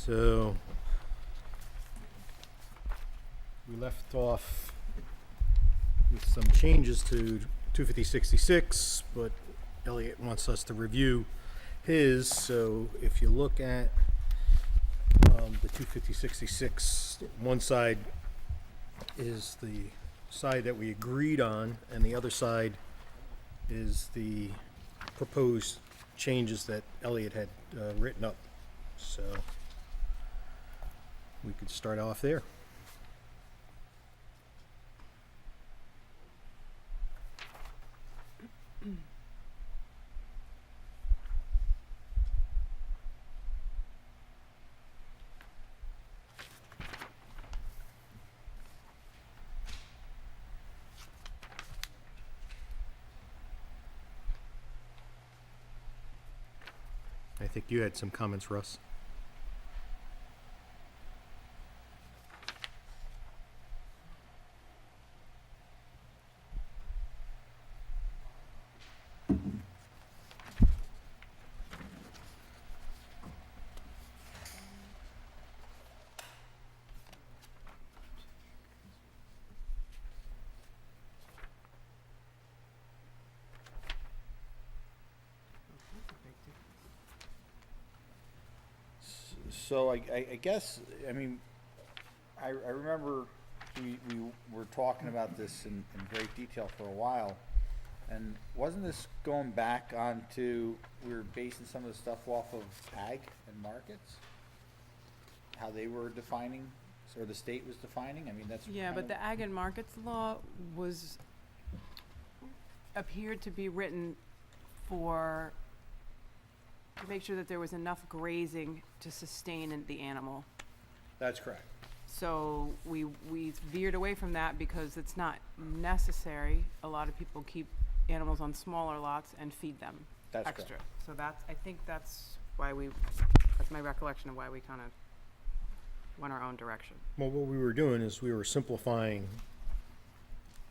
So we left off with some changes to 250-66, but Elliot wants us to review his. So if you look at the 250-66, one side is the side that we agreed on, and the other side is the proposed changes that Elliot had written up. So we could start off there. I think you had some comments, Russ. So I guess, I mean, I remember we were talking about this in great detail for a while, and wasn't this going back onto, we were basing some of the stuff off of ag and markets? How they were defining, or the state was defining, I mean, that's. Yeah, kind but of- the ag and markets law appeared to be written to make sure that there was enough grazing to sustain the animal. That's correct. So we veered away from that because it's not necessary. A lot of people keep animals on smaller lots and feed them That's extra. correct. So I think that's why that's my recollection of why we kind of went our own direction. Well, what we were doing is we were simplifying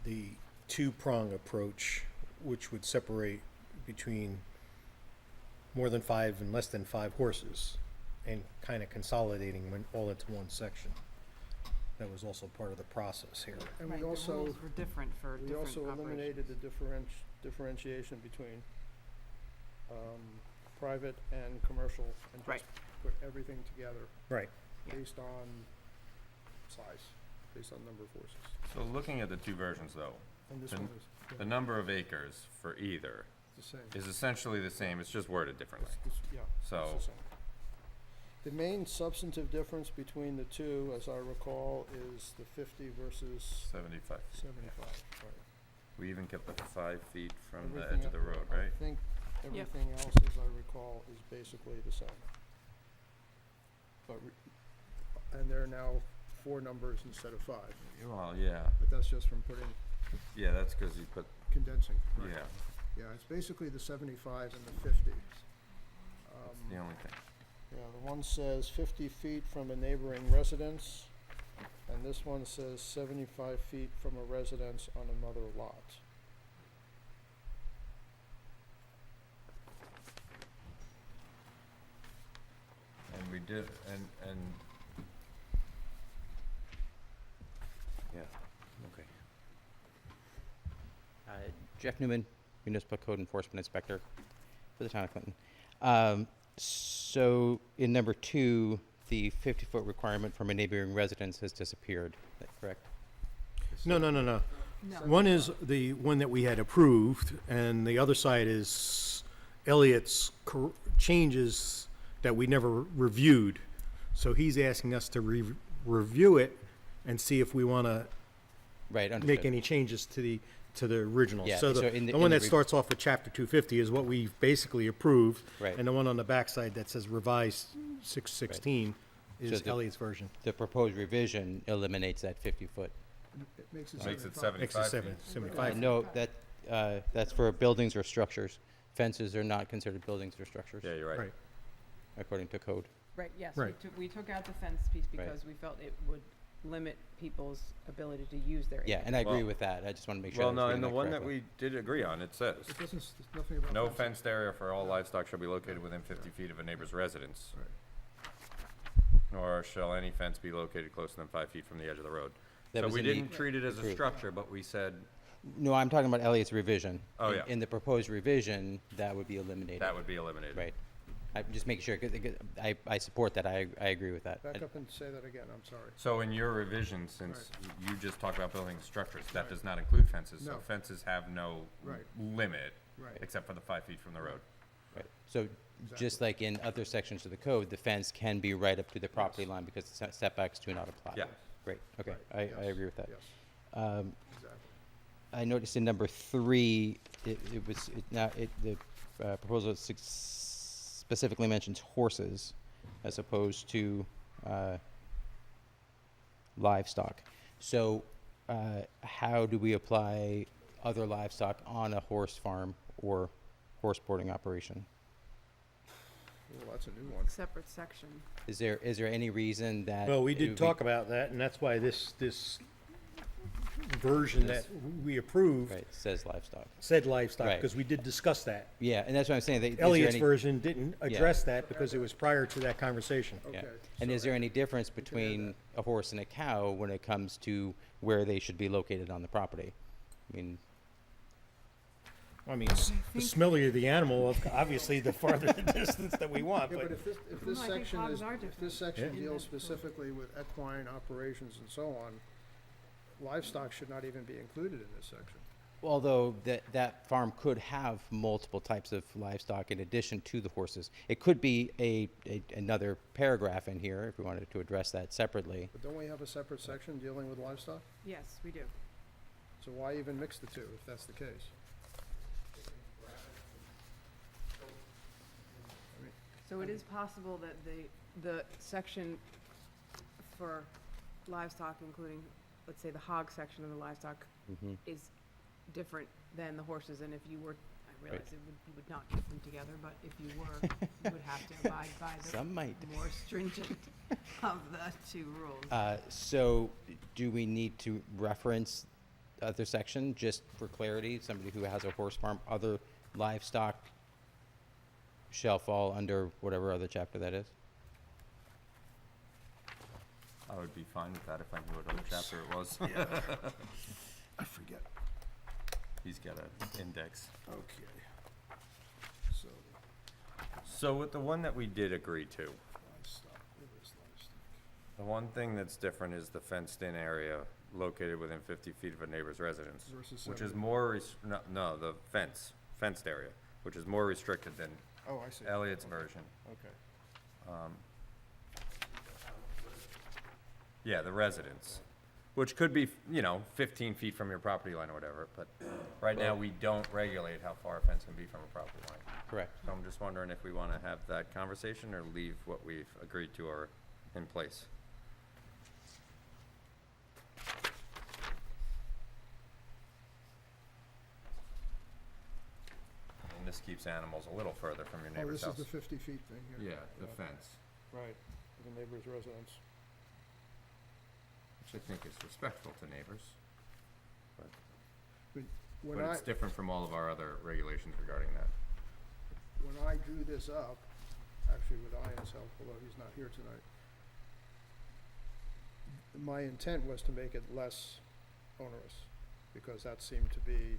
the two-prong approach, which would separate between more than 5 and less than 5 horses, and kind of consolidating them all into one section. That was also part of the process here. And Right, we the also, rules were different for we different also operations. eliminated the differentiation between private and commercial and Right. just put everything together Right. Yeah. based on size, based on number of horses. So looking at the two versions though, And this The- one is the number of acres for either the same. is essentially the same, it's just worded differently. Yeah, it's So- the same. The main substantive difference between the two, as I recall, is the 50 versus 75. 75. Right. We even kept the 5 feet from the Everything edge of the el- road, I right? think Yep. everything else, as I recall, is basically the same. But, and there are now 4 numbers instead of 5, Well, yeah, but that's just from putting, that's because you put, condensing. Right. yeah, Yeah, it's basically the 75s and the 50s. that's the only thing. Yeah, the one says 50 feet from a neighboring residence, and this one says 75 feet from a residence on another lot. And we did, and, yeah, okay. Jeff Newman, Municipal Code Enforcement Inspector for the town of Clinton. So in number 2, the 50-foot requirement from a neighboring residence has disappeared. Is that correct? No. No. One is the one that we had approved, and the other side is Elliot's changes that we never reviewed. So he's asking us to review it and see if we want to Right, understood. make any changes to the original. Yeah, So so the in the- one in the that starts off with chapter 250 is what we've basically approved. Right. And the one on the backside that says revised 616 is So the- Elliot's version. The proposed revision eliminates that 50-foot. It makes it Makes it 75. Makes it 75 feet. 75. No, that's for buildings or structures. Fences are not considered buildings or structures, Yeah, you're right. Right. according to code. Right, yes, Right. we took out the fence piece Right. because we felt it would limit people's ability to use their Yeah, area. and I agree Well- with that. I just want to make sure. Well, I was no, reading and the one that correctly. we did agree on, it says, It doesn't, there's nothing about. no fencing. fenced area for all livestock shall be located within 50 feet of a neighbor's residence. nor shall any fence be located closer than 5 feet from the edge of the road. That So was we in the- didn't treat it as a True. structure, but we said No, I'm talking about Elliot's revision. Oh, In- yeah. In the proposed revision, that would be eliminated. that would be eliminated. Right. I'm just making sure, 'cause I support that, I agree with that. Back up and say that again, I'm sorry. So in your revision, since you just talked about building structures, that does not include fences. So No. fences have no Right. limit, Right. except for the 5 feet from the road. Right. So just like in other sections of the code, the fence can be right up to the property line because the setbacks do not apply. Yeah. Great, okay, Right, I yes, agree with that. Yes, exactly. I noticed in number 3, it was, the proposal specifically mentions horses as opposed to livestock. So how do we apply other livestock on a horse farm or horse boarding operation? Well, that's a new one. Separate section. Is there any reason that? Well, we it did would be- talk about that, and that's why this version that we approved Right, says livestock. said livestock, Right. because we did discuss that. Yeah, and that's what I'm saying. Is there Elliot's any- version didn't address that because it was prior to that conversation. Yeah. Okay, And so is there any difference can add between a horse and a cow when it comes to where they should be located on the property? I mean, I mean, the smellier the animal, obviously, the farther the distance that we want, Yeah, but but if this No, I think section hogs is, are if different. this section Yeah. deals In that specifically with equine operations and so on, livestock should not even be included in this section. although that farm could have multiple types of livestock in addition to the horses. It could be another paragraph in here if we wanted to address that separately. But don't we have a separate section dealing with livestock? Yes, we do. So why even mix the two if that's the case? So it is possible that the section for livestock, including, let's say, the hog section of the livestock, Mhm. is different than the horses, and if you were, I realize you would not keep them together, but if you were, you would have to abide by the Some might. more stringent of the two rules. So do we need to reference the other section just for clarity? Somebody who has a horse farm, other livestock shall fall under whatever other chapter that is? I would be fine with that if I knew what other chapter it was. I forget. He's got an index. Okay. So, So with the one that we did agree to, livestock, where is livestock? the one thing that's different is the fenced-in area located within 50 feet of a neighbor's residence, Versus which is 70. more, no, the fenced area, which is more restricted than Oh, I see. Elliot's version. Okay. Yeah, the residence, which could be, 15 feet from your property line or whatever, but right now, we don't regulate how far a fence can be from a property line. Correct. So I'm just wondering if we want to have that conversation or leave what we've agreed to or in place. And this keeps animals a little further from your Oh, neighbor's this house. is the 50 feet thing here. Yeah, the fence, Right, for the neighbor's residence. which I think is respectful to neighbors, When but I, it's different from all of our other regulations regarding that. when I drew this up, actually with Ian's help, although he's not here tonight, my intent was to make it less onerous, because that seemed to be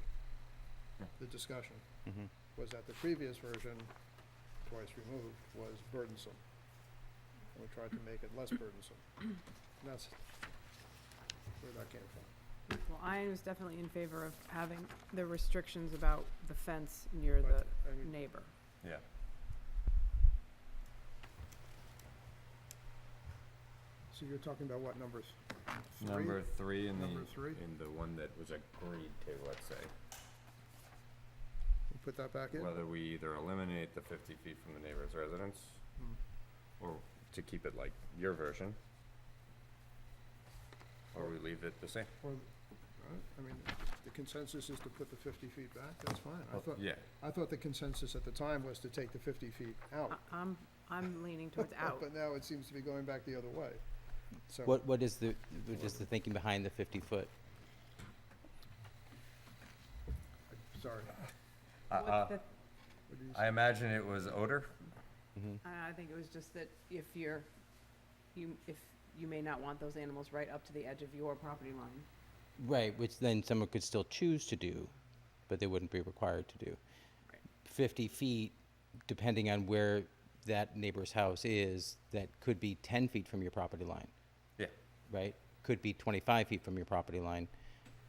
Yeah. the discussion, Mhm. was that the previous version, twice removed, was burdensome. And we tried to make it less burdensome. And that's where that came from. Well, Ian was definitely in favor of having the restrictions about the fence near the But, I mean, neighbor. Yeah. so you're talking about what, numbers? Number 3 in Number three? in the one that was agreed to, let's say. We put that back in? Whether we either eliminate the 50 feet from the neighbor's residence, Hmm. or to keep it like your version, or we leave it the same. Or, I mean, the consensus is to put the 50 feet back, that's fine. Yeah, I thought the consensus at the time was to take the 50 feet out. I'm leaning towards out. But now it seems to be going back the other way. So, What is the thinking behind the 50-foot? sorry. What the- What do you I imagine it was odor. Mm-hmm. I think it was just that if you're if you may not want those animals right up to the edge of your property line. Right, which then someone could still choose to do, but they wouldn't be required to do. Right. 50 feet, depending on where that neighbor's house is, that could be 10 feet from your property line, Yeah, right? Could be 25 feet from your property line.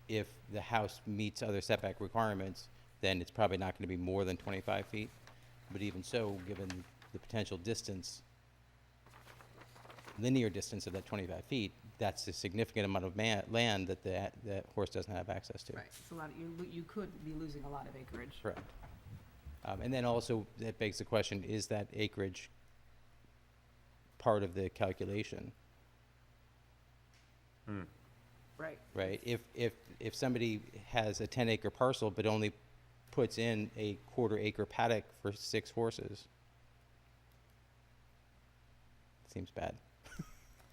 If the house meets other setback requirements, then it's probably not going to be more than 25 feet. But even so, given the potential distance, linear distance of that 25 feet, that's a significant amount of land that the horse doesn't have access to. Right, it's a lot, you could be losing a lot of acreage. Correct. And then also, that begs the question, is that acreage part of the calculation, Right. right? If somebody has a 10-acre parcel but only puts in a quarter-acre paddock for 6 horses, seems bad.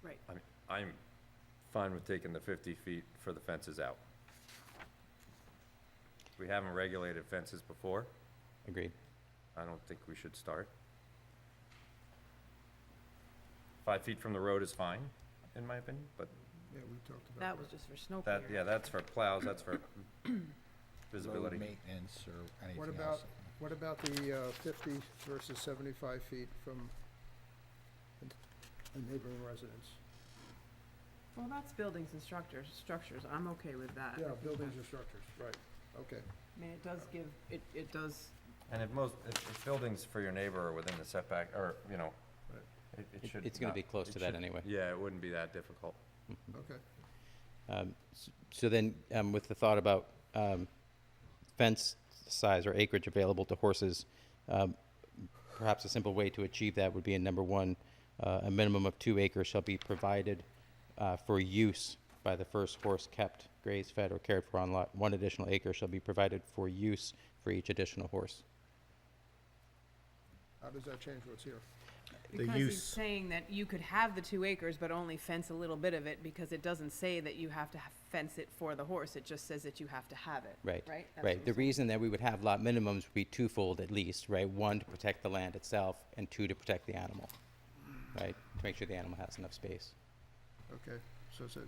Right. I mean, I'm fine with taking the 50 feet for the fences out. We haven't regulated fences before. Agreed. I don't think we should start. 5 feet from the road is fine, in my opinion, but Yeah, we talked about That was just for snow that, clearing. yeah, that's for plows, that's for Road visibility. maintenance or anything What about, else. what about the 50 versus 75 feet from a neighboring residence? Well, that's buildings and structures, I'm okay with that. Yeah, buildings and structures, right, okay. I mean, it does give, it does, And if buildings for your neighbor are within the setback, or, you know, it should. It's going to not- be close it to that should- anyway. Yeah, it wouldn't be that difficult. Okay. So then, with the thought about fence size or acreage available to horses, perhaps a simple way to achieve that would be in number 1, a minimum of 2 acres shall be provided for use by the first horse kept, grazed, fed, or cared for on lot. 1 additional acre shall be provided for use for each additional horse. How does that change what's here? because he's use- saying that you could have the 2 acres, but only fence a little bit of it, because it doesn't say that you have to fence it for the horse, it just says that you have to have it. Right. Right? That's Right. what The he's saying. reason that we would have lot minimums would be twofold at least, right? 1, to protect the land itself, and 2, to protect the animal, right? To make sure the animal has enough space. Okay, so is it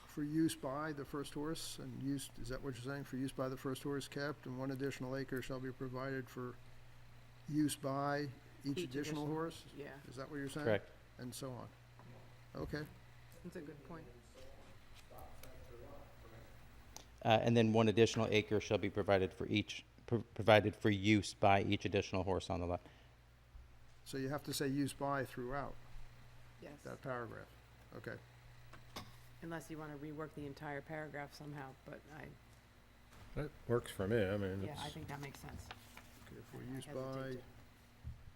for use by the first horse and use, is that what you're saying? For use by the first horse kept, and 1 additional acre shall be provided for use by each additional horse? Yeah, Is that what you're saying? Correct. And so on. Okay, that's a good point. And then 1 additional acre shall be provided for provided for use by each additional horse on the lot. so you have to say use by throughout Yes, that paragraph. Okay, unless you want to rework the entire paragraph somehow, but That works for me, I mean, yeah, I it's, think that makes sense. okay, for use hesitate by, to.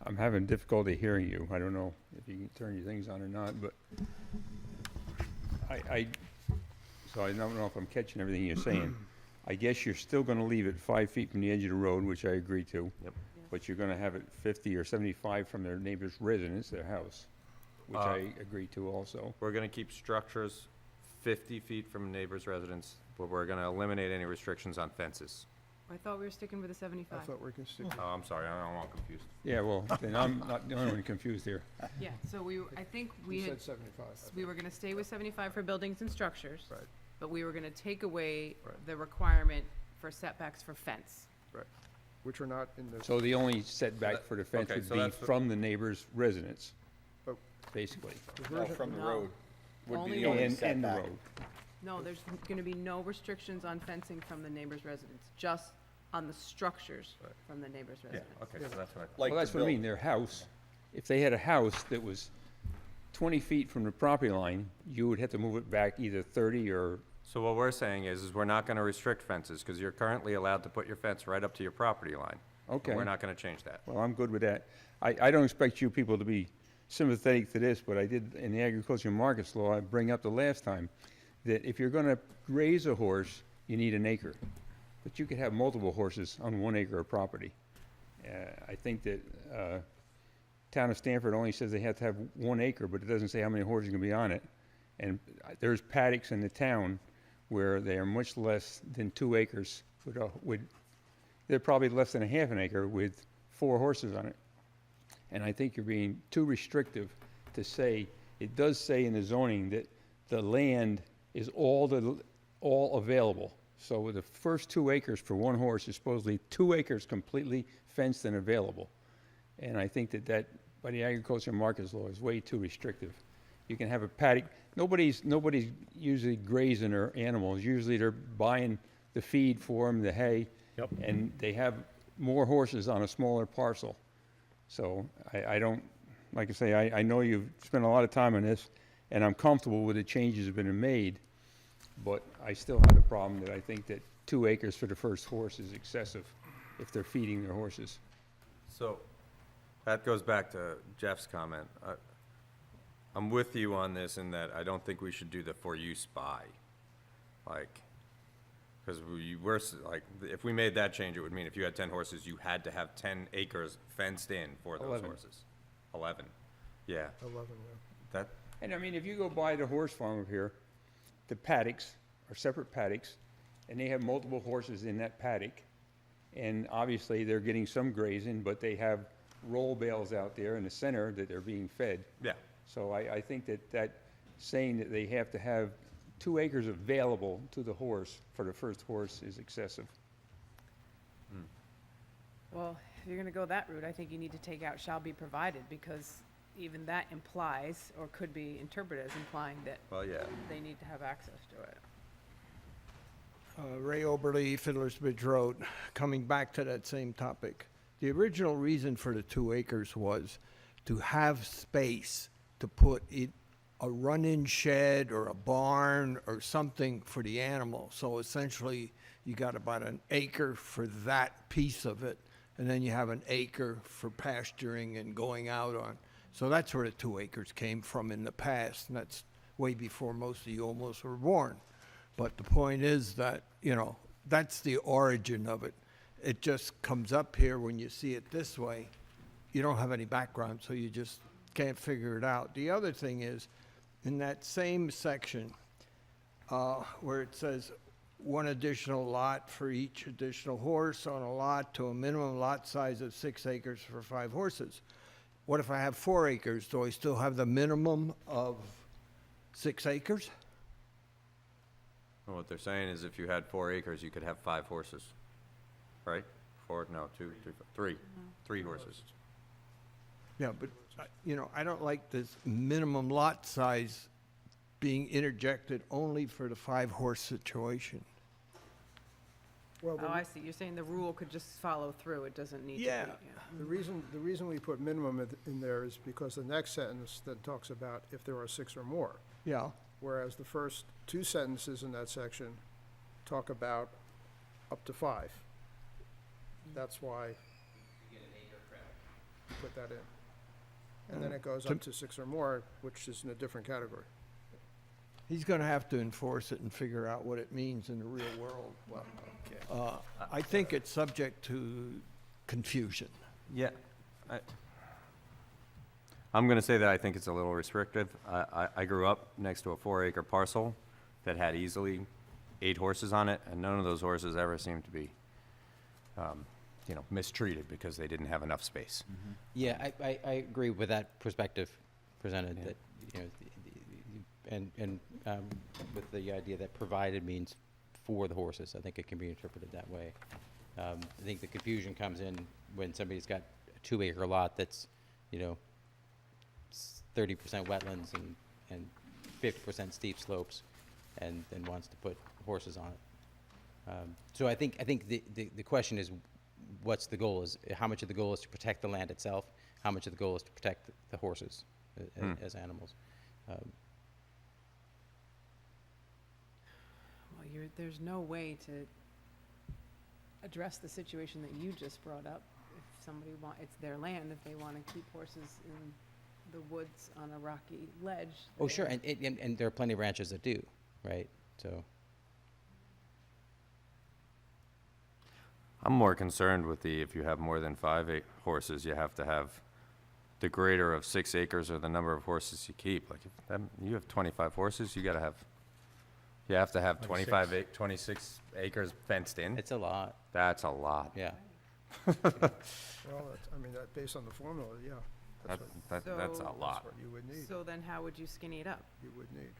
I'm having difficulty hearing you. I don't know if you can turn your things on or not, but so I don't know if I'm catching everything you're saying. I guess you're still gonna leave it 5 feet from the edge of the road, which I agree to. Yep. But you're gonna have it 50 or 75 from their neighbor's residence, their house, which I agree to also. We're gonna keep structures 50 feet from neighbor's residence, but we're gonna eliminate any restrictions on fences. I thought we were sticking with the I 75. thought we can stick, Oh, I'm sorry, I'm all confused. Yeah, well, then I'm not the only one confused here. Yeah, so I think we you had, said 75. we were gonna stay with 75 for buildings and structures. Right. But we were gonna take away Right. the requirement for setbacks for fence. Which are not in the, So the only setback that- for the fence okay, would so be that's what- from the neighbor's residence, Oh. basically. the No, version, from the No. road would Only be the only And the setback. road. No, there's gonna be no restrictions on fencing from the neighbor's residence, just on the structures from the neighbor's Yeah, residence. okay, so that's what Like Well, that's the what I mean, buil- their house, if they had a house that was 20 feet from the property line, you would have to move it back either 30 or, So what we're saying is we're not gonna restrict fences, because you're currently allowed to put your fence right up to your property line. okay. We're not gonna change that. Well, I'm good with that. I don't expect you people to be sympathetic to this, but I did, in the agriculture and markets law, I bring up the last time, that if you're gonna graze a horse, you need an acre. But you could have multiple horses on 1 acre of property. I think that, town of Stanford only says they have to have 1 acre, but it doesn't say how many horses are gonna be on it. And there's paddocks in the town where they are much less than 2 acres they're probably less than a half an acre with 4 horses on it. And I think you're being too restrictive to say, it does say in the zoning that the land is all available. So the first 2 acres for 1 horse is supposedly 2 acres completely fenced and available. And I think that by the agriculture and markets law, is way too restrictive. You can have a paddock, nobody's usually grazing their animals, usually they're buying the feed for them, the hay. Yep. And they have more horses on a smaller parcel. So I don't, like I say, I know you've spent a lot of time on this, and I'm comfortable with the changes that have been made, but I still have the problem that I think that 2 acres for the first horse is excessive if they're feeding their horses. So, that goes back to Jeff's comment. I'm with you on this in that I don't think we should do the for use by. Like, because if we made that change, it would mean if you had 10 horses, you had to have 10 acres fenced in for those 11. horses. 11, yeah. 11, That, And I mean, if you go by the horse farm over here, the paddocks are separate paddocks, and they have multiple horses in that paddock. And obviously, they're getting some grazing, but they have roll bales out there in the center that they're being fed. yeah. So I think that saying that they have to have 2 acres available to the horse for the first horse is excessive. Well, if you're gonna go that route, I think you need to take out shall be provided, because even that implies, or could be interpreted as implying that Well, yeah. they need to have access to it. Ray Oberly, Fiddler's Bridge Road. Coming back to that same topic, the original reason for the 2 acres was to have space to put a run-in shed or a barn or something for the animal. So essentially, you got about an acre for that piece of it, and then you have an acre for pasturing and going out on. So that's where the 2 acres came from in the past, and that's way before most of you almost were born. But the point is that, that's the origin of it. It just comes up here when you see it this way. You don't have any background, so you just can't figure it out. The other thing is, in that same section, where it says 1 additional lot for each additional horse on a lot to a minimum lot size of 6 acres for 5 horses. What if I have 4 acres? Do I still have the minimum of 6 acres? Well, what they're saying is if you had 4 acres, you could have 5 horses, right? 4, no, 2, 3, 3. 3 horses. Yeah, but, I don't like this minimum lot size being interjected only for the 5-horse situation. Well, Oh, I see, you're saying the rule could just follow through, it doesn't need to be. Yeah. the reason we put minimum in there is because the next sentence then talks about if there are 6 or more. Yeah, Whereas the first 2 sentences in that section talk about up to 5. That's why you put that in. And then it goes up to 6 or more, which is in a different category. he's gonna have to enforce it and figure out what it means in the real world. Well, okay. I think it's subject to confusion. Yeah. I'm gonna say that I think it's a little restrictive. I grew up next to a 4-acre parcel that had easily 8 horses on it, and none of those horses ever seemed to be, mistreated because they didn't have enough space. Yeah, I agree with that perspective presented, that, and with the idea that provided means for the horses. I think it can be interpreted that way. I think the confusion comes in when somebody's got a 2-acre lot that's, 30% wetlands and 50% steep slopes, and then wants to put horses on it. So I think the question is, what's the goal? Is how much of the goal is to protect the land itself? How much of the goal is to protect the horses as animals? Well, there's no way to address the situation that you just brought up. If somebody it's their land, if they want to keep horses in the woods on a rocky ledge. Oh, sure, and there are plenty of ranches that do, right? So, I'm more concerned with if you have more than 5 horses, you have to have the greater of 6 acres or the number of horses you keep. Like, if you have 25 horses, you have to have 26 acres fenced in. it's a lot, That's a lot. yeah. Well, based on the formula, yeah. That's a So- lot. What you would need, So then how would you skinny it up? you would need.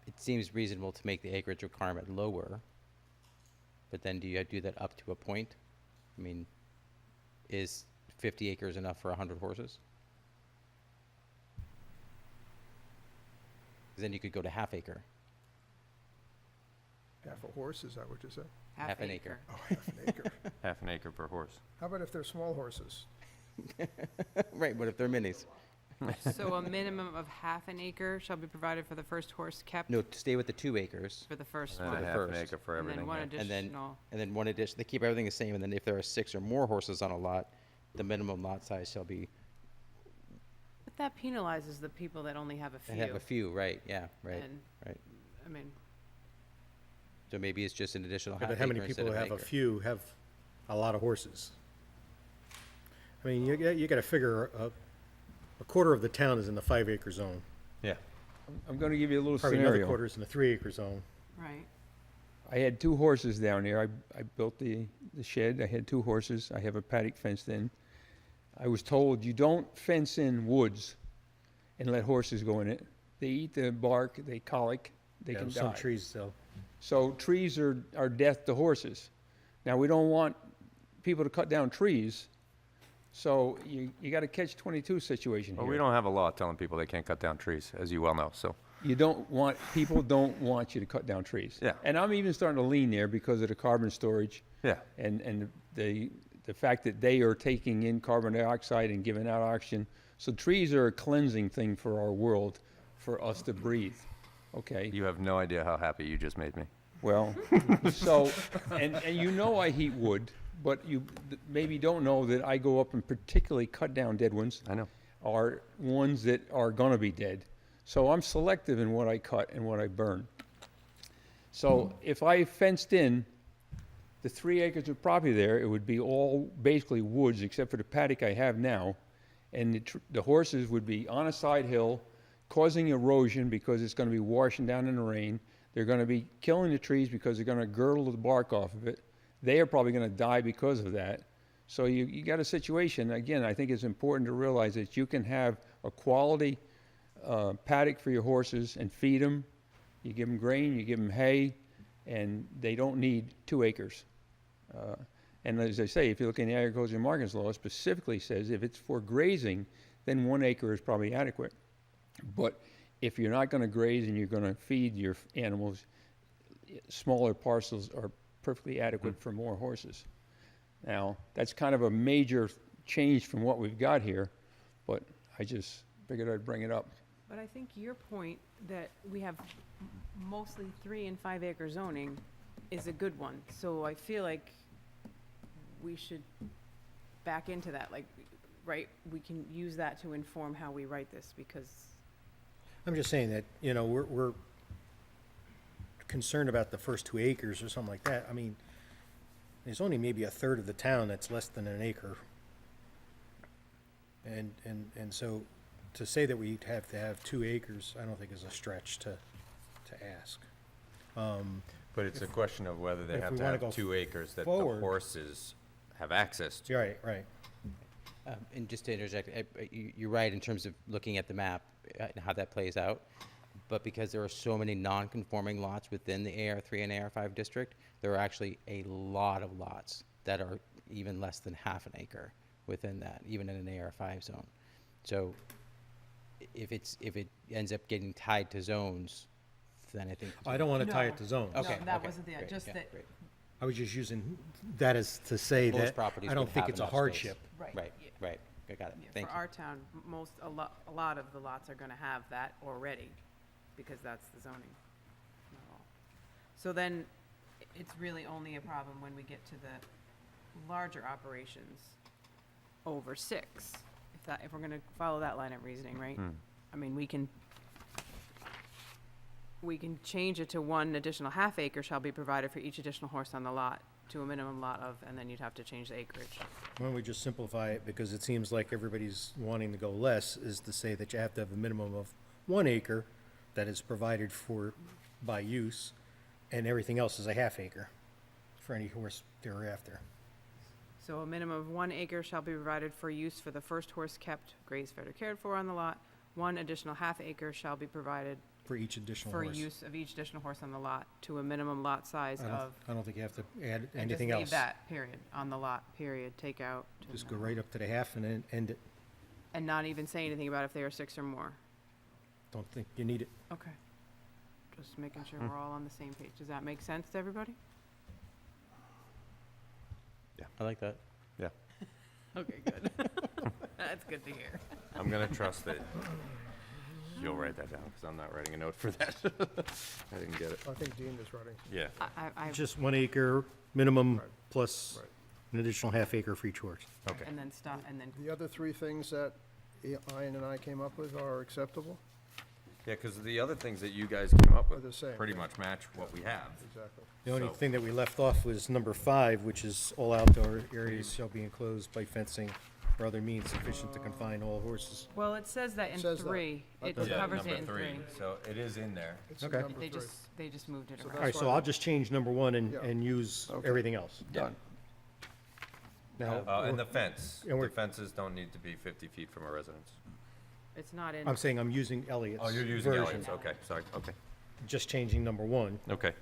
It seems reasonable to make the acreage requirement lower, but then do you do that up to a point? I mean, is 50 acres enough for 100 horses? 'Cause then you could go to half acre. Half a horse, is that what you said? Half an acre. Oh, half an acre. Half an acre per horse. How about if they're small horses? Right, what if they're minis? So a minimum of half an acre shall be provided for the first horse kept No, to stay with the 2 acres, for the first And one. a the half an first. acre for And then everything. one yeah. and then, additional, and then one addition, they keep everything the same, and then if there are 6 or more horses on a lot, the minimum lot size shall be, but that penalizes the people that only have a and have a few. few, right, yeah, right, And, right. I mean, So maybe it's just an additional Yeah, half but how many acre instead people of who an have a acre. few have a lot of horses? I mean, you gotta figure a quarter of the town is in the 5 acre zone. Yeah. I'm gonna give you a little Probably another scenario. quarter is in the 3 acre zone. right, I had 2 horses down there. I built the shed. I had 2 horses. I have a paddock fenced in. I was told you don't fence in woods and let horses go in it. They eat the bark, they colic, they Yeah, can some die. trees, though. So trees are death to horses. Now, we don't want people to cut down trees, so you got a catch-22 situation Well, here. we don't have a law telling people they can't cut down trees, as you well know, so. People don't want you to cut down trees. Yeah. And I'm even starting to lean there because of the carbon storage Yeah. and the fact that they are taking in carbon dioxide and giving out oxygen. So trees are a cleansing thing for our world, for us to breathe, okay? You have no idea how happy you just made me. Well, so, and you know I heat wood, but you maybe don't know that I go up and particularly cut down dead ones. I know. Are ones that are gonna be dead. So I'm selective in what I cut and what I burn. So if I fenced in the 3 acres of property there, it would be all basically woods except for the paddock I have now. And the horses would be on a side hill, causing erosion because it's gonna be washing down in the rain. They're gonna be killing the trees because they're gonna girdle the bark off of it. They are probably gonna die because of that. So you got a situation, again, I think it's important to realize that you can have a quality paddock for your horses and feed them. You give them grain, you give them hay, and they don't need 2 acres. And as I say, if you look in the agriculture and markets law, it specifically says if it's for grazing, then 1 acre is probably adequate. But if you're not gonna graze and you're gonna feed your animals, smaller parcels are perfectly adequate for more horses. Now, that's kind of a major change from what we've got here, but I just figured I'd bring it up. but I think your point that we have mostly 3 and 5 acre zoning is a good one. So I feel like we should back into that, like, right, we can use that to inform how we write this, because, I'm just saying that, you know, we're concerned about the first 2 acres or something like that. I mean, there's only maybe a third of the town that's less than an acre. And so to say that we'd have to have 2 acres, I don't think is a stretch to ask. But it's a question of whether they if have we to wanna have go 2 acres that the forward- horses have access to. Right, right. And just to interject, you're right in terms of looking at the map and how that plays out. But because there are so many non-conforming lots within the AR3 and AR5 district, there are actually a lot of lots that are even less than half an acre within that, even in an AR5 zone. So if it ends up getting tied to zones, then I think. I don't want to tie No. it to zones. Okay, no, that okay, wasn't the, great, just yeah, that, great. I was just using that as to say Most that properties I don't would think have it's a enough space. hardship. Right, yeah. right. I got it. Yeah, Thank for you. our town, a lot of the lots are gonna have that already, because that's the zoning. Not all. So then, it's really only a problem when we get to the larger operations over 6. If we're gonna follow that line of reasoning, right? I mean, we can change it to 1 additional half acre shall be provided for each additional horse on the lot, to a minimum lot of, and then you'd have to change the acreage. Why don't we just simplify it, because it seems like everybody's wanting to go less, is to say that you have to have a minimum of 1 acre that is provided for by use, and everything else is a half acre for any horse thereafter. So a minimum of 1 acre shall be provided for use for the first horse kept, grazed, fed, or cared for on the lot. 1 additional half acre shall be provided For each additional for horse. use of each additional horse on the lot to a minimum lot size of. I don't think you have to add and anything just else. leave that, period, on the lot, period, take out. to Just go minimum. right up to the half and then end it. And not even say anything about if they are 6 or more. Don't think you need it. Okay. Just making sure we're all on the same page. Does that make sense to everybody? I like that. Okay, good. That's good to hear. I'm gonna trust that you'll write that down, because I'm not writing a note for that. I didn't get it. I think Dean is running. Yeah. I, Just 1 acre minimum Right. plus Right. an additional half acre for each horse. Okay. and then stop, and then, The other three things that Ian and I came up with are acceptable? Yeah, because the other things that you guys came up Are the with same, pretty yeah. much match what we have. Exactly. The only So- thing that we left off was number 5, which is all outdoor areas shall be enclosed by fencing or other means sufficient to confine all horses. well, it says that in says that. 3. It Yeah, covers it number in 3. So it is in there. It's in Okay. number They three. they just moved it So around. All right, That's so why- I'll just change number 1 Yeah. and use Okay. everything else. Done. Now, And the fence, And we're- the fences don't need to be 50 feet from a residence. It's not in, I'm saying I'm using Elliot's Oh, you're using version. Elliot's, okay, sorry, okay. Just changing number 1. Okay.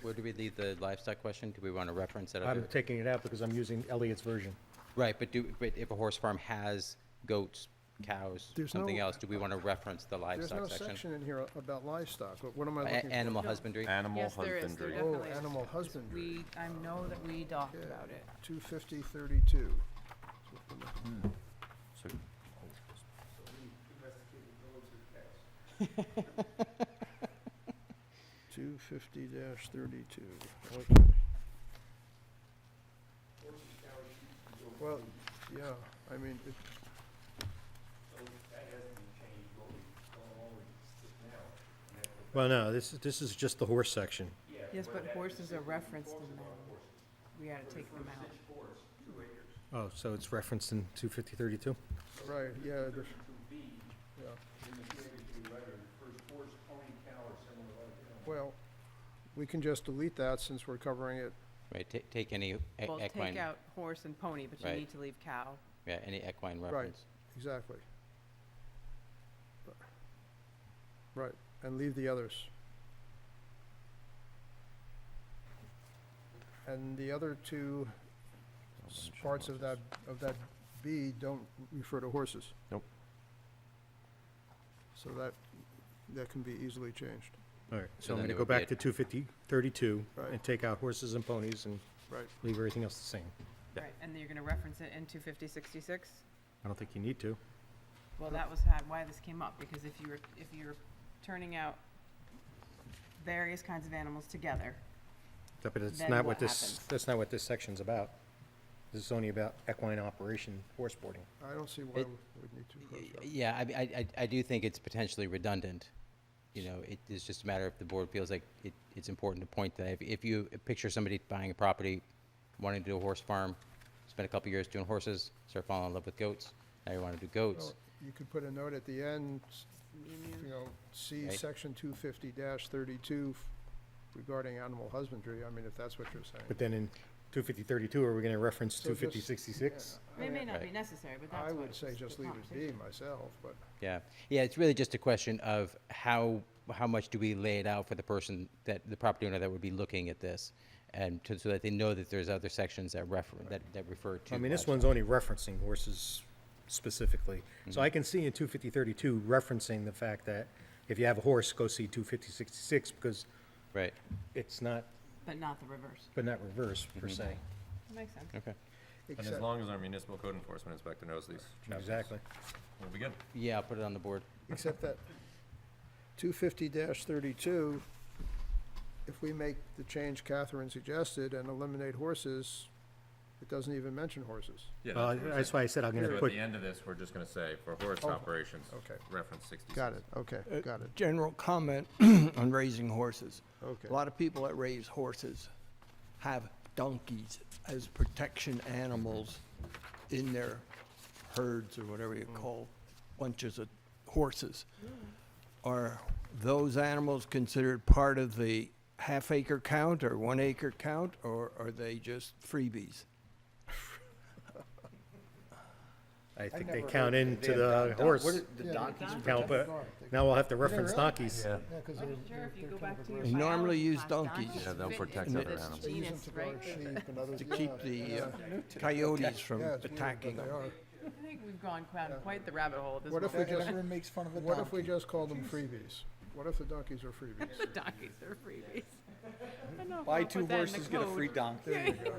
Where do we leave the livestock question? Do we want to reference that I'm other? taking it out because I'm using Elliot's version. Right, but if a horse farm has goats, cows, There's something no- else, do we want to reference the There's no livestock section? section in here about livestock. What am I looking for? Animal husbandry? Animal yes, there is, there husbandry. Oh, definitely is. animal husbandry. We, I know that we talked Okay. about it. 250-32. So- 250-32, okay. Well, yeah, I mean, it, Well, no, this is just the horse section. Yes, but horses are referenced in there. We gotta take them out. Oh, so it's referenced in 250-32? right, yeah, there's, yeah. Well, we can just delete that since we're covering it. Right, take any Well, equine, take out horse and pony, but you Right. need to leave cow. yeah, any equine Right. reference. Exactly. Right, and leave the others. And the other two parts of that B don't refer to horses. Nope. So that can be easily changed. All right, So so I'm then going to it go would be back to 250-32 Right. and take out horses and ponies and Right. leave everything else the same. Yeah. Right, and then you're gonna reference it in 250-66? I don't think you need to. Well, that was why this came up, because if you're turning out various kinds of animals together, But it's Then not what what this, happens? that's not what this section's about. This is only about equine operation, horse boarding. I don't see why It- we would need to. Y- cross out. Yeah, I do think it's potentially redundant. You know, it is just a matter if the board feels like it's important to point that if you picture somebody buying a property, wanting to do a horse farm, spend a couple years doing horses, start falling in love with goats, now you want to do goats. Well, you could put a note at the end, you know, see Right. section 250-32 regarding animal husbandry, I mean, if that's what you're saying. But then in 250-32, are we going to reference So just- 250-66? Yeah, it may not be Right. necessary, but that's I what would say it's just the leave it be conversation. myself, but, Yeah, it's really just a question of how much do we lay it out for the person, that the property owner that would be looking at this, and so that they know that there's other sections that that refer to. I mean, this livestock. one's only referencing horses specifically. So I can see in 250-32 referencing the fact that if you have a horse, go see 250-66 because Right, it's not, But not the reverse. but not reverse per se. That makes sense. okay. And as except, long as our municipal code enforcement inspector knows these changes, Exactly. we'll be good. Yeah, I'll put it on the board. except that 250-32, if we make the change Catherine suggested and eliminate horses, it doesn't even mention horses. Yeah, Well, that's why I said I'm going So to at put, the end of this, we're just gonna say, for horse Oh, operations, okay. reference 66. Got it, okay, got it, General comment on raising horses. okay. A lot of people that raise horses have donkeys as protection animals in their herds or whatever you call bunches of horses. Are those animals considered part of the half-acre count or 1 acre count, or are they just freebies? I think never they heard count that into they have the what horse are the Yeah, donkeys? donkeys. count, but now we'll have to reference donkeys. Yeah. Yeah, 'cause I'm they're, sure if you go kind back of to your They aggressive. normally biology use class, donkeys. Yeah, they'll fit protect into other this animals. They use them genus, to guard right? sheep and others. To yeah, keep the yeah. coyotes from Yeah, it's weird, but attacking they them. are. I think we've gone quite the rabbit hole at this What if moment. we just- Everyone makes fun of a What if we donkey. just called them freebies? What if the donkeys are freebies? The donkeys are freebies. I don't know if Buy I'll 2 put that in the horses, get a code. free donkey. There you go.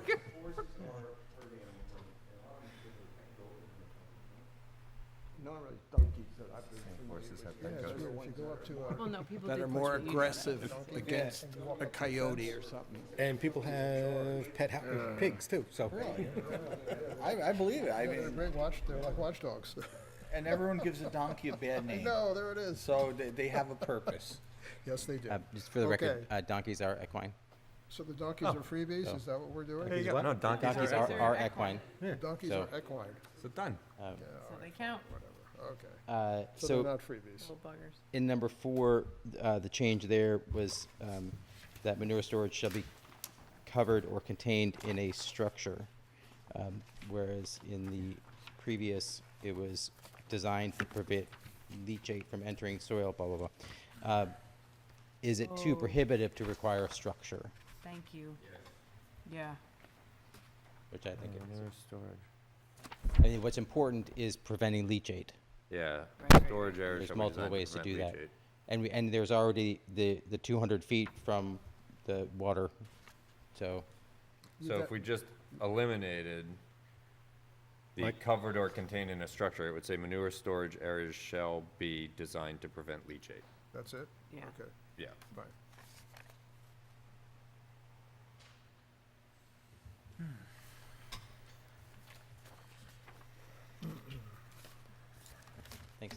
Normally donkeys that I've been Horses have Yeah, that it's coat. weird. If you go up to Well, no, people that do are put more you- you gotta- aggressive against a coyote or something. And people have pet pigs too, so. I believe it. I they're mean, great they're like watchdogs. and everyone gives a donkey a bad name. No, there it is. So they have a purpose. Yes, they do. Just for the record, Okay. donkeys are equine. So the donkeys are freebies, So- is that what we're doing? There you go. No, donkeys Donkeys are. are equine. The donkeys So- are equine, So done. So they count, okay. So So they're not freebies. little buggers. in number 4, the change there was that manure storage shall be covered or contained in a structure, whereas in the previous, it was designed to prevent leachate from entering soil, blah, blah, blah. Is it too Oh. prohibitive to require a structure, Thank you. Yeah. which I think it is. Manure storage. I mean, what's important is preventing leachate. Yeah, Right. storage areas There's shall be multiple designed ways to prevent do that. leachate. And there's already the 200 feet from the water, so. So if we just eliminated the Like- covered or contained in a structure, it would say manure storage areas shall be designed to prevent leachate. That's it? Yeah. Okay, Yeah. fine. Thanks.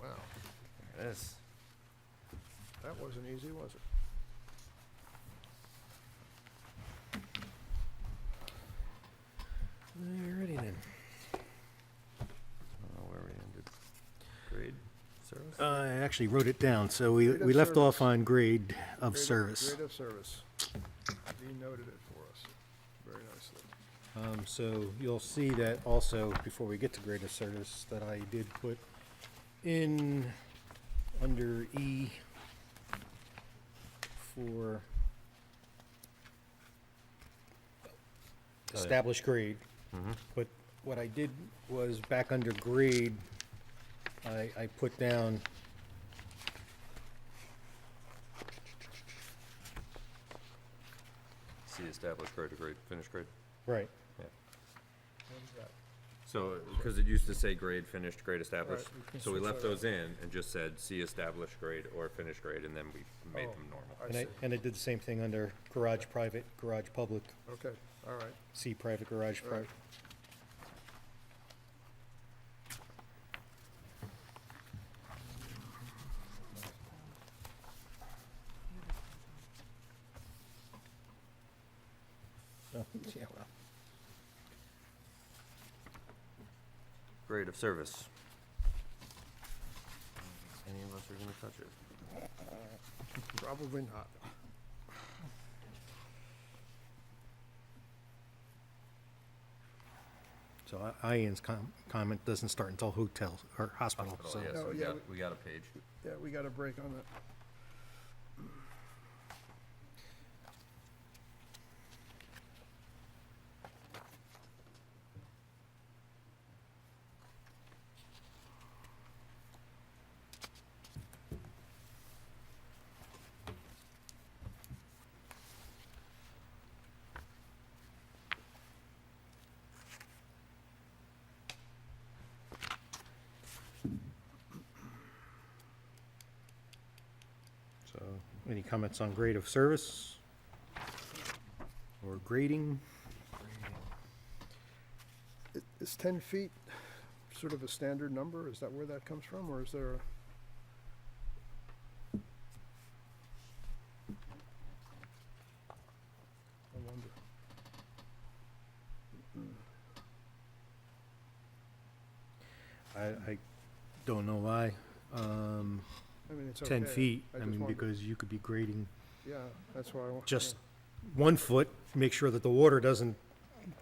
Wow, Yes. that wasn't easy, was it? Alrighty then. Where we ended. Grade service? I actually wrote it down, so we Grade of left off service. on grade of Grade service. Grade of service. He noted it for us, very nicely. So you'll see that also, before we get to grade of service, that I did put in under E for established grade. But what I did was back under grade, I put down See established grade to grade, finished grade? right. So, because it used to say grade, finished, grade established, Right, we can so we switch left that those in and just said see established grade or finished grade, and then we made Oh. them normal. I And see, and I did the same thing under garage private, garage public, okay, all right. C private, garage Right. private. Oh, yeah, well. Grade of service. Any of us are gonna touch it? Probably not. So Ian's comment doesn't start until hotels or hospital, so. Oh, yeah, so Oh, yeah, we got a page. Yeah, we got a break on that. So, any comments on grade of service? Or grading? Is 10 feet sort of a standard number? Is that where that comes from, or is there a? I wonder. I don't know why. I mean, it's okay. 10 feet, I just mean, wonder. because you could be grading Yeah, that's why I want. just 1 foot, make sure that the water doesn't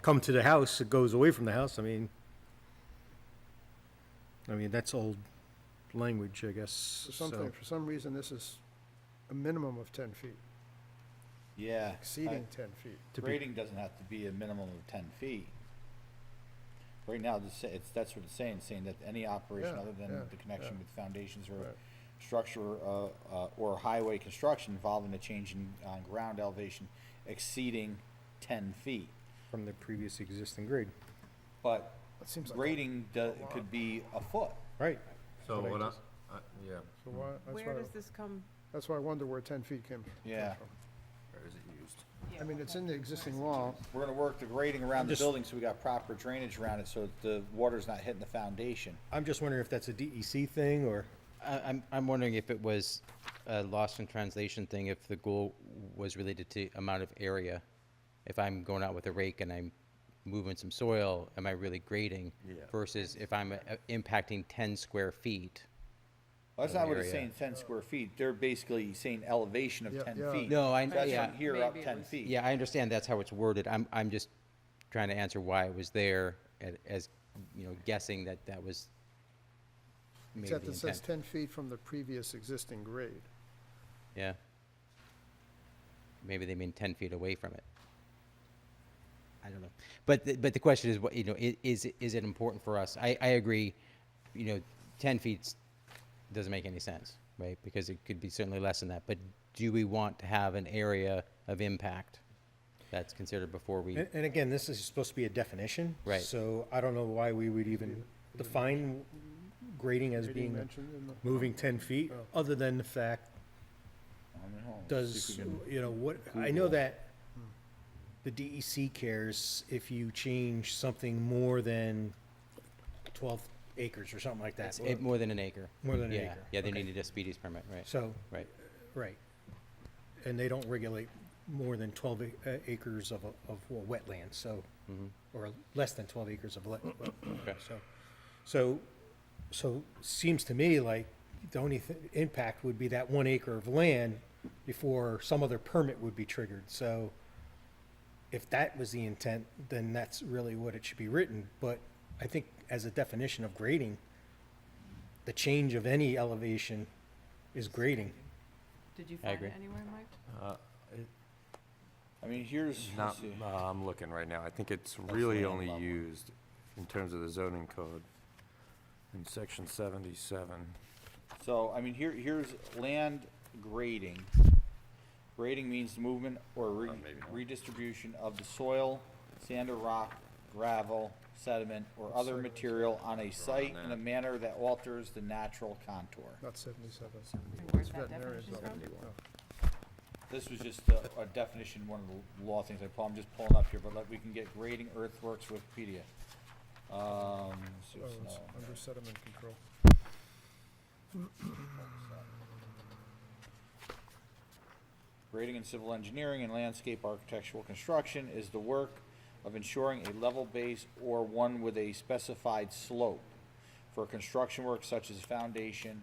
come to the house, it goes away from the house. I mean, that's old language, I guess. For something, for some reason, this is a minimum of 10 feet, Yeah. exceeding 10 feet. Grading doesn't have to be a minimum of 10 feet. Right now, that's what it's saying that any operation Yeah, other than yeah, the connection yeah. with foundations or Right. structure, or highway construction involving a change in, ground elevation exceeding 10 feet. From the previous existing grade. But That seems like, grading could be a foot. Right. So But I what just- yeah, so why, Where does this come? that's why I wonder where 10 feet came Yeah. from. where is it used? I mean, it's in the existing law. We're gonna work the grading around the Just- building so we got proper drainage around it so that the water's not hitting the foundation. I'm just wondering if that's a DEC thing, or, I'm wondering if it was a lost in translation thing, if the goal was related to amount of area. If I'm going out with a rake and I'm moving some soil, am I really grading? Yeah. Versus if I'm impacting 10 square feet. Well, that's Of not what it's area. saying, 10 square feet. They're basically saying elevation of Yeah, 10 yeah. feet. No, I, So that's yeah, from here up Maybe it 10 was- feet. yeah, I understand that's how it's worded. I'm just trying to answer why it was there as, guessing that that was maybe the Except it says intent. 10 feet from the previous existing grade. Yeah. Maybe they mean 10 feet away from it. I don't know. But the question is, what, is it important for us? I agree, 10 feet doesn't make any sense, right? Because it could be certainly less than that. But do we want to have an area of impact that's considered before we? and again, this is supposed to be a definition. Right. So I don't know why we would even define grading as Grading being mentioned in the. moving 10 feet, Oh. other than the fact, I mean, hold on, does, see if we can- what, I know that the DEC cares if you change something more than 12 acres or something like that. It's more than an acre. More than an Yeah, acre. yeah, they Okay. needed a speedies permit, right? So, Right. right. And they don't regulate more than 12 acres of wetland, so, Mhm. or less than 12 acres of Okay. so seems to me like the only impact would be that 1 acre of land before some other permit would be triggered. So if that was the intent, then that's really what it should be written. But I think as a definition of grading, the change of any elevation is grading. Did you I find agree. it anywhere, Mike? I mean, here's, Not, let's see. I'm looking right now. I think it's really land only level. used in terms of the zoning code in section 77. So, I mean, here's land grading. Grading means the movement or maybe not. redistribution of the soil, sand or rock, gravel, sediment, or other material on a site in a that. manner that alters the natural contour. Not 77. And where's that Veterinarian definition zone. from? Oh. This was just a definition, one of the law things I'm just pulling up here, but like, we can get grading earthworks Wikipedia. Let's see Oh, what's it's now. under sediment control. Grading in civil engineering and landscape architectural construction is the work of ensuring a level base or one with a specified slope for construction work such as foundation,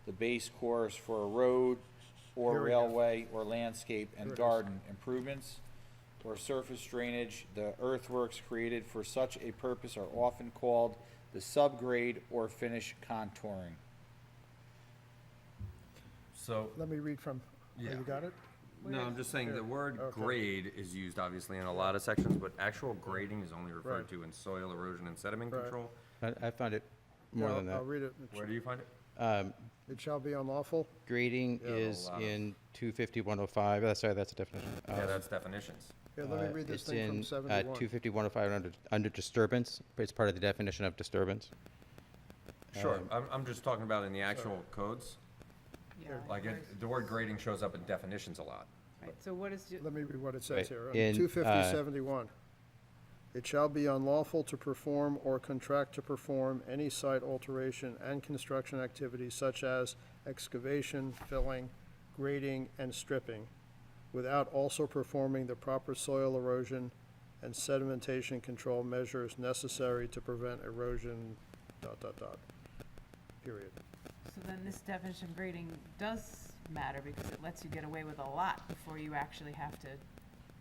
the base course for a road or Here we go. railway or landscape Here and it is. garden improvements, or surface drainage. The earthworks created for such a purpose are often called the subgrade or finish contouring. So, Let me read from, oh, Yeah. you got it? no, I'm just saying the word Okay. grade is used obviously in a lot of sections, but actual grading is only referred Right. to in soil erosion and sediment Right. control. I found it more Yeah, than I'll that. read it. Where do you find it? It shall be unlawful. Grading Yeah. is A lot of- in 250-105, sorry, that's a definition. Yeah, that's definitions. Yeah, let me read this thing from It's 71. in 250-105 under disturbance, but it's part of the definition of disturbance. Sure, I'm just talking about in the actual codes. Yeah. Like, where's- the word grading shows up in definitions a lot. Right, so what is, Let me read what it Right, says here. in, 250-71. It shall be unlawful to perform or contract to perform any site alteration and construction activities such as excavation, filling, grading, and stripping, without also performing the proper soil erosion and sedimentation control measures necessary to prevent erosion, ... Period. so then this definition of grading does matter because it lets you get away with a lot before you actually have to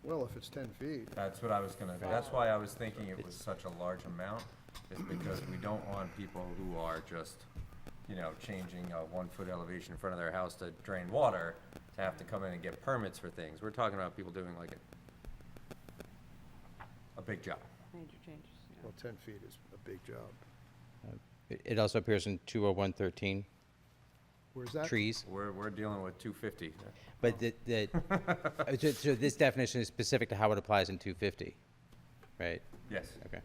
Well, if it's 10 feet, That's what I was gonna, that's why I was thinking it was such a large amount, is because we don't want people who are just, you know, changing a 1-foot elevation in front of their house to drain water, to have to come in and get permits for things. We're talking about people doing like a big job. Major changes, yeah. well, 10 feet is a big job. It also appears in 20113, Where's that? trees. We're dealing with 250. But so this definition is specific to how it applies in 250, right? Yes. Okay.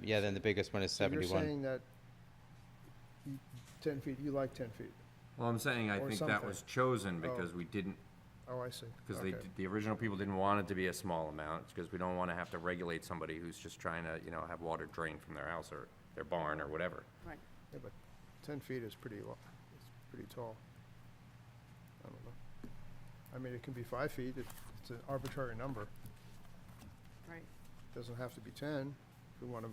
Yeah, then the biggest one is So you're 71. saying that 10 feet, you like 10 feet? Well, I'm saying I Or think that something. was chosen Oh. because we didn't, Oh, I see. because Okay. the original people didn't want it to be a small amount, because we don't want to have to regulate somebody who's just trying to, you know, have water drained from their house or their barn or whatever. Right. Yeah, but 10 feet is pretty it's pretty tall. I don't know. I mean, it can be 5 feet, it's an arbitrary number. Right. Doesn't have to be 10 if we want to.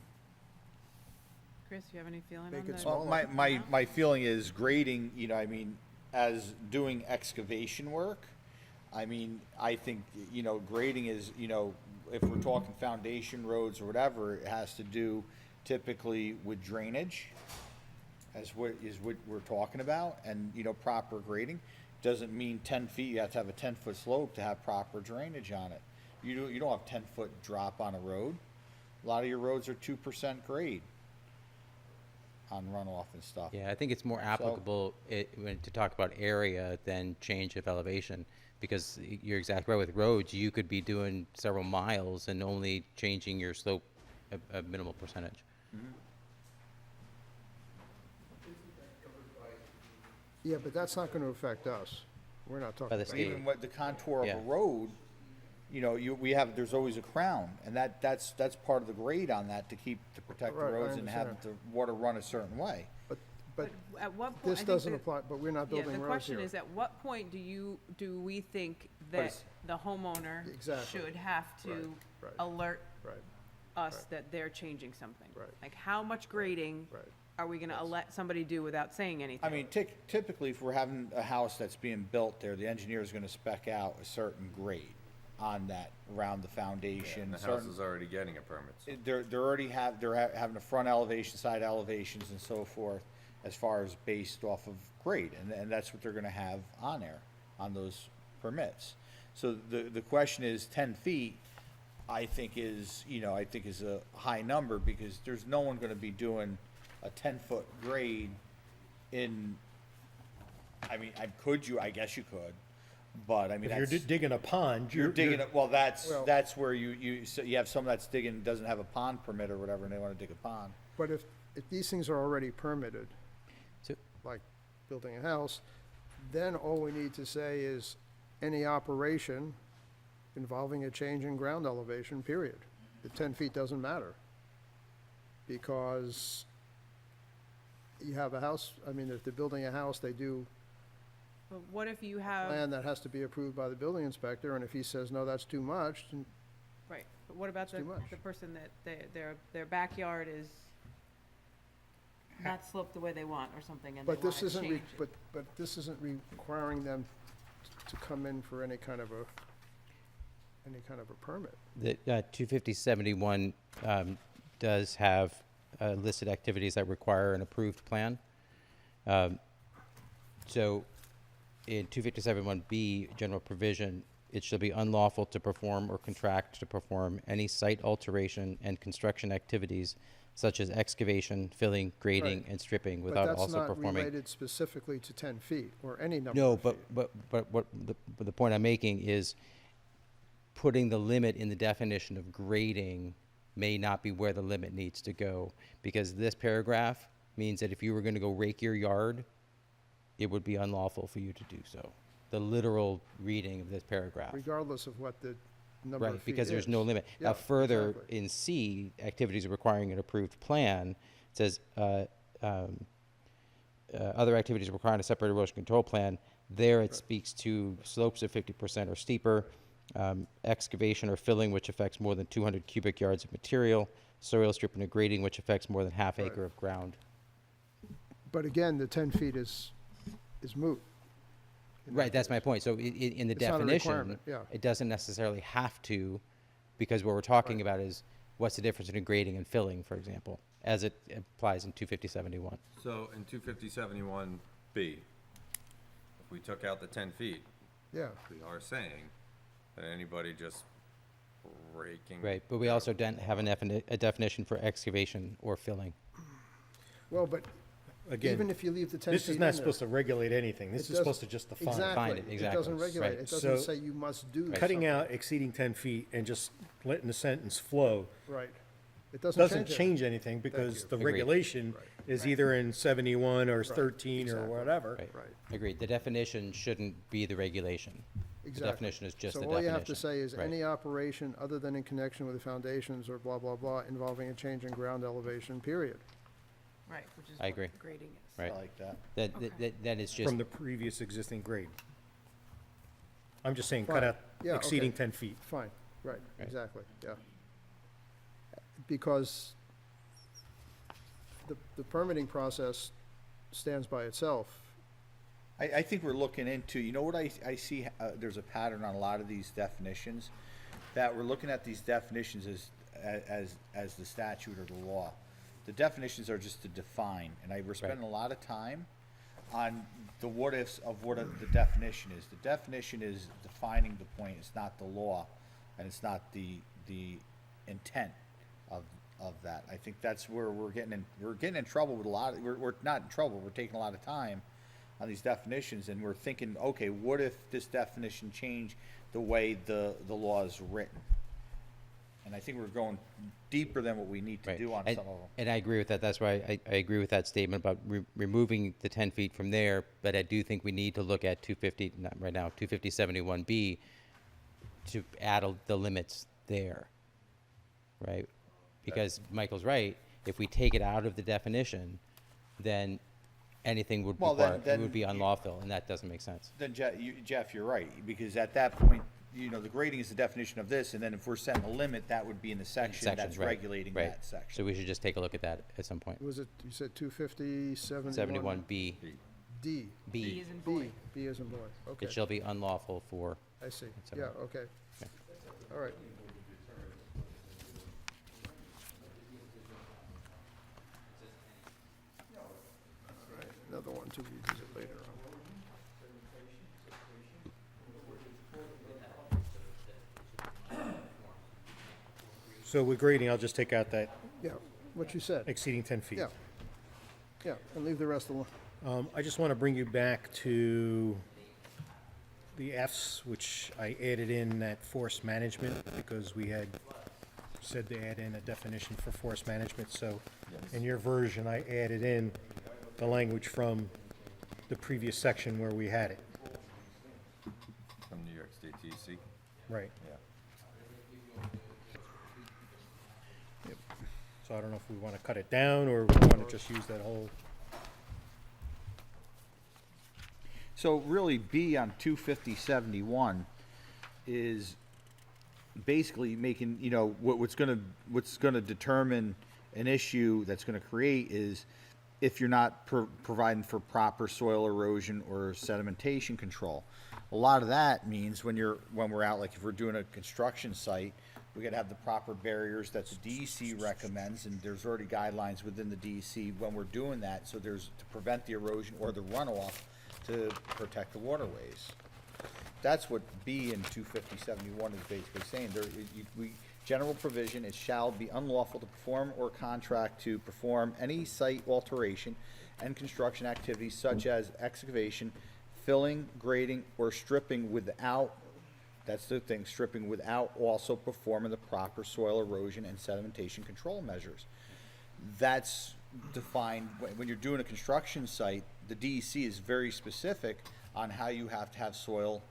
Chris, you have any feeling Make on it that? small. Well, my feeling is grading, you know, I mean, as doing excavation work, I mean, I think, you know, grading is, you know, if we're talking foundation roads or whatever, it has to do typically with drainage, as what we're talking about, and, you know, proper grading. Doesn't mean 10 feet, you have to have a 10-foot slope to have proper drainage on it. You don't have 10-foot drop on a road. A lot of your roads are 2% grade on runoff and stuff. Yeah, I think it's more applicable to talk about area than change of elevation, because you're exactly right, with roads, you could be doing several miles and only changing your slope a minimal percentage. Yeah, but that's not going to affect us. We're not By talking the about state. Even what the contour of Yeah. a road, you know, there's always a crown, and that's part of the grade on that to protect the Right, I roads and have understand. the water run a certain way. But At what point? this doesn't apply, but we're not Yeah, building the roads here. question is, at what point do we think that it's- the homeowner Exactly. should have to Right, right. alert Right, us right. that they're changing something? Right. Like, how much grading right. are we gonna let somebody do without saying anything? I mean, typically, if we're having a house that's being built there, the engineer is gonna spec out a certain grade on that, around the foundation. And the house certain- is already getting a permit. So. They're having a front elevation, side elevations and so forth, as far as based off of grade, and that's what they're gonna have on there, on those permits. So the question is, 10 feet, I think is a high number, because there's no one gonna be doing a 10-foot grade in, I mean, I guess you could, but I mean, If you're that's. digging a pond, You're digging it, well, Well- that's where so you have someone that's digging, doesn't have a pond permit or whatever, and they wanna dig a pond. But if these things are already permitted, So- like building a house, then all we need to say is any operation involving a change in ground elevation, period. The 10 feet doesn't matter. Because you have a house, I mean, if they're building a house, they do But what if you have, plan that has to be approved by the building inspector, and if he says, no, that's too much, then right, but what about It's too much. the person that their backyard is not sloped the way they want or something, and they But wanna this isn't, change it? but this isn't requiring them to come in for any kind of a permit. The 25071 does have listed activities that require an approved plan. So in 257(1)B, general provision, it shall be unlawful to perform or contract to perform any site alteration and construction activities such as excavation, filling, grading, Right. and stripping But without that's also not performing. related specifically to 10 feet, or any number No, of but, feet. but what, the point I'm making is putting the limit in the definition of grading may not be where the limit needs to go, because this paragraph means that if you were gonna go rake your yard, it would be unlawful for you to do so. The literal reading of this paragraph. Regardless of what the number of Right, feet because there's no is. limit. Yeah, Now, further, exactly. in C, activities requiring an approved plan, it says, other activities requiring a separate erosion control plan. There, it speaks to slopes of 50% or steeper, excavation or filling which affects more than 200 cubic yards of material, soil stripping or grading which affects more than half Right. acre of ground. But again, the 10 feet is is moot. Right, that's my point. So in the It's not a definition, requirement, yeah. it doesn't necessarily have to, because what we're talking about is what's the difference between grading and filling, for example, as it applies in 250-71. So in 250-71B, if we took out the 10 feet, Yeah, we are saying that anybody just breaking. Right, but we also don't have a definition for excavation or filling. well, but Again, even if you leave the 10 feet this is in not there, supposed to regulate anything. This it is supposed to doesn't- just define. Define Exactly. it, It doesn't exactly, regulate. right. It doesn't So, say you must do Cutting something. out exceeding 10 feet and just letting the sentence flow Right. It doesn't doesn't change it. change anything because you. the Agreed. regulation is either in 71 or 13 or Exactly. whatever. Right, Right. agreed. The definition shouldn't be the regulation. The Exactly. definition is just the So definition. all you have to say is Right. any operation other than in connection with the foundations or blah, blah, blah, involving a change in ground elevation, period. Right, which is I what agree. grading is. I Right. like that. That is just, From the previous existing grade. I'm just saying, cut Fine. out Yeah, exceeding okay. 10 feet. Fine, right, Right. exactly, yeah. Because the permitting process stands by itself. I think we're looking into, you know what I see, there's a pattern on a lot of these definitions, that we're looking at these definitions as the statute or the law. The definitions are just to define, and we're spending a lot of time on the what-ifs of what the definition is. The definition is defining the point, it's not the law, and it's not the intent of that. I think that's where we're getting in trouble with a lot, we're not in trouble, we're taking a lot of time on these definitions, and we're thinking, okay, what if this definition changed the way the law is written? And I think we're going deeper than what we need to right. do on And- some of them. And I agree with that. That's why I agree with that statement about removing the 10 feet from there. But I do think we need to look at 250, not right now, 250-71B to add the limits there, right? Because Michael's right. If we take it out of the definition, then anything would Well, require, it then would be you- unlawful, and that doesn't make sense. Then Jeff, you're right, because at that point, the grading is the definition of this, and then if we're setting a limit, that would be in the section Sections, that's right, regulating right. that section. So we should just take a look at that at some point. Was it, you said 250, 71? 71B, D, B B. is in boy. B, B as in boy, okay, It shall be unlawful for, I see, It's yeah, all okay. All right. All right, another one to revisit later on. So with grading, I'll just take out that Yeah, what you said, exceeding 10 feet. yeah. Yeah, and leave the rest alone. I just want to bring you back to the Fs, which I added in that forest management because we had said to add in a definition for forest management. So in your version, I added in the language from the previous section where we had it. From New York State DEC. Right. Yeah. So I don't know if we want to cut it down or we want to just use that whole. So really, B on 250-71 is basically making, what's gonna determine an issue that's gonna create is if you're not providing for proper soil erosion or sedimentation control. A lot of that means when we're out, like if we're doing a construction site, we gotta have the proper barriers that the DEC recommends, and there's already guidelines within the DEC when we're doing that, so there's to prevent the erosion or the runoff to protect the waterways. That's what B in 250-71 is basically saying. General provision, it shall be unlawful to perform or contract to perform any site alteration and construction activities such as excavation, filling, grading, or stripping without, that's the thing, stripping without also performing the proper soil erosion and sedimentation control measures. That's defined, when you're doing a construction site, the DEC is very specific on how you have to have soil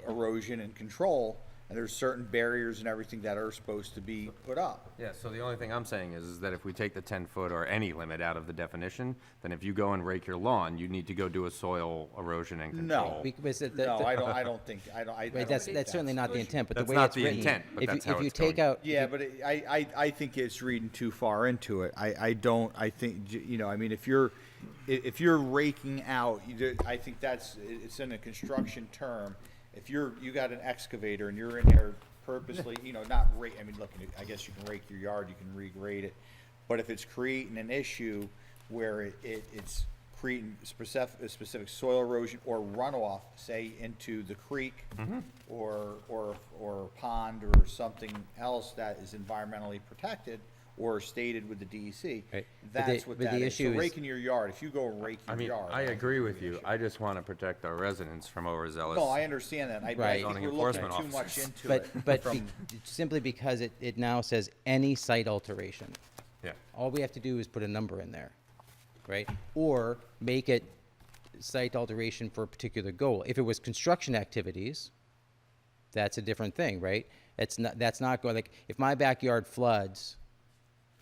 erosion and control, and there's certain barriers and everything that are supposed to be put up. Yeah, so the only thing I'm saying is that if we take the 10-foot or any limit out of the definition, then if you go and rake your lawn, you need to go do a soil erosion and control. Because No, I don't think, I don't Right, think that's certainly not the intent, but the That's way not it's the written. intent, but if you- that's how If you it's take going. out. Yeah, but I think it's reading too far into it. I think, you know, I mean, if you're raking out, I think it's in a construction term. If you got an excavator and you're in there purposely, you know, not rake, I mean, look, I guess you can rake your yard, you can regrade it. But if it's creating an issue where it's creating specific soil erosion or runoff, say into the creek or pond or something else that is environmentally protected or stated with the DEC, Right. But that's the- what but that the is. So issue is- raking your yard, if you go rake I your mean, yard. I think agree it's with an you. issue. I just want to protect our residents from overzealous. No, I understand that. I Right. think Zoning we're looking enforcement too much officers. into But, it. but from- simply because it now says any site alteration. Yeah. All we have to do is put a number in there, right? Or make it site alteration for a particular goal. If it was construction activities, that's a different thing, right? That's not going, like, if my backyard floods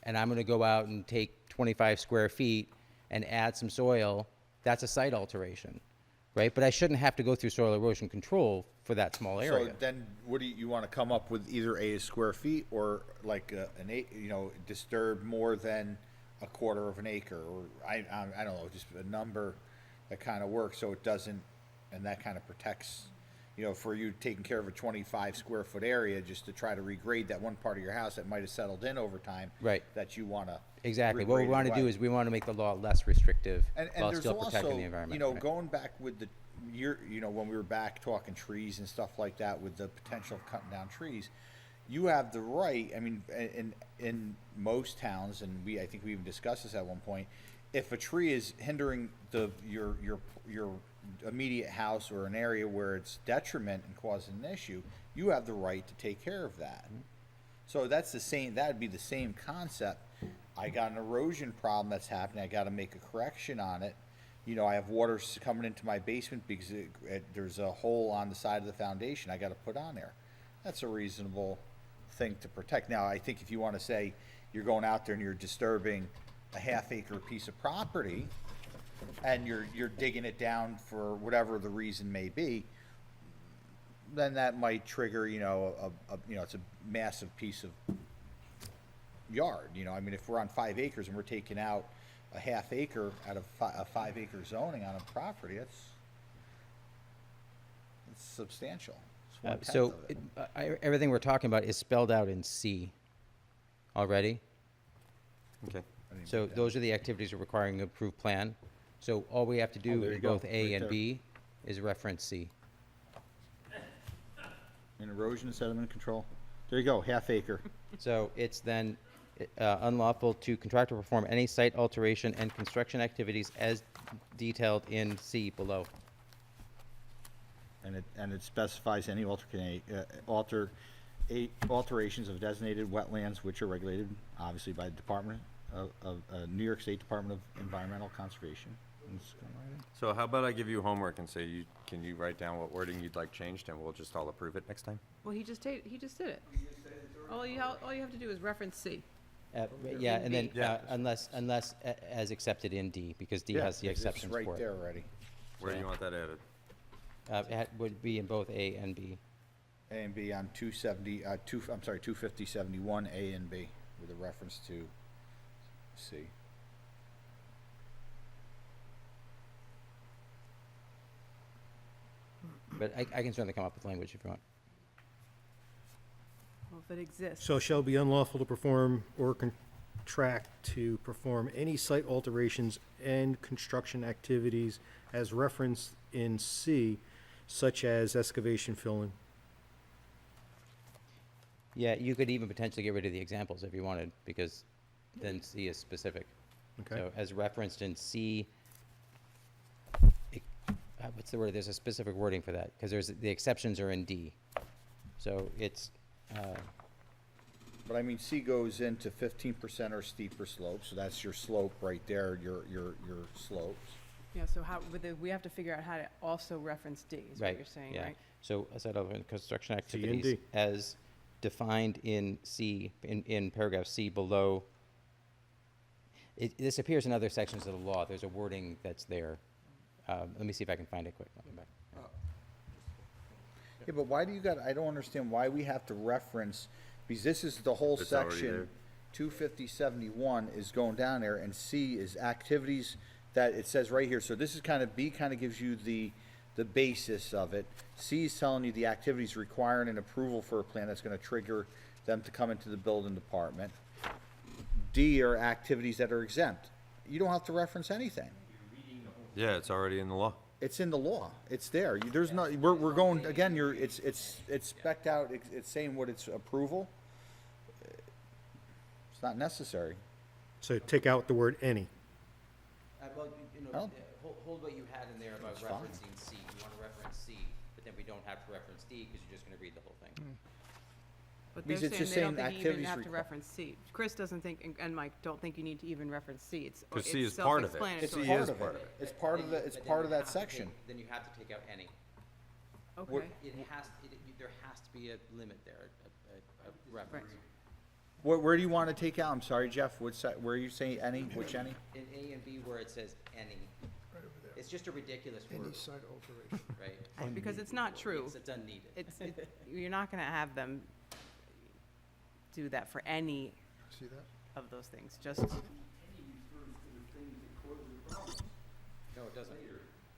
and I'm gonna go out and take 25 square feet and add some soil, that's a site alteration, right? But I shouldn't have to go through soil erosion control for that small So area. then, what do you want to come up with either a square feet or like disturb more than a quarter of an acre, or I don't know, just a number that kind of works so it doesn't, and that kind of protects, you know, for you taking care of a 25 square foot area just to try to regrade that one part of your house that might have settled in over time. Right. That you want to. Exactly. What we want to do is we want to make the law less restrictive And while there's still also, protecting the environment. you know, right? going back with when we were back talking trees and stuff like that, with the potential of cutting down trees, you have the right, I mean, in most towns, and I think we even discussed this at one point, if a tree is hindering your immediate house or an area where it's detriment and causing an issue, you have the right to take care of that. So that's the same, that'd be the same concept. I got an erosion problem that's happening, I gotta make a correction on it. You know, I have water coming into my basement because there's a hole on the side of the foundation I gotta put on there. That's a reasonable thing to protect. Now, I think if you wanna say you're going out there and you're disturbing a half-acre piece of property, and you're digging it down for whatever the reason may be, then that might trigger, you know, it's a massive piece of yard, you know, I mean, if we're on 5 acres and we're taking out a half acre out of a 5 acre zoning on a property, it's substantial. It's one-tenth So of it. everything we're talking about is spelled out in C already. Okay. I didn't So get that. those are the activities requiring an approved plan. So all we have to do there you in go, both A right and there. B is reference C. And erosion and sediment control, there you go, half acre. So it's then unlawful to contract or perform any site alteration and construction activities as detailed in C below. And it specifies any alterations of designated wetlands which are regulated, obviously, by the Department of New York State Department of Environmental Conservation. And it's going right in. So how about I give you homework and say, can you write down what wording you'd like changed, and we'll just all approve it next time? Well, he just did it. All you have to do is reference C. Yeah, and then, B. Yeah. unless as accepted in D, because D has the It's exceptions for it. right there already. Where do you want that added? It would be in both A and B. A and B on 250-71, A and B, with a reference to C. But I can certainly come up with language if you want. Well, if it exists. So shall be unlawful to perform or contract to perform any site alterations and construction activities as referenced in C, such as excavation, filling. Yeah, you could even potentially get rid of the examples if you wanted, because then C is specific. Okay. So as referenced in C, what's the word? There's a specific wording for that, because the exceptions are in D. So it's, But I mean, C goes into 15% or steeper slope, so that's your slope right there, your slopes. Yeah, so how, we have to figure out how to also reference D, is what Right, you're saying, yeah. right? So a set of construction C and activities D. as defined in C, in paragraph C below. This appears in other sections of the law. There's a wording that's there. Let me see if I can find it quick. I'll come back. Yeah, but why do you got, I don't understand why we have to reference, because this is the whole It's already section, there. 25071 is going down there, and C is activities that it says right here. So this is kind of, B kind of gives you the basis of it. C is telling you the activities requiring an approval for a plan that's gonna trigger them to come into the building department. D are activities that are exempt. You don't have to reference anything. Yeah, it's already in the law. It's in the law. It's there. There's no, we're going, again, it's spec'd out, it's saying what it's approval. It's not necessary. So take out the word any. Well, Oh. hold what you had in there about That's fine. referencing C. You want to reference C, but then we don't have to reference D because you're just going to read the whole thing. But Because they're it's saying just they don't saying think you even activities have to requi- reference C. Chris doesn't think, and Mike don't think you need to even reference C. It's 'Cause C is part of it. It's C self-explanatory. is part of part it. of it. It's part of the, it's part of that section. Then you have to take out any. Okay, There has to be a limit there, a reference. Where do you want to take out? I'm sorry, Jeff, where are you saying any, which any? In A and B where it says any, it's just a ridiculous Any word, site alteration. right? because it's not true. It's unneeded. You're not gonna have them do that for any See that? of those things, just, No, it doesn't.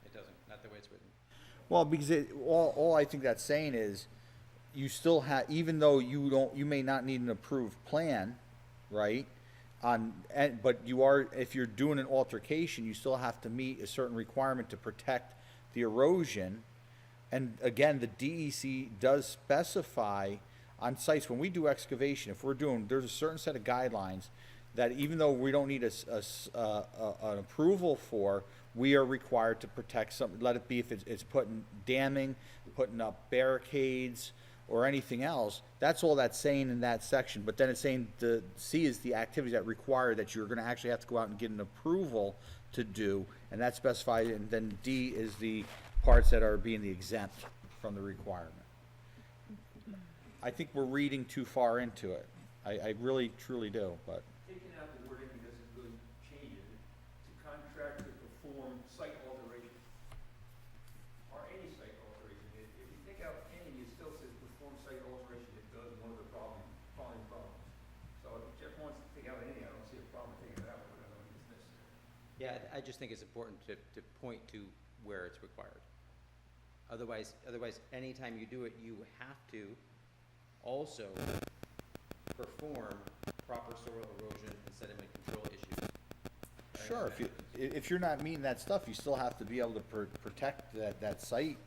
It doesn't, not the way it's written. Well, because all I think that's saying is, you still have, even though you may not need an approved plan, right? But you are, if you're doing an altercation, you still have to meet a certain requirement to protect the erosion. And again, the DEC does specify on sites, when we do excavation, if we're doing, there's a certain set of guidelines that even though we don't need an approval for, we are required to protect something, let it be if it's putting damming, putting up barricades, or anything else. That's all that's saying in that section. But then it's saying the C is the activities that require that you're gonna actually have to go out and get an approval to do, and that's specified, and then D is the parts that are being the exempt from the requirement. I think we're reading too far into it. I really truly do, but. Taking out the word any doesn't really change it. To contract to perform site alteration, or any site alteration. If you take out any, it still says perform site alteration, it does one of the following problems. So if Jeff wants to take out any, I don't see a problem taking it out, but I don't think it's necessary. Yeah, I just think it's important to point to where it's required. Otherwise, anytime you do it, you have to also perform proper soil erosion and sediment control issues. Sure, if you're not meeting that stuff, you still have to be able to protect that site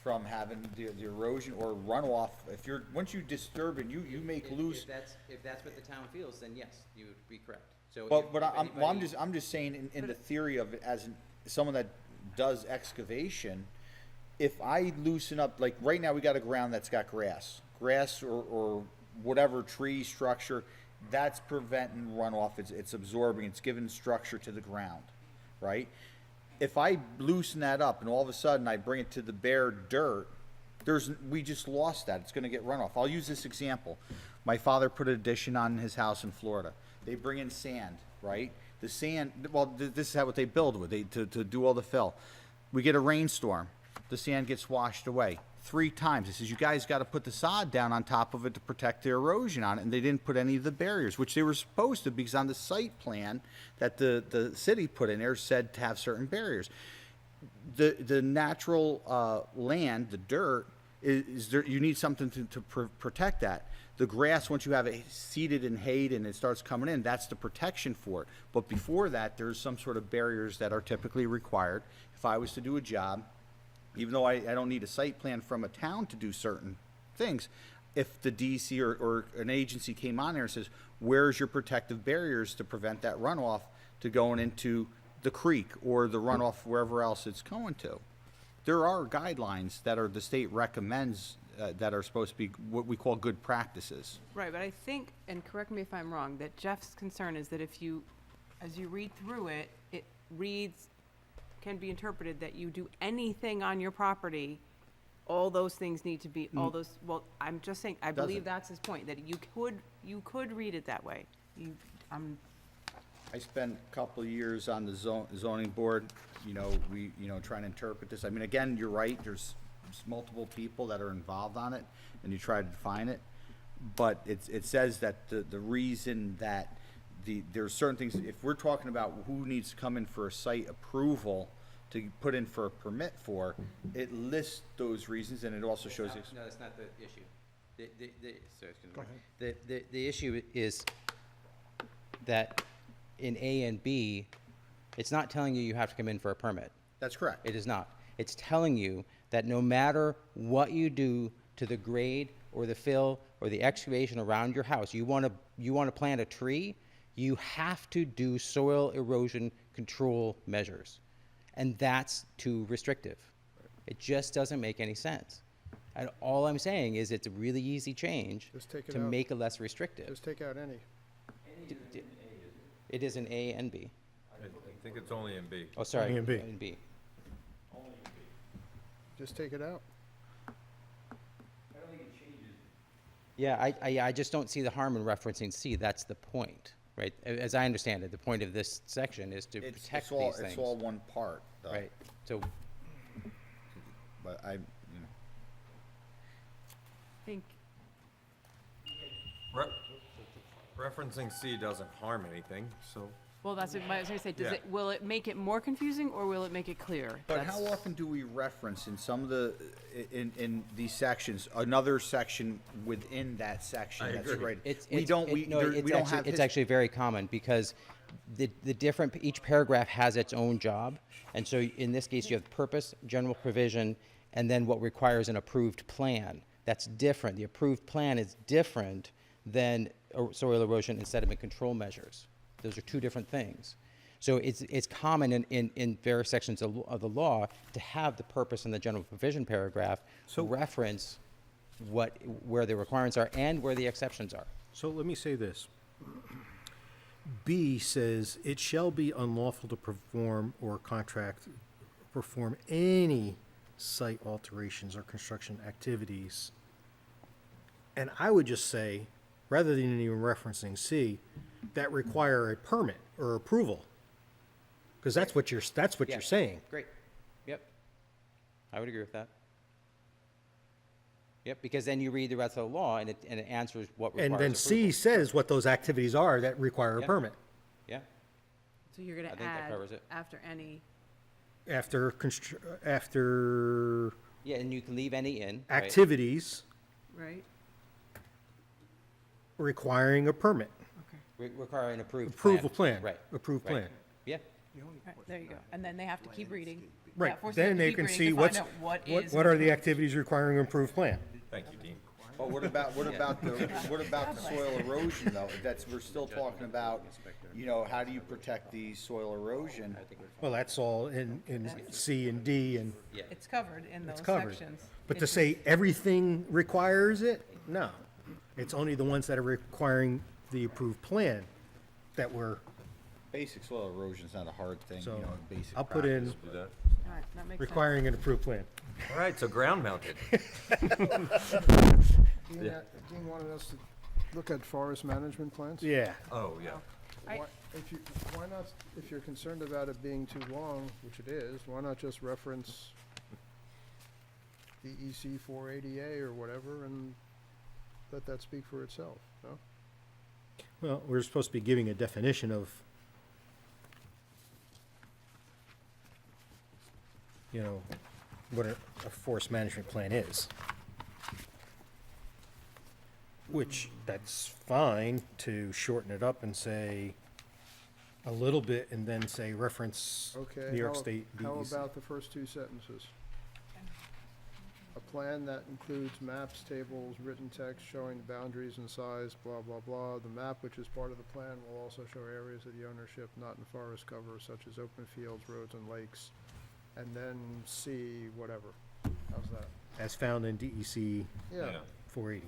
from having the erosion or runoff. If you're, once you disturb it, you make loose. If that's what the town feels, then yes, you would be correct. So But if I'm just saying in the theory of it as someone that does excavation, if I loosen up, like right now we got a ground that's got grass or whatever tree structure, that's preventing runoff, it's absorbing, it's giving structure to the ground, right? If I loosen that up and all of a sudden I bring it to the bare dirt, we just lost that, it's gonna get runoff. I'll use this example. My father put an addition on his house in Florida. They bring in sand, right? The sand, well, this is how what they build with, to do all the fill. We get a rainstorm, the sand gets washed away 3 times. It says, you guys got to put the sod down on top of it to protect the erosion on it, and they didn't put any of the barriers, which they were supposed to, because on the site plan that the city put in there said to have certain barriers. The natural land, the dirt, is there, you need something to protect that. The grass, once you have it seeded and hayed and it starts coming in, that's the protection for it. But before that, there's some sort of barriers that are typically required. If I was to do a job, even though I don't need a site plan from a town to do certain things, if the DC or an agency came on there and says, where's your protective barriers to prevent that runoff to going into the creek or the runoff wherever else it's going to? There are guidelines that the state recommends that are supposed to be what we call good practices. right, but I think, and correct me if I'm wrong, that Jeff's concern is that if you, as you read through it, it reads can be interpreted that you do anything on your property, all those things need to be, all those, well, I'm just saying, I believe Doesn't. that's his point, that you could read it that way. I spent a couple of years on the zoning board, trying to interpret this. I mean, again, you're right, there's multiple people that are involved on it, and you try to define it. But it says that the reason that there's certain things, if we're talking about who needs to come in for a site approval to put in for a permit for, it lists those reasons, and it also shows. No, that's not the issue. Sorry, excuse me. The issue is that in A and B, it's not telling you you have to come in for a permit. That's correct. It is not. It's telling you that no matter what you do to the grade or the fill or the excavation around your house, you want to plant a tree, you have to do soil erosion control measures. And that's too restrictive. It just doesn't make any sense. And all I'm saying is it's a really easy change Just take it to out. make it less restrictive. Just take out any. It is an A and B. I think it's only in B. Oh, sorry. A and B. And B. Just take it out. Yeah, I just don't see the harm in referencing C. That's the point, right? As I understand it, the point of this section is to protect these things. It's all one part, though. Right, so, But think, Referencing C doesn't harm anything, so. well, that's what I was gonna say, Yeah. will it make it more confusing, or will it make it clear? But how often do we reference in some of the, in these sections, another section within that section I that's agree. right? it's, We it's, don't, it- we, no, there- it's we don't actually, have. it's his- actually very common, because the different, each paragraph has its own job. And so in this case, you have purpose, general provision, and then what requires an approved plan. That's different. The approved plan is different than soil erosion and sediment control measures. Those are two different things. So it's common in various sections of the law to have the purpose in the general provision paragraph reference where the requirements are and where the exceptions are. So let me say this. B says, "It shall be unlawful to perform or perform any site alterations or construction activities." And I would just say, rather than even referencing C, that require a permit or approval. Because that's what you're Yeah. saying. Great. Yep. I would agree with that. Yep, because then you read the rest of the law and it answers what requires And then C says what those activities are that require a Yeah. permit. Yeah, So you're gonna I think that add, covers it. after any, After yeah, and you can leave any in. right? activities right? requiring a permit, Okay, Require an approved approval plan. Right. Approved right. plan. Yeah, right, there you go. And then they have to keep reading. Right, Yeah, force them then to they keep can reading see to find out what is. what are the activities requiring an approved plan. Thank you, Dean. But what about the soil erosion, though? We're still talking about, how do you protect the soil erosion? Well, that's all in C and D, and It's covered in those it's covered. sections. But to It's say everything requires it, no. It's only the ones that are requiring the approved plan that were, Basic soil erosion's not a hard thing, so basic I'll put in practice. Do that. All right, that makes sense. requiring an approved plan. All right, so ground mounted. Dean wanted us to look at forest management plans? Yeah, Oh, yeah. I- Why not, if you're concerned about it being too long, which it is, why not just reference DEC 480A or whatever and let that speak for itself, no? well, we're supposed to be giving a definition of, what a forest management plan is. Which, that's fine to shorten it up and say a little bit and then say reference Okay. New York how- State How DEC. about the first two sentences? A plan that includes maps, tables, written text showing boundaries and size, blah, blah, blah. The map, which is part of the plan, will also show areas of the ownership not in forest cover, such as open fields, roads, and lakes. And then C, whatever. How's that? As found in DEC Yeah, 480.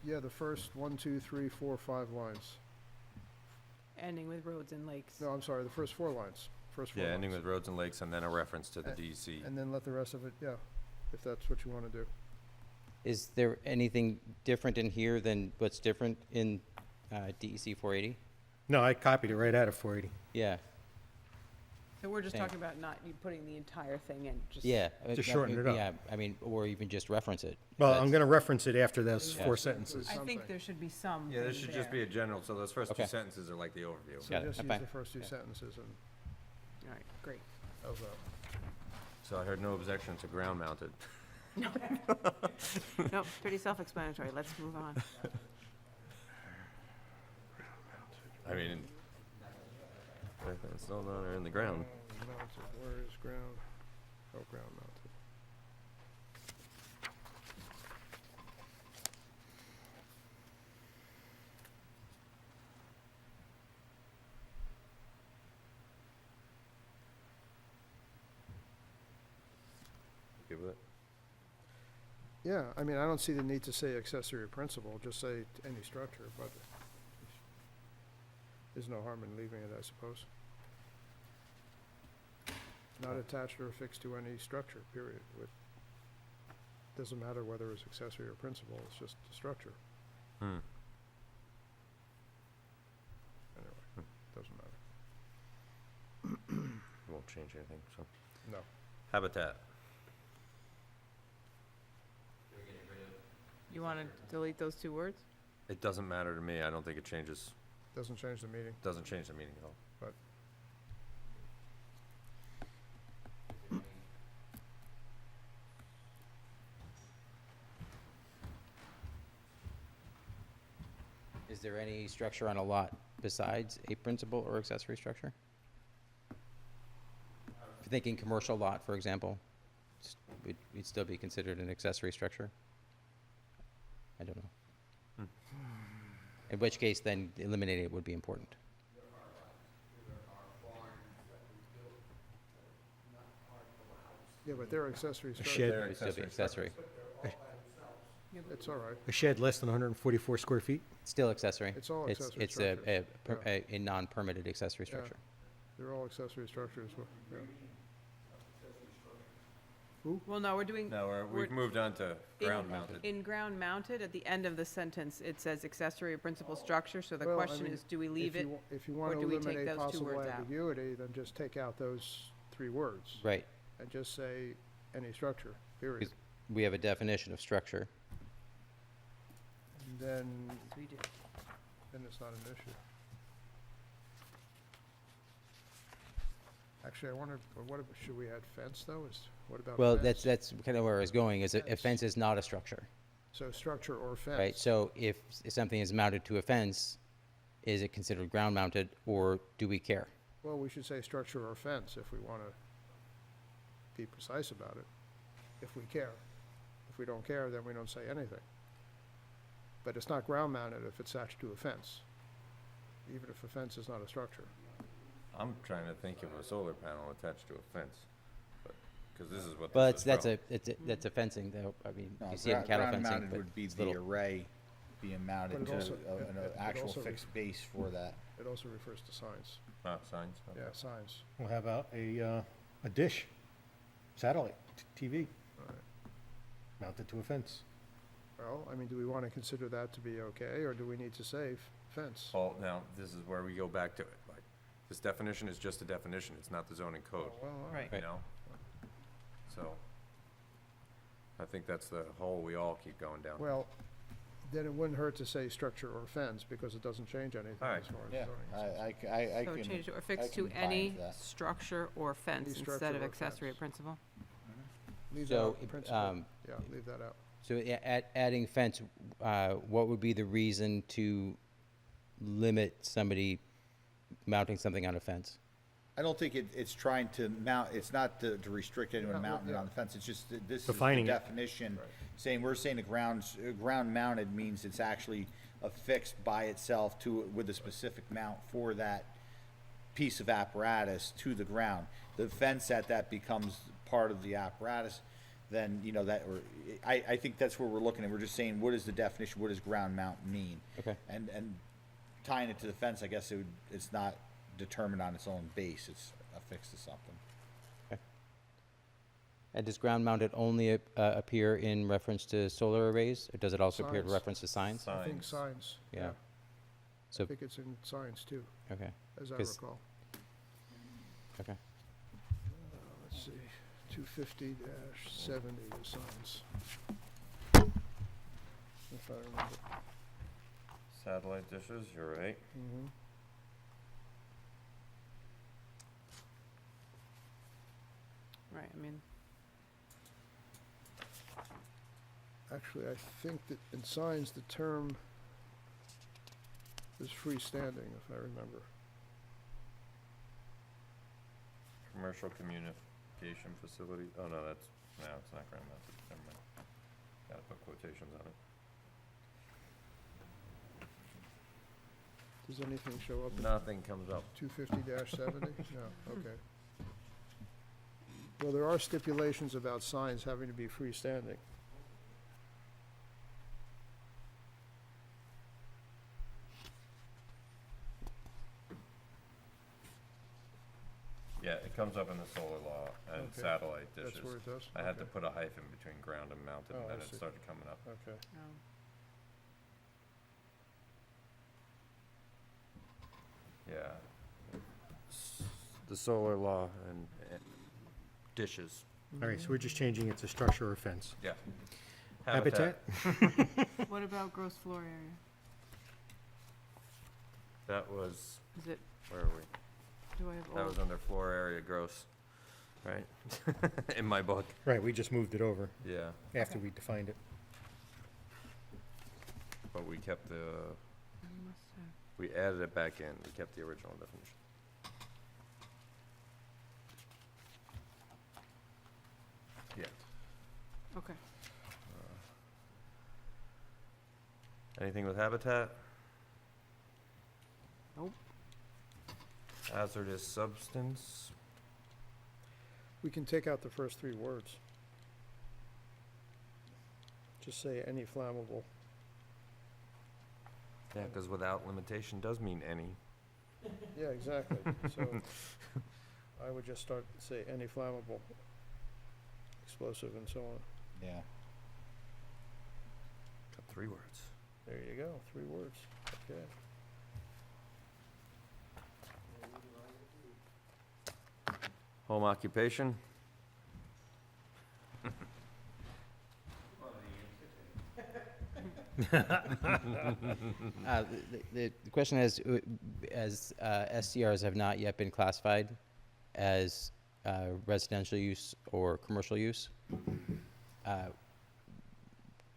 yeah, the first 1, 2, 3, 4, 5 lines. Ending with roads and lakes. No, I'm sorry, the first 4 lines. first 4 Yeah, lines. ending with roads and lakes and then a reference to the DEC. And then let the rest of it, yeah, if that's what you wanna do. Is there anything different in here than what's different in DEC 480? No, I copied it right out of 480. Yeah, So we're just Thank- talking about not you putting the entire thing in, just. yeah. Just shorten it up. Yeah, I mean, or even just reference it. Well, That's- I'm gonna reference it after those Yeah. 4 sentences. I think something. there should be some. Yeah, this thing should just be there. a general, so those first two Okay. sentences are like the overview. So Got it, just use fine. the first two Yeah. sentences and, All right, great. how's that? So I heard no objection to ground mounted. Nope, pretty self-explanatory. Let's move on. I mean, it's not on or in the ground. Mounted, where is ground? Oh, ground mounted. Okay with it? Yeah, I mean, I don't see the need to say accessory or principal, just say any structure, but there's no harm in leaving it, I suppose. Not attached or affixed to any structure, period. Doesn't matter whether it's accessory or principal, it's just a structure. Hmm. Anyway, doesn't matter. It won't change anything, so. No. Habitat. You want to delete those 2 words? It doesn't matter to me. I don't think it changes, Doesn't change the meaning. doesn't change the meaning at all. But Is there any structure on a lot besides a principal or accessory structure? If you're thinking commercial lot, for example, it'd still be considered an accessory structure? I don't know. In which case, then eliminating it would be important. yeah, but they're accessory A structure. shed, It would still be accessory. It's all right. a shed less than 144 square feet? Still accessory. It's all accessory It's a, structures. a non-permitted accessory Yeah. structure. They're all accessory structures. Yeah. Well, no, we're doing. No, we've we're- moved on to in- ground mounted. In ground mounted, at the end of the sentence, it says accessory or principal structure, so the Well, I question mean, is, do we leave it? If you or want to do we take eliminate those 2 possible words out? ambiguity, then just take out those 3 words. Right. And just say any structure, period. Because we have a definition of structure. And then, We do. then it's not an issue. Actually, I wonder, should we add fence though? What about Well, fence? that's kind of where I was going, is a Fence. fence is not a structure, So structure or fence. right? So if something is mounted to a fence, is it considered ground mounted, or do we care? Well, we should say structure or fence if we want to be precise about it, if we care. If we don't care, then we don't say anything. But it's not ground mounted if it's attached to a fence, even if a fence is not a structure. I'm trying to think of a solar panel attached to a fence, but, because this is what Well, this is from. that's a fencing, though, I mean, No, you see it in cattle ground fencing, mounted but would be it's the little. array being mounted But it to also- an it actual also- fixed base for that. It also refers to signs. Ah, signs, okay. Yeah, signs. We'll have a dish, satellite TV, All right. mounted to a fence. Well, I mean, do we want to consider that to be okay, or do we need to say fence? Well, now, this is where we go back to it, like, this definition is just a definition, it's not the zoning code, Well, all Right. you know? So, I think that's the hole we all keep going down. Well, then it wouldn't hurt to say structure or fence, because it doesn't change anything All right. as far as Yeah, zoning. I So can. change it, or I fixed can to buy any into that. structure or fence Any structure instead of or accessory or fence. principal? Leave So, out principal. Yeah, leave that out. So adding fence, what would be the reason to limit somebody mounting something on a fence? I don't think it's trying to mount, it's not to restrict anyone Not- mounting it yeah. on the fence, it's just that this is the Defining it. definition. Right. Saying, we're saying ground mounted means it's actually affixed by itself with a specific mount for that piece of apparatus to the ground. The fence that becomes part of the apparatus, then, you know, I think that's where we're looking at, we're just saying, what is the definition, what does ground mount mean? Okay. And tying it to the fence, I guess it's not determined on its own base, it's fix to something. And does ground mounted only appear in reference to solar arrays, or does it also appear in Signs. reference to signs? I think signs, Yeah. yeah. I So, think it's in signs too, okay, as I 'Cause- recall. okay. Let's see, 250-70 is signs. If I remember. Satellite dishes, you're right. Mhm. Right, I mean, Actually, I think that in signs, the term is freestanding, if I remember. Commercial communication facility, oh no, it's not ground mounted, never mind. Gotta put quotations on it. Does anything show up in Nothing comes up. 250-70? No, okay. Well, there are stipulations about signs having to be freestanding. Yeah, it comes up in the solar law and Okay. satellite dishes. That's where it does? I had to Okay. put a hyphen between ground and mounted, Oh, and I then it see. started coming up. Okay. Yeah. The solar law and dishes. All right, so we're just changing it to structure or fence. Yeah. Habitat? what about gross floor area? That was, Is it, where are we? do I have That was old? under floor area gross, right? In my book, Right, we just moved it over yeah. after we defined it. But we kept the, I must have- we added it back in. We kept the original definition. Yeah. Okay, Anything with habitat? Nope. Hazardous substance? We can take out the first three words. Just say any flammable. Yeah, because without limitation does mean any. Yeah, exactly. So I would just start, say any flammable, explosive and so on. Yeah. Got 3 words. There you go, 3 words. Okay. Home occupation? The question is, as STRs have not yet been classified as residential use or commercial use,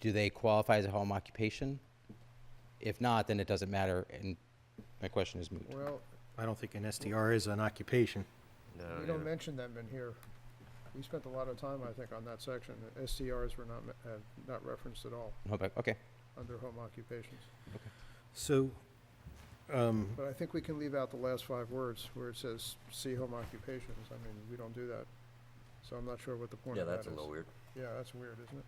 do they qualify as a home occupation? If not, then it doesn't matter, and my question is moot. Well, I don't think an STR is an occupation. No, we yeah. don't mention them in here. We spent a lot of time, I think, on that section. The STRs were not referenced at all Okay, under home occupations. So, But I think we can leave out the last 5 words where it says, see home occupations. I mean, we don't do that. So I'm not sure what the point Yeah, of that that's is. a little weird. Yeah, that's weird, isn't it?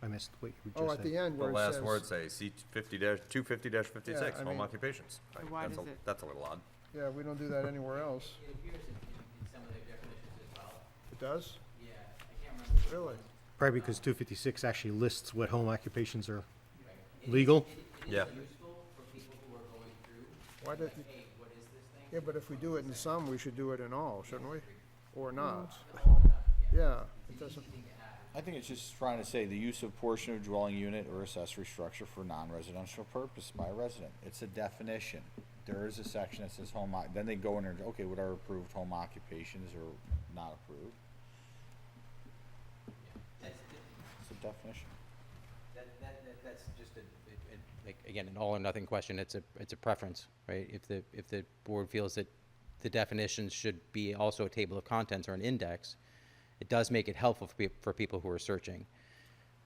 I missed what you Oh, just at the said. end The where it last says. word say C 250-56, Yeah, I home mean- occupations. So why That's does a- it- That's a little odd. Yeah, we don't do that anywhere else. It appears in some of their definitions as well. It does? Yeah, I can't remember. Really? Probably because 256 actually lists what home occupations are legal. Yeah. Useful for people who are going through, Why did, hey, what is this thing? yeah, but if we do it in some, we should do it in all, shouldn't we? Or not? Yeah, it doesn't, I think it's just trying to say the use of portion of dwelling unit or accessory structure for non-residential purpose by a resident. It's a definition. There is a section that says home, then they go in there, okay, what are approved home occupations or not approved? It's a definition. That's just like, again, an all or nothing question. It's a preference, right? If the board feels that the definitions should be also a table of contents or an index, it does make it helpful for people who are searching.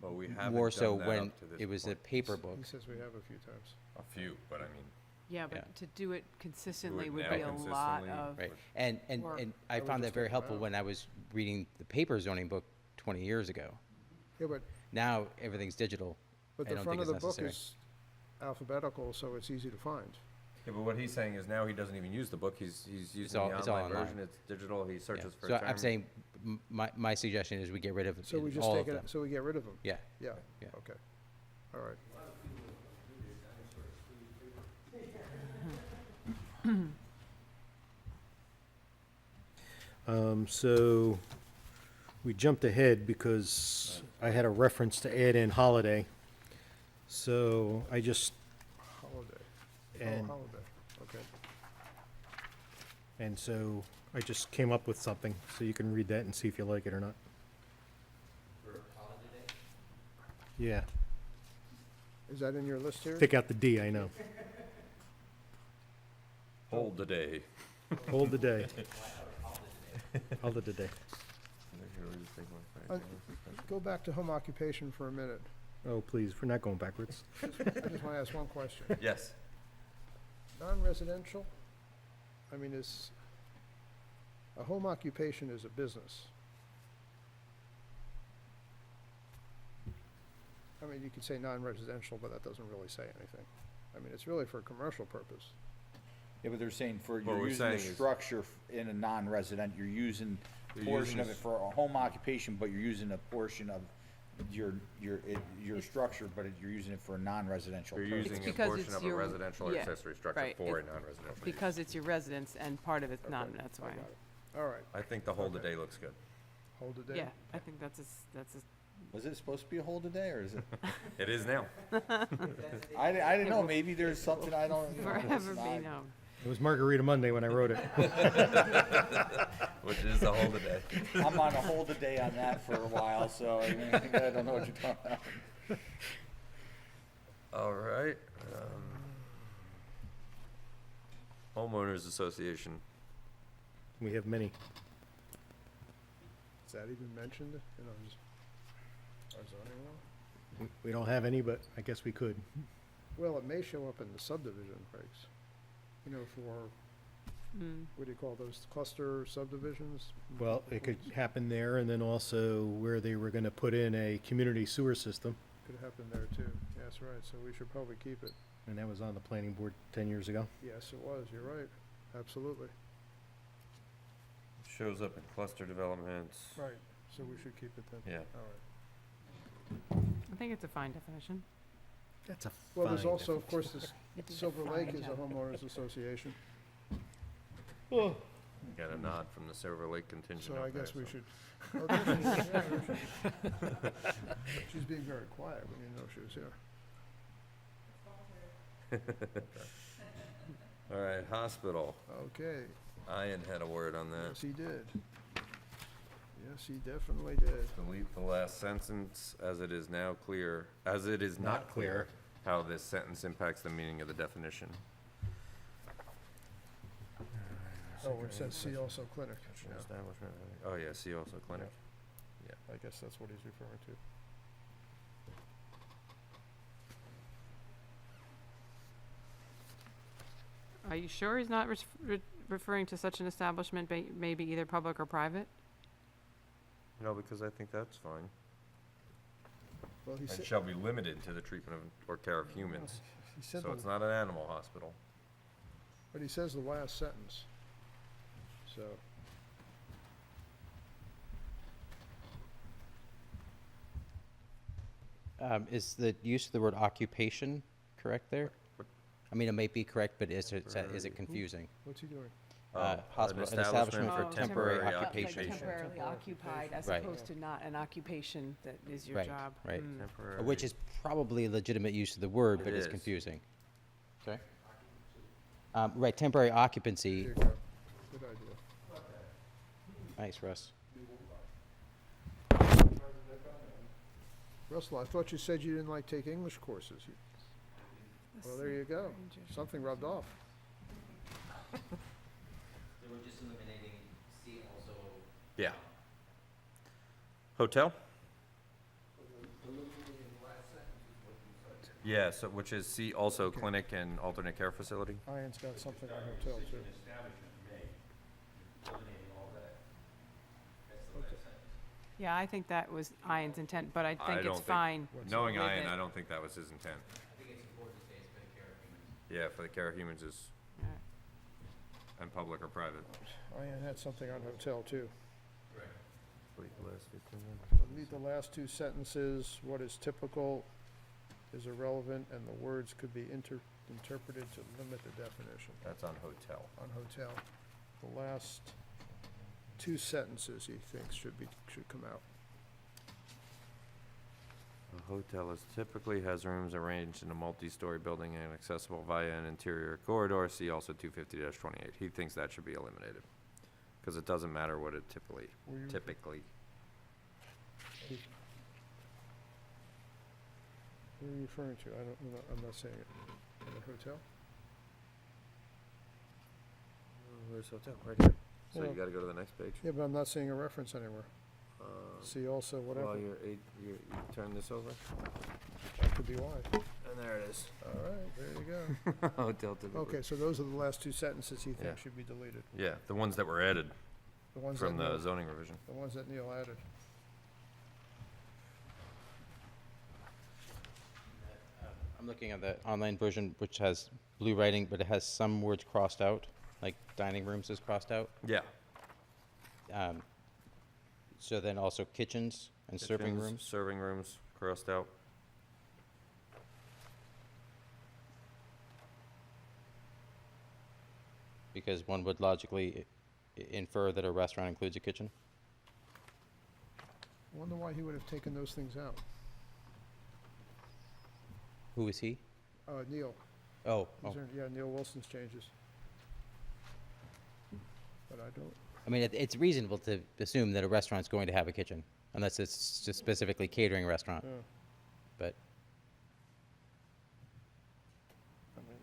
But we haven't More so done that when up to this it was a point. paper he book. says we have a few times. A few, but I mean, Yeah, Yeah. but to do it consistently Do it would now be a lot consistently. of, Right, Would- and work. I I would found that just very take 'em helpful out. when I was reading the paper zoning book 20 years ago. Yeah, but, Now, everything's digital. but I the don't front think of it's the book necessary. is alphabetical, so it's easy to find. Yeah, but what he's saying is now he doesn't even use the book, he's using all- the it's all online online. version, it's digital, he Yeah. searches for So a term. I'm saying, my suggestion is we get rid of So we just all take of them. it, so we get rid of them? Yeah, Yeah, Yeah. okay. All right. So we jumped ahead because I had a reference to add in holiday. So I just, Holiday. And- Oh, holiday, okay. and so I just came up with something, so you can read that and see if you like it or not. Yeah, Is that in your list here? take out the D, I know. Hold the day. Hold the day. Hold the day. Go back to home occupation for a minute. Oh, please, we're not going backwards. I just want to ask one question. Yes. Non-residential, I mean, a home occupation is a business. I mean, you could say non-residential, but that doesn't really say anything. I mean, it's really for a commercial purpose. Yeah, but they're saying for, What you're we're using the saying is- structure in a non-resident, you're using You're portion using of it this- for a home occupation, but you're using a portion of your structure, but you're using it for a non-residential You're purpose. using a because portion it's of a your- residential or yeah, accessory structure right, for a it- non-residential use. Because it's your residence and part of it's not, that's why. I got it. All right, I think the hold the day looks good. hold the date. Yeah, I think that's Was it supposed to be a whole today, or is it? It is now. I didn't know, maybe there's something I don't, you know, forever listen, be I- known. It was Margarita Monday when I wrote it. Which is the hold the day. I'm on a hold a day on that for a while, so I mean, I don't know what you're talking about. All right. Homeowners Association. We have many. Is that even mentioned, just our zoning law? We don't have any, but I guess we could. Well, it may show up in the subdivision regs, for, what do you call those, cluster subdivisions? Well, it could happen there, and then also where they were gonna put in a community sewer system, Could happen there too, that's right, so we should probably keep it. and that was on the planning board 10 years ago. Yes, it was, you're right, absolutely. Shows up in cluster developments. Right, so we should keep it then. Yeah. All right. I think it's a fine definition. That's a Well, there's fine also, of difference. course, this Silver Lake is a homeowners association, Got a nod from the Silver Lake contingent so up I there, guess we so. should. Oh, there she is, yeah, there she is. She's being very quiet when you know she was here. All right, hospital. Okay, Ian had a word on that. yes, he did. Yes, he definitely did. Delete the last sentence, as it is now clear, as it is not clear how this sentence impacts the meaning of the definition. Oh, it says see also clinic, yeah, Establishment, oh yeah, see also clinic. I guess that's what he's referring to. Are you sure he's not referring to such an establishment, maybe either public or private? No, because I think that's fine. Well, he And said, shall be limited to the treatment of or care of humans. he said, So it's not an animal hospital. but he says the last sentence, so. Is the use of the word occupation correct there? What- I mean, it may be correct, but is it confusing? What's he doing? Hospital, an establishment for temporary occupation. Temporarily occupied as Right. opposed to not an occupation that is your Right, job. right. Mm. Temporary. Which is probably a legitimate use of the word, It but it's is. confusing. Sorry? Right, temporary occupancy, There you go, good idea. nice, Russ. Russell, I thought you said you didn't like take English courses. Well, there you go, something rubbed off. They were just eliminating C also. Yeah. Hotel? Yeah, so, which is see also clinic and alternate care facility? Ian's got something on hotel too. Yeah, I think that was Ian's intent, but I think don't it's think- fine. Knowing with Ian, it. I don't think that was his intent. Yeah, for the care of humans is, Alright. and public or private. I had something on hotel too. Wait, last 15 Read the last two sentences, what is typical is irrelevant, and the words could be interpreted to limit the definition That's on hotel. on hotel. The last two sentences he thinks should come out. A hotel is typically has rooms arranged in a multi-story building and accessible via an interior corridor. See also 250-28. He thinks that should be eliminated. Because it doesn't matter what it typically. Were you- What are you referring to? I'm not saying it. In the hotel? Where's hotel? Right here. So Well- you gotta go to the next page. Yeah, but I'm not seeing a reference anywhere. See also whatever, Well, you turn this over. that could be why. And there it is. All right, there you go. Hotel typically. Okay, so those are the last two sentences he Yeah. thinks should be deleted. Yeah, the ones that were added The ones that from the Neil, zoning revision. the ones that Neil added. I'm looking at the online version, which has blue writing, but it has some words crossed out, like dining rooms is crossed out. Yeah. So then also kitchens and serving Kitchens, rooms. Serving rooms, crossed out. Because one would logically infer that a restaurant includes a kitchen. I wonder why he would have taken those things out. Who is he? Neil, Oh, these are, yeah, Neil Wilson's changes. But I don't, I mean, it's reasonable to assume that a restaurant's going to have a kitchen, unless it's just specifically catering restaurant, yeah, but. I mean,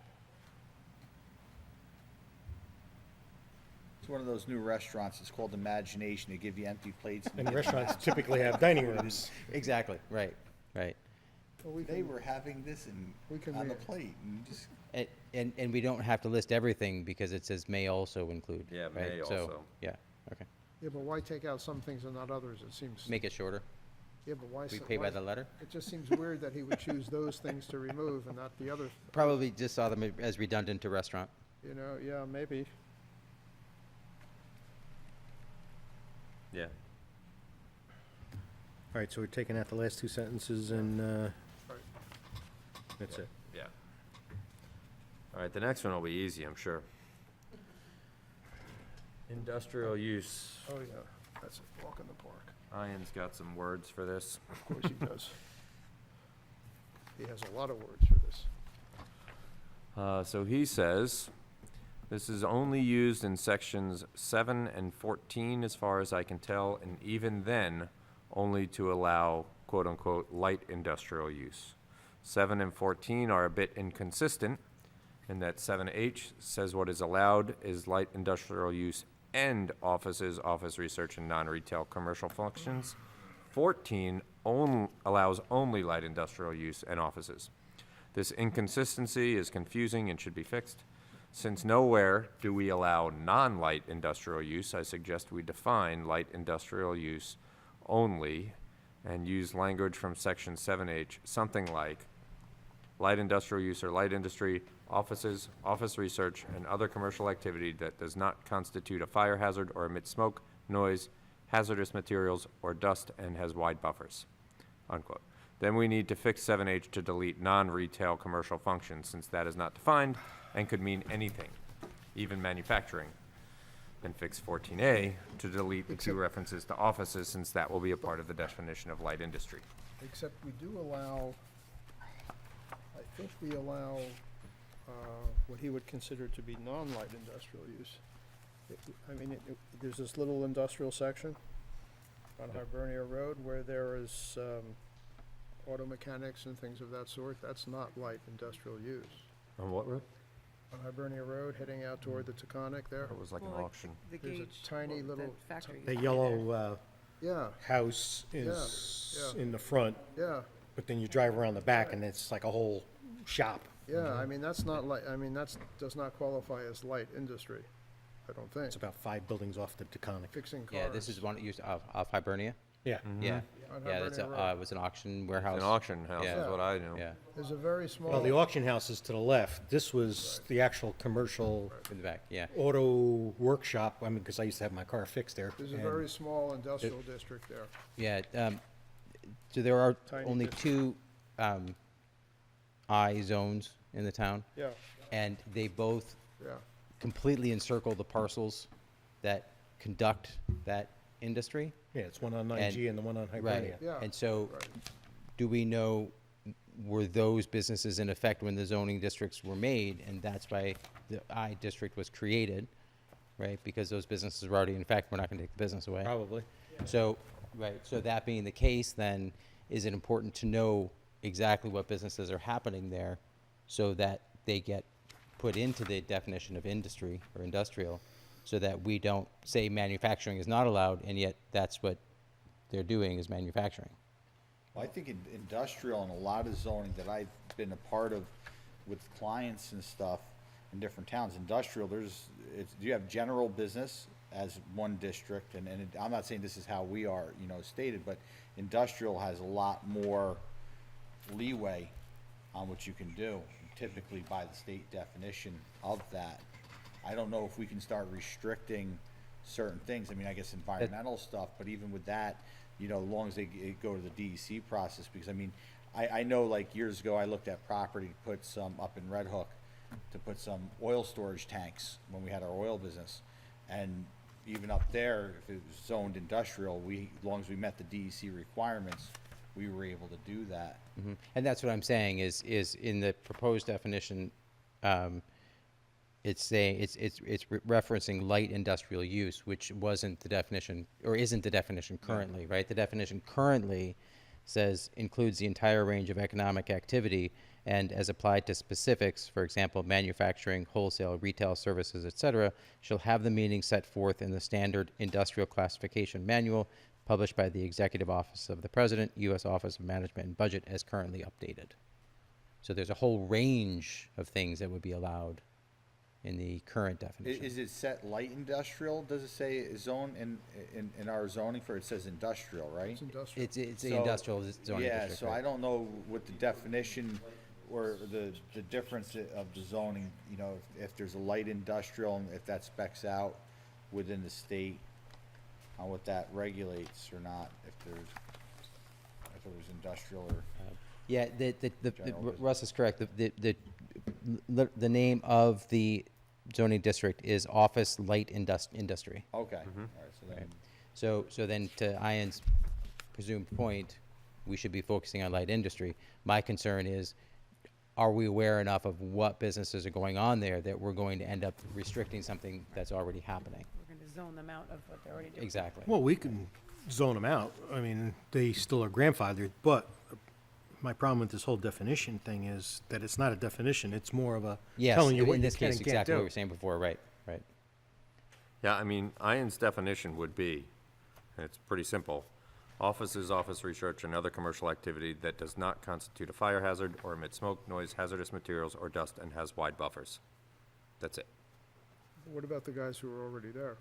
It's one of those new restaurants, it's called Imagination, they give you empty plates. And restaurants typically have dining rooms. Exactly, right, right. well, we They can, were having this we can on the read, plate, and you just, And we don't have to list everything because it says may also include, Yeah, right? may So, also. yeah, okay. yeah, but why take out some things and not others? It seems, Make it shorter. yeah, but why? We so- pay by why- the letter. It just seems weird that he would choose those things to remove and not the other, Probably just saw them as redundant to restaurant. you know, yeah, maybe. Yeah. All right, so we're taking out the last two sentences and, Right. that's it. Yeah. All right, the next one will be easy, I'm sure. Industrial use. Oh, yeah, that's a walk in the park. Ian's got some words for this. Of course he does. He has a lot of words for this. So he says, this is only used in sections 7 and 14 as far as I can tell, and even then, only to allow quote-unquote light industrial use. 7 and 14 are a bit inconsistent in that 7H says what is allowed is light industrial use and offices, office research, and non-retail commercial functions. 14 allows only light industrial use and offices. This inconsistency is confusing and should be fixed. Since nowhere do we allow non-light industrial use, I suggest we define light industrial use only and use language from section 7H, something like light industrial use or light industry, offices, office research, and other commercial activity that does not constitute a fire hazard or emit smoke, noise, hazardous materials, or dust and has wide buffers, unquote. Then we need to fix 7H to delete non-retail commercial functions, since that is not defined and could mean anything, even manufacturing. And fix 14A to delete the two references to offices, since that will be a part of the definition of light industry. Except we do allow, I think we allow, what he would consider to be non-light industrial use. There's this little industrial section on Hibernia Road where there is, auto mechanics and things of that sort. That's not light industrial use. On what road? On Hibernia Road, heading out toward the Taconic there. It was like an Well, auction. The There's a Gage, tiny well, the little factory. The used to be yellow, Yeah, house is yeah. in the front, yeah, but then you drive around the back and it's like a whole shop. yeah. I mean, that's not light, does not qualify as light industry, I don't think. It's about 5 buildings off the Taconic. Fixing cars. Yeah, this is one used off Hibernia. Yeah. Yeah, On yeah, that's Hibernia a, Road. it was an auction warehouse. An auction house is Yeah. what I know. Yeah, There's a very small. Well, the auction house is to the left. This was the actual commercial in the back, yeah. auto workshop, I mean, because I used to have my car fixed there. There's a and- very small industrial district there. Yeah, so there are Tiny only district. two, I zones in the town, Yeah, and they both yeah. completely encircle the parcels that conduct that industry. Yeah, it's one on 9G and the one on Right, Hibernia. Yeah, and so, right. do we know, were those businesses in effect when the zoning districts were made, and that's why the I district was created, right? Because those businesses were already in effect, we're not gonna take the business away. Probably. So, right, so that being the case, then, is it important to know exactly what businesses are happening there so that they get put into the definition of industry or industrial, so that we don't say manufacturing is not allowed, and yet that's what they're doing is manufacturing? Well, I think in industrial and a lot of zoning that I've been a part of with clients and stuff in different towns, industrial, you have general business as one district, I'm not saying this is how we are, stated, but industrial has a lot more leeway on what you can do, typically by the state definition of that. I don't know if we can start restricting certain things. I mean, I guess environmental stuff, but even with that, as long as they go to the DEC process, because I mean, I know like years ago, I looked at property to put some up in Red Hook, to put some oil storage tanks when we had our oil business. And even up there, if it was zoned industrial, as long as we met the DEC requirements, we were able to do that. Mhm. And that's what I'm saying is in the proposed definition, it's saying, it's referencing light industrial use, which wasn't the definition, or isn't the definition currently, right? The definition currently says includes the entire range of economic activity, and as applied to specifics, for example, manufacturing, wholesale, retail services, et cetera, shall have the meaning set forth in the standard industrial classification manual published by the Executive Office of the President, U.S. Office of Management and Budget, as currently updated. So there's a whole range of things that would be allowed in the current definition. Is it set light industrial? Does it say zone in our zoning for, it says industrial, right? It's industrial. It's the So- industrial zoning Yeah, district, so right? I don't know what the definition or the difference of the zoning, if there's a light industrial and if that specs out within the state on what that regulates or not, if it was industrial or. Yeah, General business. Russ is correct. The name of the zoning district is Office Light Industry. Okay, all right, so then, So then to Ian's presumed point, we should be focusing on light industry. My concern is, are we aware enough of what businesses are going on there that we're going to end up restricting something that's already happening? We're going to zone them out of what they're already doing. Exactly. Well, we can zone them out. I mean, they still are grandfathered, but my problem with this whole definition thing is that it's not a definition. It's more of a Yes, telling you what in you this can case, and can't exactly what we do. were saying before, right, right. Yeah, I mean, Ian's definition would be, and it's pretty simple, office is office research and other commercial activity that does not constitute a fire hazard or emit smoke, noise, hazardous materials, or dust and has wide buffers. That's it. What about the guys who are already there,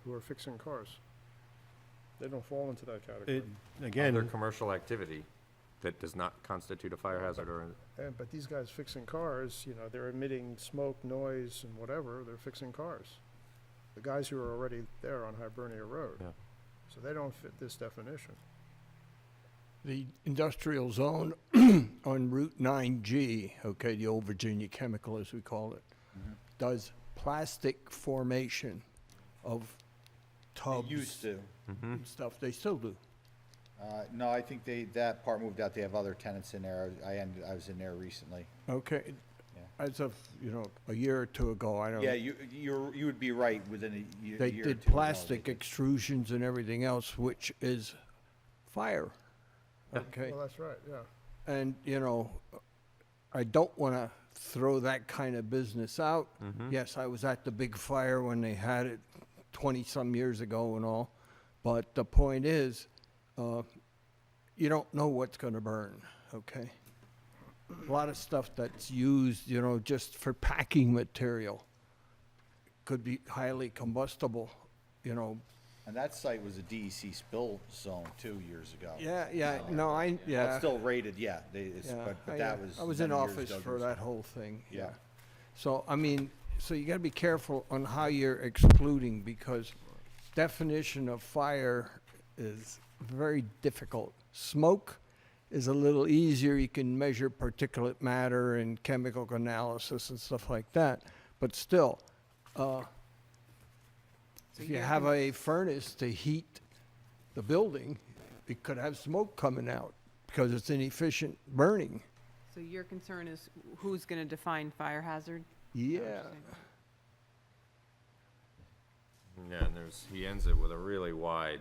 who are fixing cars? They don't fall into that category. It, again, Other commercial activity that does not constitute a fire hazard or, But these guys fixing cars, they're emitting smoke, noise, and whatever, they're fixing cars. The guys who are already there on Hibernia Road. Yeah. So they don't fit this definition. The industrial zone on Route 9G, okay, the old Virginia Chemical as we call it, does plastic formation of they tubs used to. and stuff. They still do. No, I think that part moved out. They have other tenants in there. I was in there recently. Okay. Yeah. As of, a year or two ago, I don't. Yeah, you would be right within a year. They year or did two ago, plastic they did. extrusions and everything else, which is fire. Okay. Well, that's right, yeah. And, I don't want to throw that kind of business out. Yes, I was at the big fire when they had it 20-some years ago and all. But the point is, you don't know what's going to burn, okay? A lot of stuff that's used, just for packing material could be highly combustible, And that site was a DEC spill zone too, years ago. Yeah, no, Well, it's yeah. still rated, yeah, Yeah, but that was. I was in many years office ago, for there was- that whole thing, yeah. Yeah. So, I mean, so you gotta be careful on how you're excluding, because definition of fire is very difficult. Smoke is a little easier, you can measure particulate matter and chemical analysis and stuff like that, but still, if you you're have con- a furnace to heat the building, it could have smoke coming out, because it's inefficient burning. So your concern is who's gonna define fire hazard? Yeah. Yeah, and he ends it with a really wide,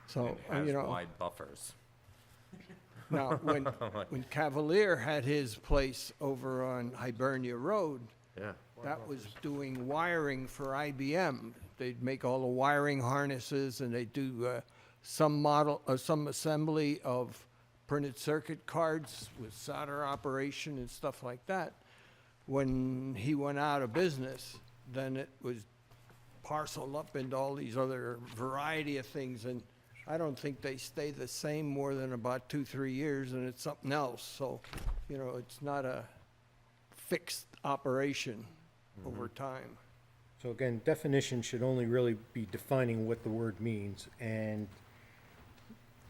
So, and you has know, wide buffers. now, when Cavalier had his place over on Hibernia Road, Yeah. that was doing wiring for IBM. They'd make all the wiring harnesses, and they'd do some assembly of printed circuit cards with solder operation and stuff like that. When he went out of business, then it was parceled up into all these other variety of things, and I don't think they stay the same more than about 2-3 years, and it's something else. So, you know, it's not a fixed operation over time. So again, definition should only really be defining what the word means, and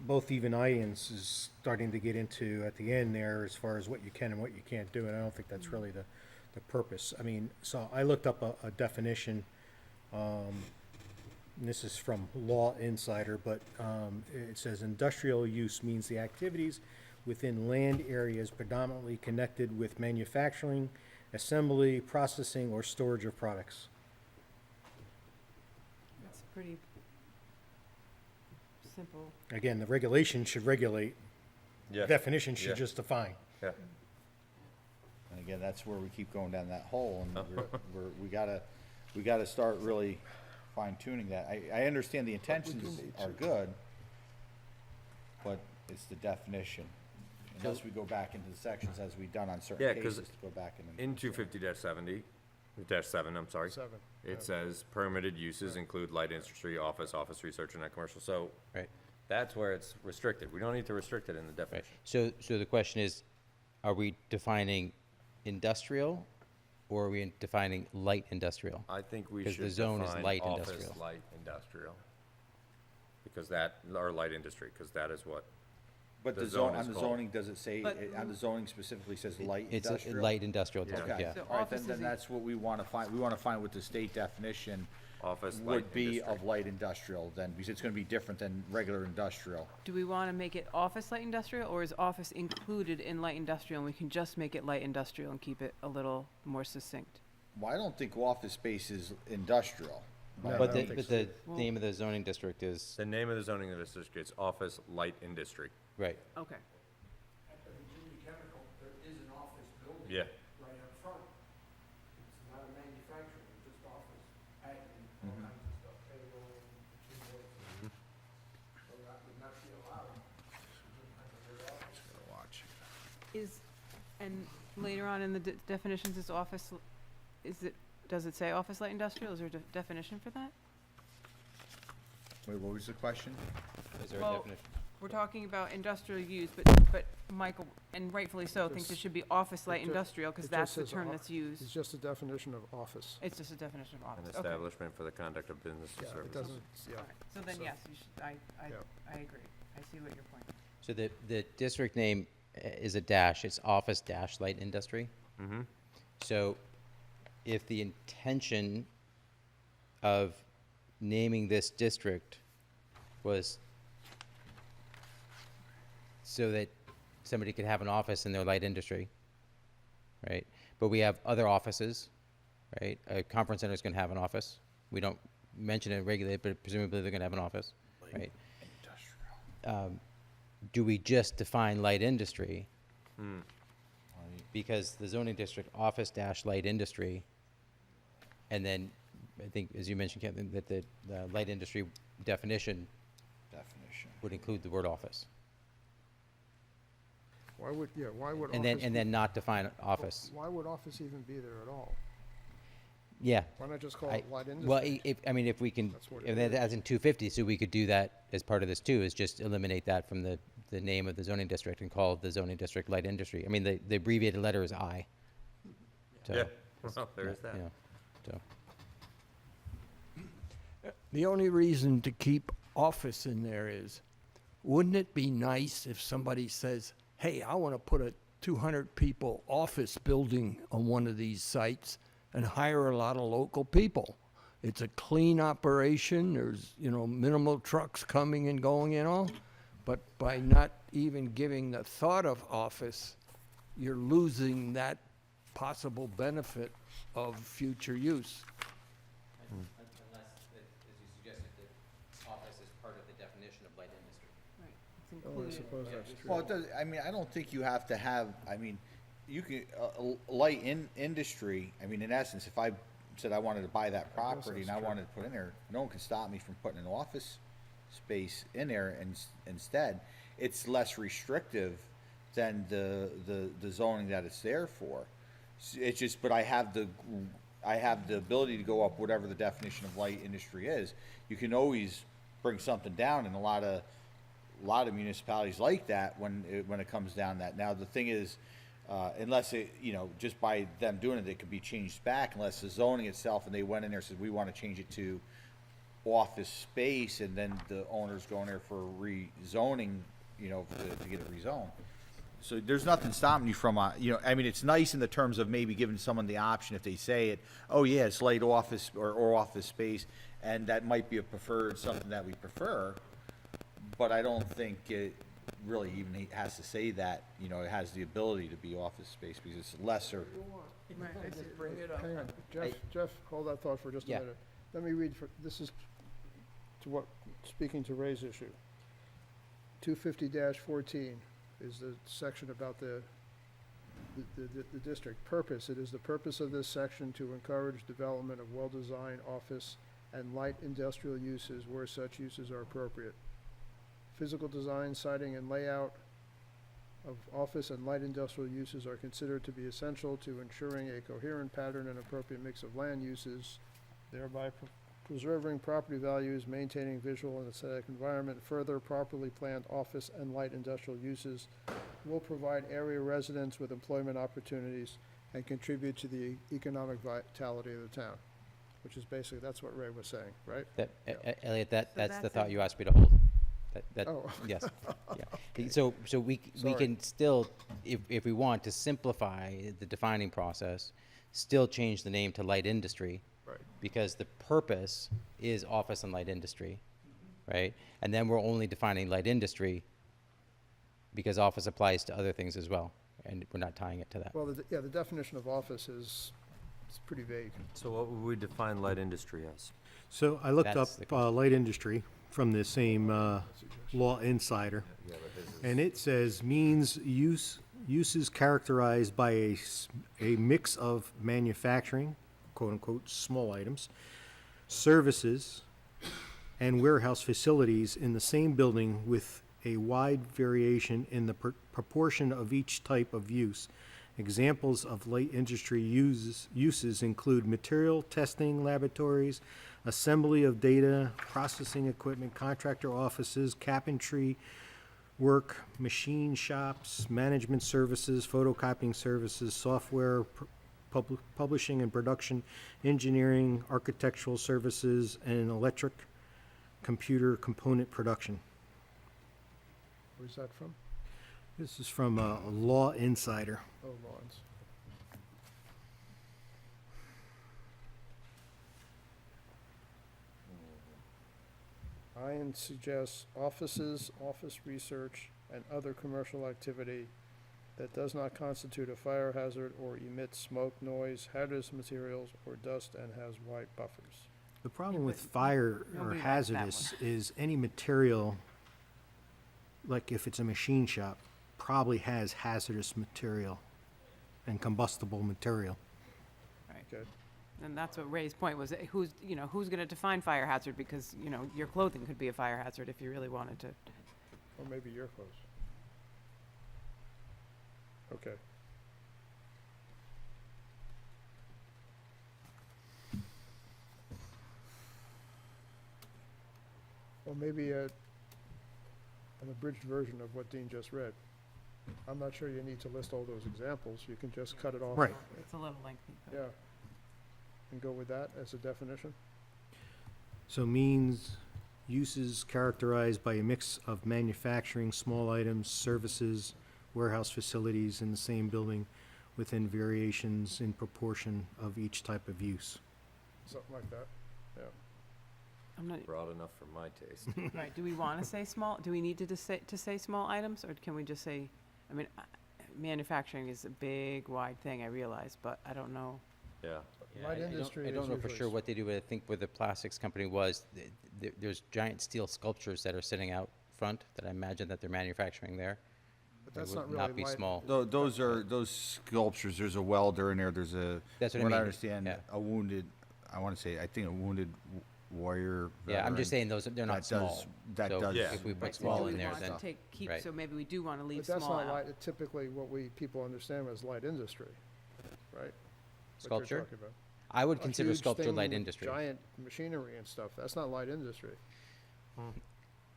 both even Ians is starting to get into at the end there as far as what you can and what you can't do, and I don't think that's really the purpose. I mean, so I looked up a definition, and this is from Law Insider, but it says industrial use means the activities within land areas predominantly connected with manufacturing, assembly, processing, or storage of products. It's pretty simple. Again, the regulation should regulate, Yeah. definition Yeah. should just define. Yeah. And again, that's where we keep going down that hole, and we gotta start really fine tuning that. I understand the intentions are good, but it's the definition. Unless we go back into the sections as we've done on Yeah, certain 'cause cases, to go back and. In 250-70, -7, I'm sorry. It says permitted uses include light industry, office research, and commercial. So Right. that's where it's restricted. We don't need to restrict it in the Right. definition. So the question is, are we defining industrial, or are we defining light industrial? I think we 'Cause should the zone is define light office industrial. light industrial. Because that, or light industry, because that is what, But the the zone zone, is on the called. zoning, does it say, But- on the zoning specifically says light It's a industrial? light industrial Yeah. district, Okay, yeah. So all right, office then is that's what we wanna find, we wanna find what the state definition office light would be industry. of light industrial then, because it's gonna be different than regular industrial. Do we wanna make it office light industrial, or is office included in light industrial, and we can just make it light industrial and keep it a little more succinct? Well, I don't think office space is industrial. No, I But don't the, think but so. the Well- name of the zoning district is, The name of the zoning district is office light industry. right. Okay. At the Virginia Chemical, there is an office building Yeah. right up front. It's not a manufacturing, it's just office, admin, all kinds of stuff, payroll, invoices. So that would not be allowed. Is, and later on in the definitions, is office, does it say office light industrial? Is there a definition for that? Wait, what was the question? Is there a Well, definition? We're talking about industrial use, but Michael, and rightfully so, thinks it should be office light it ju- industrial, because it that's just the says term o- that's It's used. just a definition of office. It's just a definition of An office, okay. establishment for the conduct of business and Yeah, it services. doesn't, yeah. So then, So- yes, you should, I Yeah. agree. I see what your point is. So the district name is a dash, it's office dash light industry. Mm-hmm. So if the intention of naming this district was so that somebody could have an office in their light industry, right? But we have other offices, right? A conference center is going to have an office. We don't mention it, regulate it, but presumably they're going to have an office, right? Do we just define light industry? Because the zoning district office dash light industry, and then I think, as you mentioned, Captain, that the light industry definition would include the word office. Why would, yeah, why would And office? then not define office. Why would office even be there at all? Yeah. Why not just call I- it light Well, industry? I mean, if we can, That's what if it that, as in 250, so we could do that as part of this too, is just eliminate that from the name of the zoning district and call the zoning district light industry. I mean, the abbreviated letter is I. So, Yeah, well, there is that. you know, so, The only reason to keep office in there is, wouldn't it be nice if somebody says, hey, I want to put a 200 people office building on one of these sites and hire a lot of local people? It's a clean operation, there's, minimal trucks coming and going and all. But by not even giving the thought of office, you're losing that possible benefit of future use. Unless, as you suggested, that office is part of the definition of light industry. Right, it's Oh, I included. suppose that's true. Well, it does, I mean, I don't think you have to have, I mean, you can, light industry, I mean, in essence, if I said I wanted to buy that property and I that's true. wanted to put in there, no one can stop me from putting an office space in there, and instead, it's less restrictive than the zoning that it's there for. It's just, but I have the ability to go up whatever the definition of light industry is. You can always bring something down, and a lot of municipalities like that when it comes down that. Now, the thing is, unless it, just by them doing it, it could be changed back, unless the zoning itself, and they went in there and said, we want to change it to office space, and then the owners go in there for rezoning, to get it rezoned. So there's nothing stopping you from, I mean, it's nice in the terms of maybe giving someone the option if they say it, oh yeah, it's light office or office space, and that might be a preferred, something that we prefer, but I don't think it really even has to say that, it has the ability to be office space because it's lesser. Right, I see. Bring it up. Hang on, Jeff, hold that thought for just a Yeah. minute. Let me read, this is speaking to Ray's issue. 250-14 is the section about the district. Purpose, it is the purpose of this section to encourage development of well-designed office and light industrial uses where such uses are appropriate. Physical design, siting, and layout of office and light industrial uses are considered to be essential to ensuring a coherent pattern and appropriate mix of land uses, thereby preserving property values, maintaining visual and aesthetic environment. Further, properly planned office and light industrial uses will provide area residents with employment opportunities and contribute to the economic vitality of the town, which is basically, that's what Ray was saying, right? That, Elliot, that's the that's thought it. you asked me to hold. That, Oh. yes, yeah. So we Sorry. can still, if we want to simplify the defining process, still change the name to light industry. Right. Because the purpose is office and light industry, right? And then we're only defining light industry because office applies to other things as well, and we're not tying it to that. Well, the definition of office is pretty vague. So what would we define light industry as? So I looked up That's the question. light industry from the same Law Insider, and it says uses characterized by a mix of manufacturing, quote unquote, small items, services, and warehouse facilities in the same building with a wide variation in the proportion of each type of use. Examples of light industry uses include material testing laboratories, assembly of data, processing equipment, contractor offices, carpentry work, machine shops, management services, photocopying services, software, publishing and production, engineering, architectural services, and electric computer component production. Where's that from? This is from Law Insider. Oh, Lawrence. Ian suggests offices, office research, and other commercial activity that does not constitute a fire hazard or emit smoke, noise, hazardous materials, or dust and has wide buffers. The problem with fire or nobody likes that hazardous is any material, like if it's a machine shop, probably has hazardous material and combustible material. Okay, And that's what Ray's point was, who's going to define fire hazard? Because, your clothing could be a fire hazard if you really wanted to. or maybe your clothes. Okay. Or maybe an abridged version of what Dean just read. I'm not sure you need to list all those examples, you can just cut it off. Right. It's a little lengthy. but- Yeah. And go with that as a definition? So means uses characterized by a mix of manufacturing, small items, services, warehouse facilities in the same building within variations in proportion of each type of use. Something like that, yeah. I'm not, Broad enough for my taste. right, do we want to say small, do we need to say small items, or can we just say, I mean, manufacturing is a big, wide thing, I realize, but I don't know. Yeah. Yeah, Light I don't- industry I is don't know for usually sure s- what they do, but I think where the plastics company was, there's giant steel sculptures that are sitting out front that I imagine that they're manufacturing there. But They that's would not really not be light. small. Those are, those sculptures, there's a welder in there, there's a, That's what I what I mean, understand, yeah. a wounded, I wanna say, I think a wounded warrior. Yeah, I'm just veteran saying those, they're not that does- small. that So does- Yeah. if we put Right, so small do in we there, want then, to keep, right. so maybe we do want to leave But that's small not out. light, typically what people understand as light industry, right? What you're Sculpture? talking about. I would A consider huge sculpture thing light with industry. Giant machinery and stuff, that's not light industry.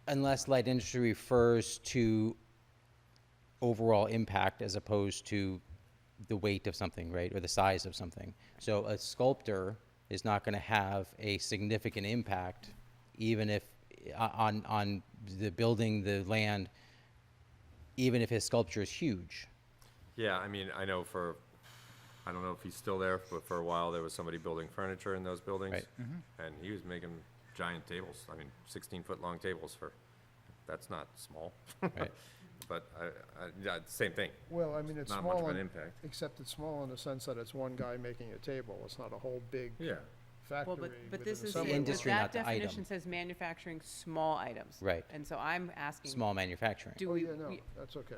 Unless light industry refers to overall impact as opposed to the weight of something, right, or the size of something. So a sculptor is not gonna have a significant impact, even if, on the building, the land, even if his sculpture is huge. Yeah, I mean, I know for, I don't know if he's still there, but for a while, there was somebody building furniture in those buildings. Right. And he was making giant tables, I mean, 16-foot-long tables for, that's not small. Right. But yeah, same thing. Well, I mean, it's Not much small, of an in- impact. except it's small in the sense that it's one guy making a table, it's not a whole big Yeah. factory Well, but with this an is, assembly it- line. but Industry, that not the item. definition says manufacturing small items. Right. And so I'm asking, Small manufacturing. do Oh, we, yeah, no, we- that's okay,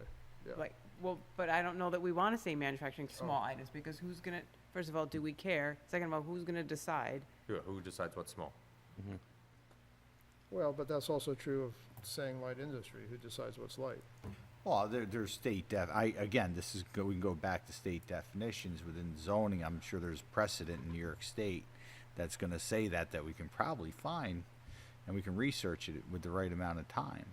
yeah. like, well, but I don't know that we want to say manufacturing small items, because who's gonna, first of all, do we care? Second of all, who's gonna decide? Who decides what's small? Well, but that's also true of saying light industry, who decides what's light? Well, there's state again, this is, we can go back to state definitions within zoning, I'm sure there's precedent in New York State that's gonna say that we can probably find, and we can research it with the right amount of time.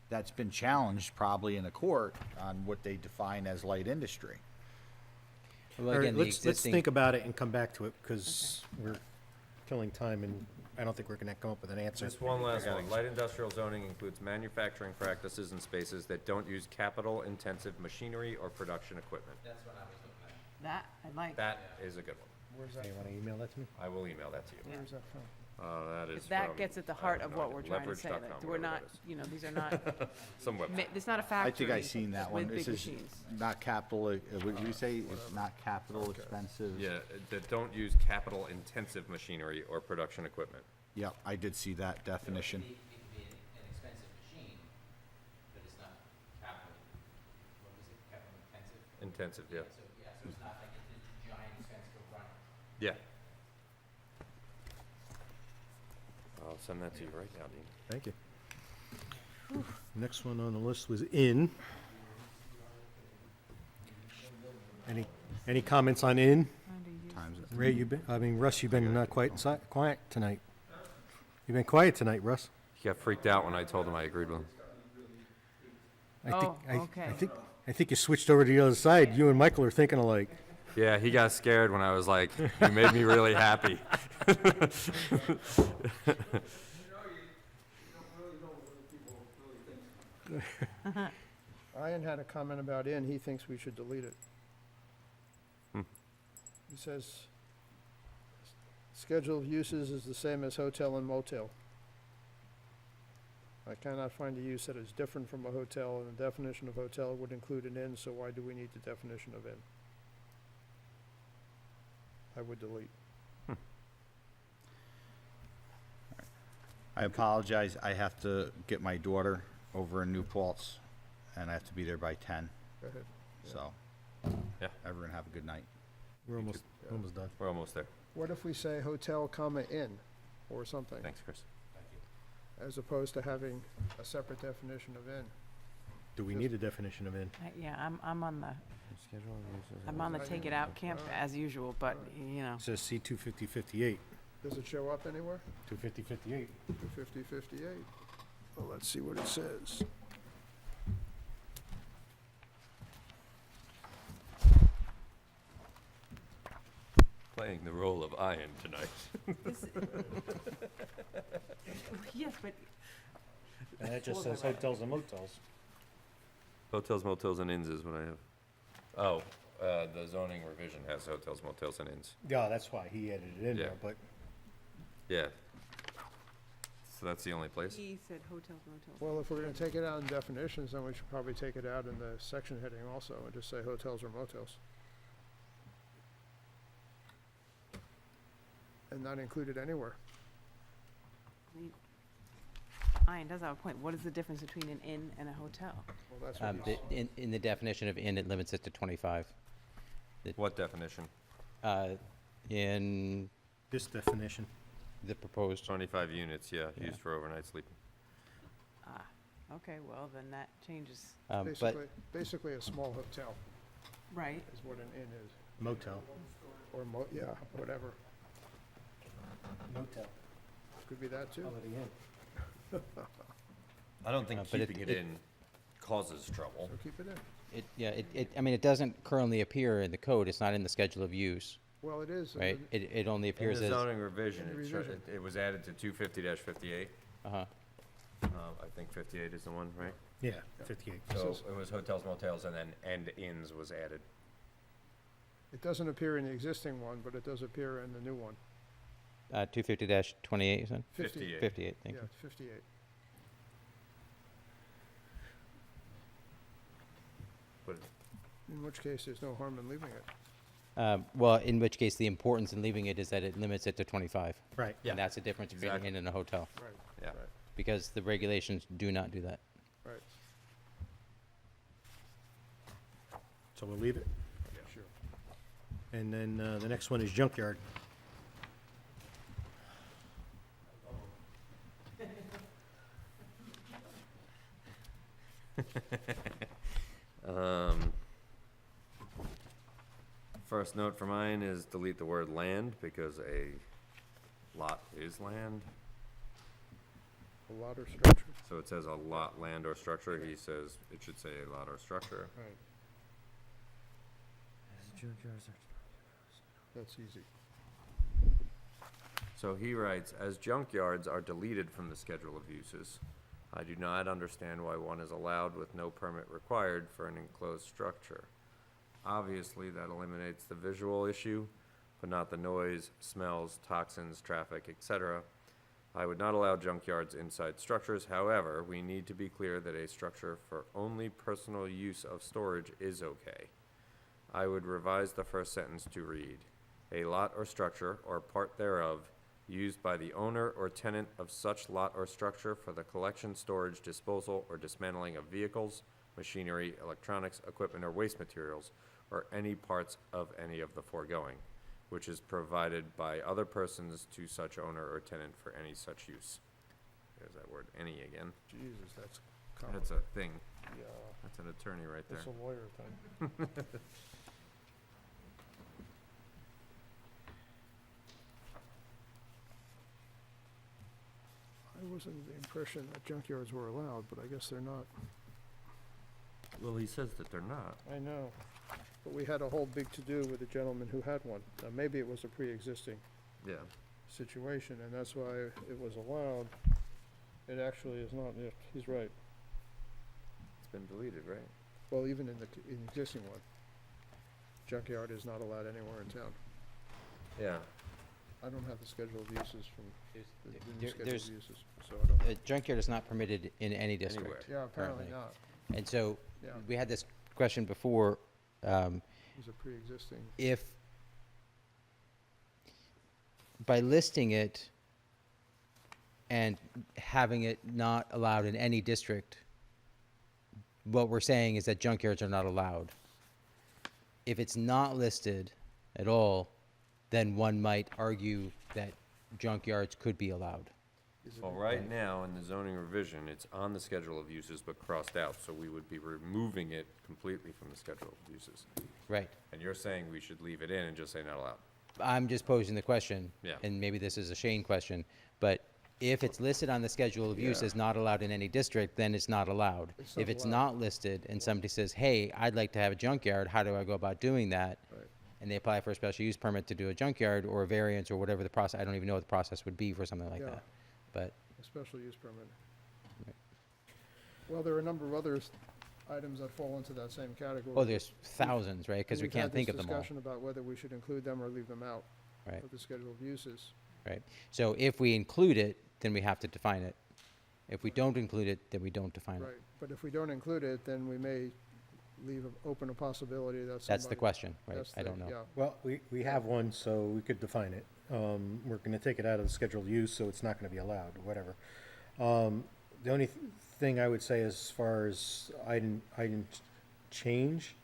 That's been challenged probably in a court on what they define as light industry. Well, All right, again, the let's existing- think about it and come back to it, because we're killing time, and I don't think we're gonna come up with an answer. Just one last one. Light industrial zoning includes manufacturing practices in spaces that don't use capital-intensive machinery or production equipment. That, I like. That is a good one. Where's that, You wanna email that to me? I will email that to you. where's that from? That is If that from- gets at the I heart have of no what idea. we're trying to say, Leverage.com, like, we're whatever not, that is. you know, these are not, Some website. it's not a I factory. think I seen that one. with It big says machines. not capital, what did you say? It's not capital expensive? Yeah, that don't use capital-intensive machinery or production equipment. Yep, I did see that definition. It could be an expensive machine, but it's not capital, what was it, capital intensive? Intensive, yeah. So, yeah, so it's not like it's a giant expense to run it. Yeah. I'll send that to you right now, Dean. Thank you. Next one on the list was in. Any comments on in? Times it. Ray, Russ, you've been quite quiet tonight. You've been quiet tonight, Russ. He got freaked out when I told him I agreed with him. Oh, okay. I think you switched over to the other side. You and Michael are thinking alike. Yeah, he got scared when I was like, you made me really happy. Ian had a comment about in, he thinks we should delete it. He says, schedule of uses is the same as hotel and motel. I cannot find a use that is different from a hotel, and the definition of hotel would include an inn, so why do we need the definition of inn? I would delete. I apologize, I have to get my daughter over in New Paltz, and I have to be there by 10, Go ahead. so. Yeah. Everyone have a good night. We're almost done. We're almost there. What if we say hotel, comma, inn, or something, Thanks, Chris. as opposed to having a separate definition of inn? Do we need a definition of in? Yeah, I'm on the take it out camp as usual, but, you know, It says C 25058. Does it show up anywhere? 250-58. 250-58. Well, let's see what it says. Playing the role of Ian tonight. This- Yes, but And that just says hotels and motels. Hotels, motels, and inns is what I have. Oh, the zoning revision has hotels, motels, and inns. Yeah, that's why he added it in there, Yeah. but Yeah. So that's the only place? he said hotels, motels. Well, if we're gonna take it out in definitions, then we should probably take it out in the section heading also, and just say hotels or motels. And not included anywhere. Ian does have a point. What is the difference between an inn and a hotel? Well, that's what he's, In the definition of inn, it limits it to 25. What definition? In this definition, the proposed, 25 units, yeah, Yeah. used for overnight sleeping. Ah, okay, well, then that changes. but basically a small hotel Right. is what an inn is, motel. or yeah, whatever. Motel. Could be that too. Holiday Inn. I don't think but keeping it in causes trouble. So keep it in. I mean, it doesn't currently appear in the code. It's not in the schedule of use, Well, it is. right? It only In appears the as, zoning revision, In the it revision. it was added to 250-58. uh-huh. I think 58 is the one, right? Yeah, 58. So is- it was hotels, motels, and then and inns was added. It doesn't appear in the existing one, but it does appear in the new one. 250-28, you said? 58. 58, thank Yeah, you. 58. But In which case, there's no harm in leaving it. Well, in which case, the importance in leaving it is that it limits it to 25. Right. Yeah. And that's the difference between an Exactly. inn and a hotel, Right, yeah. right, because the regulations do not do that. right. So we'll leave it. Sure. And then the next one is junkyard. First note for mine is delete the word land because a lot is land. A lot or structure, So it says a lot, land, or structure. He says it should say a lot or structure. right. That's easy. So he writes, as junkyards are deleted from the schedule of uses, I do not understand why one is allowed with no permit required for an enclosed structure. Obviously, that eliminates the visual issue, but not the noise, smells, toxins, traffic, etc. I would not allow junkyards inside structures. However, we need to be clear that a structure for only personal use of storage is okay. I would revise the first sentence to read, a lot or structure or part thereof used by the owner or tenant of such lot or structure for the collection, storage, disposal, or dismantling of vehicles, machinery, electronics, equipment, or waste materials, or any parts of any of the foregoing, which is provided by other persons to such owner or tenant for any such use. There's that word, any again. Jesus, that's That's complicated. a thing. Yeah, That's an attorney right there. that's a lawyer thing. I was under the impression that junkyards were allowed, but I guess they're not. Well, he says that they're not. I know, but we had a whole big to-do with a gentleman who had one. Now, maybe it was a pre-existing Yeah. situation, and that's why it was allowed. It actually is not, yeah, he's right. It's been deleted, right? Well, even in the existing one, junkyard is not allowed anywhere in town. Yeah. I don't have the schedule of uses from the new schedule of There's, uses, so I don't. a junkyard is not permitted in any district. Yeah, apparently currently. not. And so, Yeah, we had this question before, it's a pre-existing. if, by listing it and having it not allowed in any district, what we're saying is that junkyards are not allowed. If it's not listed at all, then one might argue that junkyards could be allowed. Is it Well, in- right now, in the zoning revision, it's on the schedule of uses but crossed out, so we would be removing it completely from the schedule of uses. Right. And you're saying we should leave it in and just say not allowed. I'm just posing the question. Yeah. And maybe this is a Shane question, but if it's listed on the schedule of use Yeah. as not allowed in any district, then it's not allowed. It's not If it's allowed. not listed and somebody says, hey, I'd like to have a junkyard, how do I go about doing that? Right. And they apply for a special use permit to do a junkyard or a variance or whatever the process, I don't even know what the process would be for something like Yeah. that. But, A special use permit. Right. Well, there are a number of other items that fall into that same category. oh, there's thousands, right? Because we can't think of them We've all, had this discussion about whether we should include them or leave them out right? of the schedule of uses. Right. So if we include it, then we have to define it. If we don't include it, then we don't define it. Right, but if we don't include it, then we may leave open a possibility that somebody. That's the question, right? that's I the- don't know. Yeah, Well, we have one, so we could define it. We're gonna take it out of the scheduled use, so it's not gonna be allowed, whatever. The only thing I would say as far as item change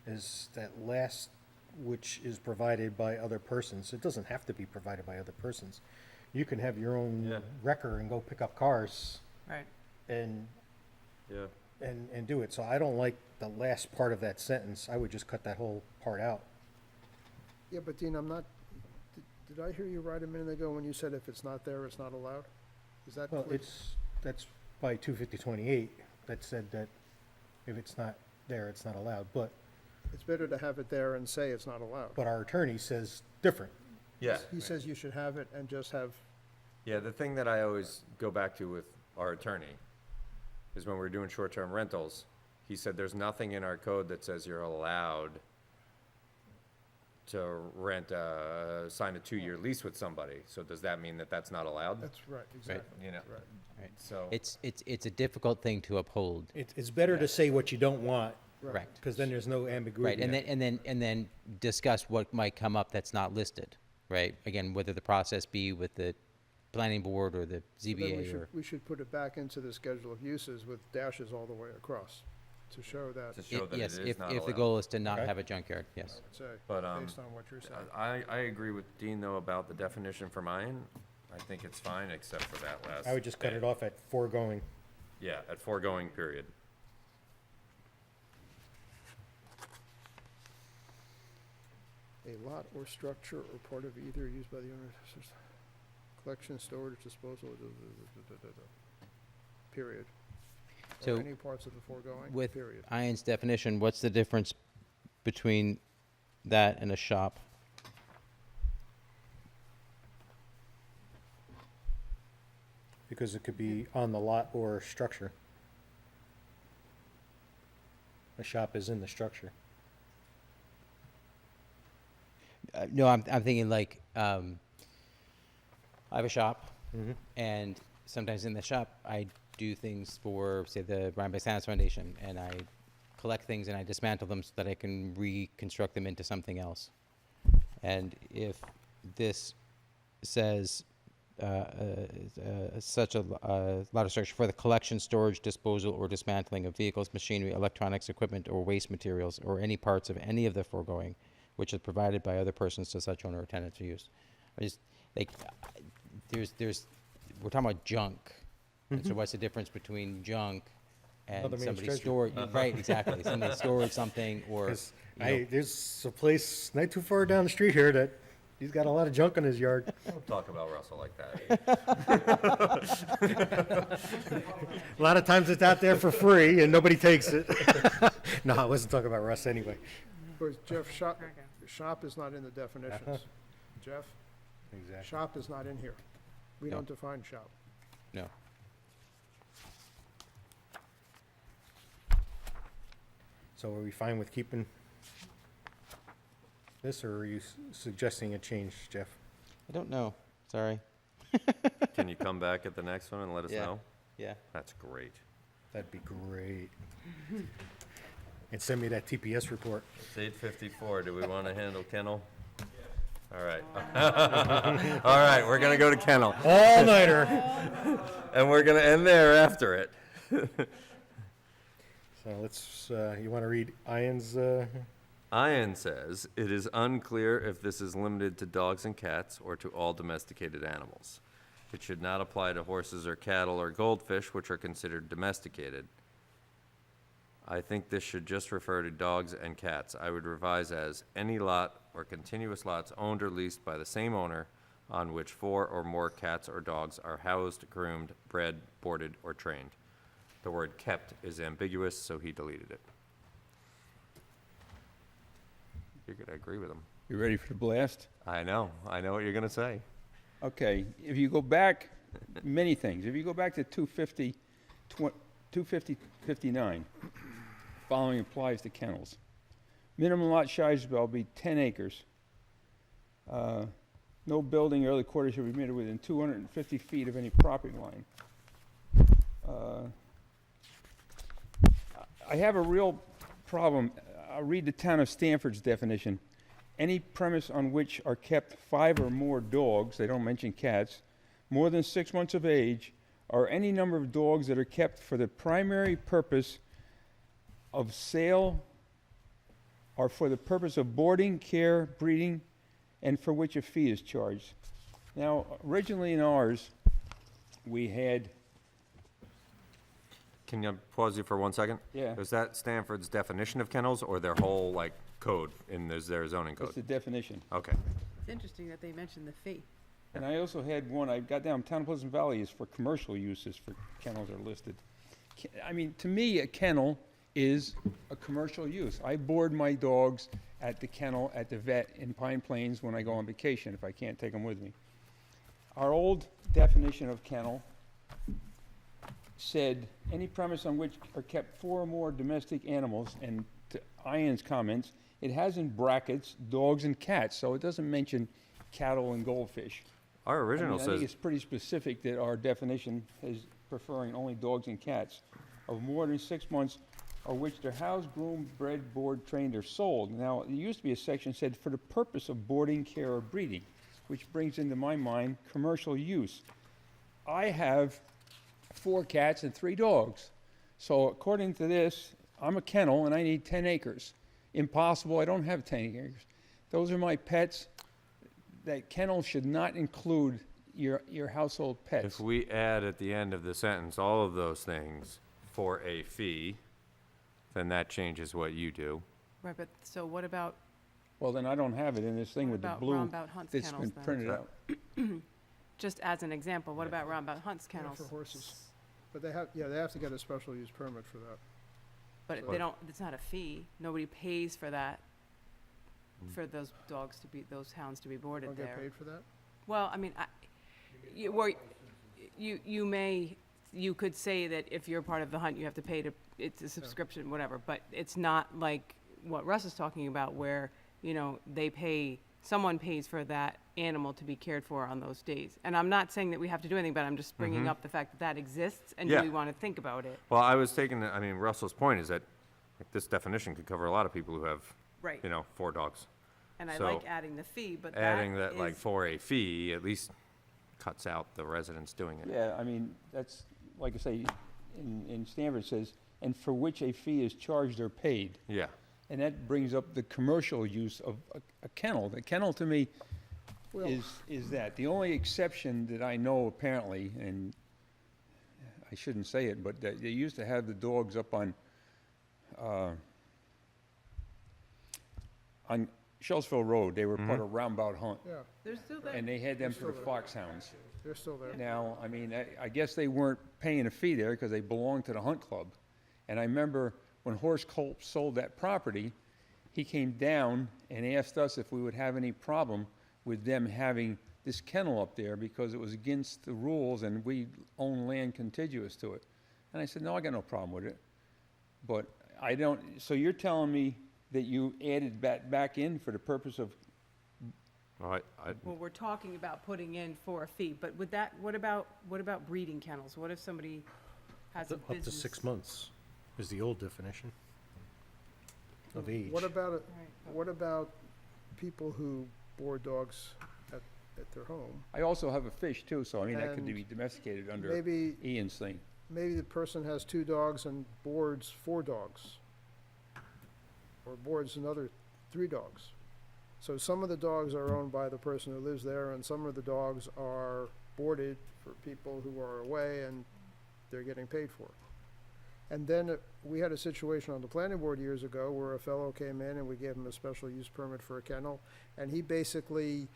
is that last, which is provided by other persons. It doesn't have to be provided by other persons. You can have your Yeah. own wrecker and go pick up cars Right. and Yeah. and do it. So I don't like the last part of that sentence. I would just cut that whole part out. yeah, but Dean, I'm not, did I hear you right a minute ago when you said if it's not there, it's not allowed? Is that Well, clear? that's by 25028 that said that if it's not there, it's not allowed. But It's better to have it there and say it's not allowed. our attorney says different. Yeah. He says you should have it and just have, Yeah, the thing that I always go back to with our attorney is when we're doing short-term rentals, he said there's nothing in our code that says you're allowed to rent, sign a 2-year lease with somebody. So does that mean that that's not allowed? that's right, exactly. You know, Right. Right. so, It's a difficult thing to uphold, It's better to say what you don't want, correct? because then there's no ambiguity. Right, and then discuss what might come up that's not listed, right? Again, whether the process be with the planning board or the So then we ZBA should, or, we should put it back into the schedule of uses with dashes all the way across to show that, to show that it yes, is not if the allowed. goal is to not Okay. have a junkyard, yes. I would say, But, based on what you're saying. I agree with Dean though about the definition for mine. I think it's fine except for that last. I would just cut bit. it off at foregoing. Yeah, at foregoing period. A lot or structure or part of either used by the owner, collection, storage, disposal, period. So, Or any parts of the foregoing, with period. Ian's definition, what's the difference between that and a shop? Because it could be on the lot or structure. A shop is in the structure. No, I'm thinking like, I have a shop, Mhm. and sometimes in the shop, I do things for, say, the Rhinebeck Science Foundation, and I collect things and I dismantle them so that I can reconstruct them into something else. And if this says, such a lot of structure for the collection, storage, disposal, or dismantling of vehicles, machinery, electronics, equipment, or waste materials, or any parts of any of the foregoing, which is provided by other persons to such owner or tenant to use. I just, like, we're talking about junk. And so what's the difference between junk and Another man's somebody treasure. stored, right, exactly, somebody stored something or, 'Cause you know, there's a place not too far down the street here that he's got a lot of junk in his yard. Don't talk about Russell like that. A lot of times it's out there for free and nobody takes it. No, I wasn't talking about Russ anyway. Whereas Jeff, shop, Okay. shop is not in the definitions. Jeff, Exactly. shop is not in here. We No. don't define shop. no. So are we fine with keeping this, or are you suggesting a change, Jeff? I don't know, sorry. Can you come back at the next one and let us Yeah. know? Yeah. That's great. That'd be great. And send me that TPS report. It's 8:54. Do we want to handle kennel? All right. All right, we're gonna go to kennel, All-nighter. and we're gonna end there after it. So let's, you want to read Ian's, Ian says, it is unclear if this is limited to dogs and cats or to all domesticated animals. It should not apply to horses or cattle or goldfish, which are considered domesticated. I think this should just refer to dogs and cats. I would revise as any lot or continuous lots owned or leased by the same owner on which 4 or more cats or dogs are housed, groomed, bred, boarded, or trained. The word kept is ambiguous, so he deleted it. You're gonna agree with him. You ready for the blast? I know what you're gonna say. Okay, if you go back, many things, if you go back to 250-59, following applies to kennels. Minimum lot size shall be 10 acres. No building or other quarters shall be permitted within 250 feet of any property line. I have a real problem. I'll read the town of Stamford's definition. Any premise on which are kept 5 or more dogs, they don't mention cats, more than 6 months of age, or any number of dogs that are kept for the primary purpose of sale or for the purpose of boarding, care, breeding, and for which a fee is charged. Now, originally in ours, we had, Can you pause you for 1 second? Yeah. Is that Stanford's definition of kennels or their whole, like, code in their zoning that's the code? definition. Okay. It's interesting that they mentioned the fee. And I also had one, I got down, Town of Pleasant Valley is for commercial uses, for kennels are listed. I mean, to me, a kennel is a commercial use. I board my dogs at the kennel at the vet in Pine Plains when I go on vacation, if I can't take them with me. Our old definition of kennel said, any premise on which are kept 4 or more domestic animals, and to Ian's comments, it has in brackets dogs and cats, so it doesn't mention cattle and goldfish. Our original I think says, it's pretty specific that our definition is preferring only dogs and cats of more than 6 months, or which they're housed, groomed, bred, board, trained, or sold. Now, there used to be a section said for the purpose of boarding, care, or breeding, which brings into my mind commercial use. I have 4 cats and 3 dogs. So according to this, I'm a kennel and I need 10 acres. Impossible, I don't have 10 acres. Those are my pets. That kennel should not include your household pets. if we add at the end of the sentence all of those things for a fee, then that changes what you do. Right, but so what about, Well, then I don't have it in this thing what with the about blue Roundabout Hunts that's kennels been then? printed out. Just as an example, what about Roundabout Hunts Yeah, kennels? for horses. But they have to get a special use permit for that. But So- they don't, it's not a fee. Nobody pays for that, Mm. for those dogs to be, those hounds to be boarded Don't there. get paid for that? Well, I mean, you could say that if you're part of the hunt, you have to pay to, it's a subscription, whatever, but it's not like what Russ is talking about where, someone pays for that animal to be cared for on those days. And I'm not saying that we have to do anything, but I'm just bringing up the fact that that exists, and do Yeah. we want to think about it? Well, I was taking, Russell's point is that like, this definition could cover a lot of people who have, Right. 4 dogs. And I so like adding the fee, but Adding that, like, is- for a fee, at least cuts out the residents doing it. Yeah, I mean, that's, like I say, in Stanford it says, and for which a fee is charged or paid. Yeah. And that brings up the commercial use of a kennel. The kennel to me Well- is that. The only exception that I know apparently, and I shouldn't say it, but they used to have the dogs up on Shellsville Road. They were part of Roundabout Hunt. Yeah, They're still there. And they had them for the foxhounds. they're still there. Now, I mean, I guess they weren't paying a fee there because they belonged to the hunt club. And I remember when Horst Kolb sold that property, he came down and asked us if we would have any problem with them having this kennel up there because it was against the rules and we own land contiguous to it. And I said, no, I got no problem with it. But I don't, so you're telling me that you added that back in for the purpose of, Well, Well, we're talking about putting in for a fee, but with that, what about breeding kennels? What if somebody has a Up to business? 6 months is the old definition of age. What about, Right, but- what about people who board dogs at their home? I also have a fish too, so I mean, that could And be domesticated under Maybe, Ian's thing. maybe the person has 2 dogs and boards 4 dogs. Or boards another 3 dogs. So some of the dogs are owned by the person who lives there, and some of the dogs are boarded for people who are away and they're getting paid for. And then we had a situation on the planning board years ago where a fellow came in and we gave him a special use permit for a kennel. And he basically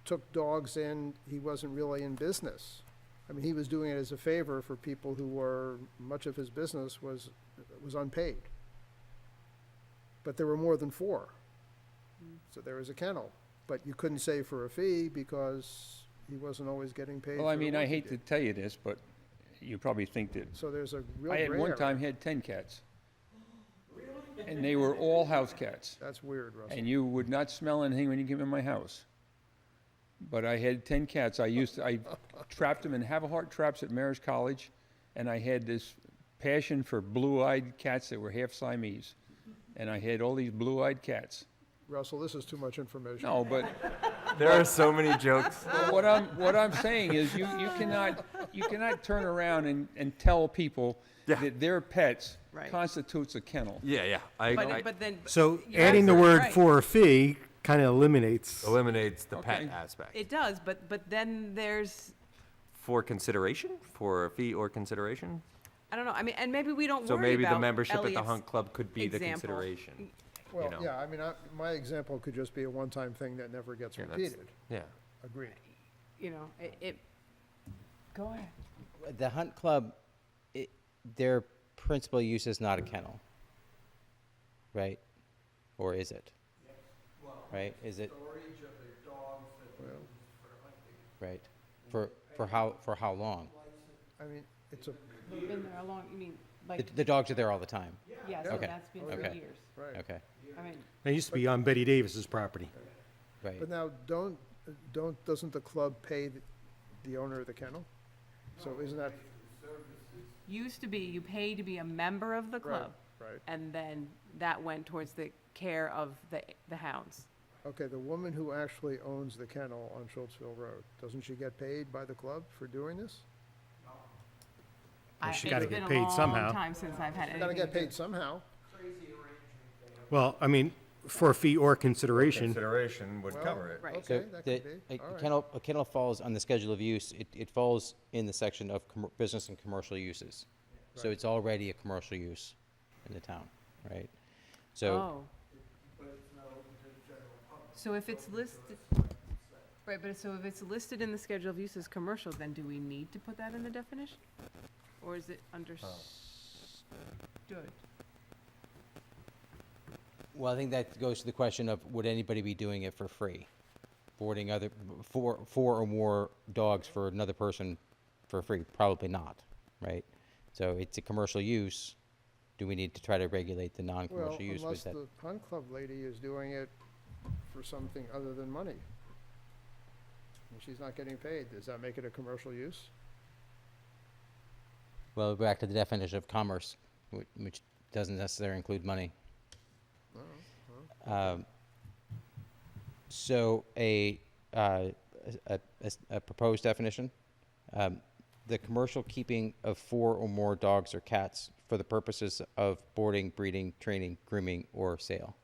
took dogs in, he wasn't really in business. I mean, he was doing it as a favor for people who were, much of his business was unpaid. But there were more than 4. So there was a kennel. But you couldn't say for a fee because he wasn't always getting paid. Well, for I the mean, work I he hate to did. tell you this, but you probably think that So there's a real I gray had one area. time had 10 cats. And they were all house cats. That's weird, Russell. And you would not smell anything when you came in my house. But I had 10 cats. I trapped them in Havahart traps at Mayor's College, and I had this passion for blue-eyed cats that were half Siamese. And I had all these blue-eyed cats. Russell, this is too much information. No, but There are so many jokes. what I'm saying is you cannot turn around and tell people Yeah. that their pets Right. constitutes a kennel. Yeah, yeah. I But then. So you're adding the absolutely word right. for a fee kind of eliminates. eliminates the pet Okay. aspect. It does, but then there's, For consideration? For a fee or consideration? I don't know, I mean, and maybe we don't So worry maybe the about membership at the Elliot's hunt club could be the example. consideration. Well, know. yeah, I mean, my example could just be a one-time thing that never gets Yeah, that's- repeated. Yeah. Agreed. You know, go ahead. The hunt club, their principal use is not a kennel, right? Or is it? Right, is it? Right, for how long? I mean, it's a, They've been there a long, you mean, like, The dogs are there all the time, yes, okay, and that's been for okay. years. right. okay, I mean, It used to be on Betty Davis's property. right. But now, doesn't the club pay the owner of the kennel? So isn't that, used to be, you pay to be a member of the club, right? and then that went towards the care of the hounds. Okay, the woman who actually owns the kennel on Schultzville Road, doesn't she get paid by the club for doing this? she gotta get paid somehow. It's been a long time since I've had anything. Gotta get to do- paid somehow. Well, I mean, for a fee or consideration. Consideration would Well, cover it. Right. Okay, So that the, could be. All right. a kennel falls on the schedule of use, it falls in the section of business and commercial uses. So Right. it's already a commercial use in the town, right? So, Oh. So if it's listed, right, but so if it's listed in the schedule of use as commercial, then do we need to put that in the definition? Or is it understood? well, I think that goes to the question of, would anybody be doing it for free? Boarding four or more dogs for another person for free? Probably not, right? So it's a commercial use. Do we need to try to regulate the Well, non-commercial use unless with that? the hunt club lady is doing it for something other than money. And she's not getting paid, does that make it a commercial use? Well, back to the definition of commerce, which doesn't necessarily include money. So a proposed definition, the commercial keeping of 4 or more dogs or cats for the purposes of boarding, breeding, training, grooming, or sale.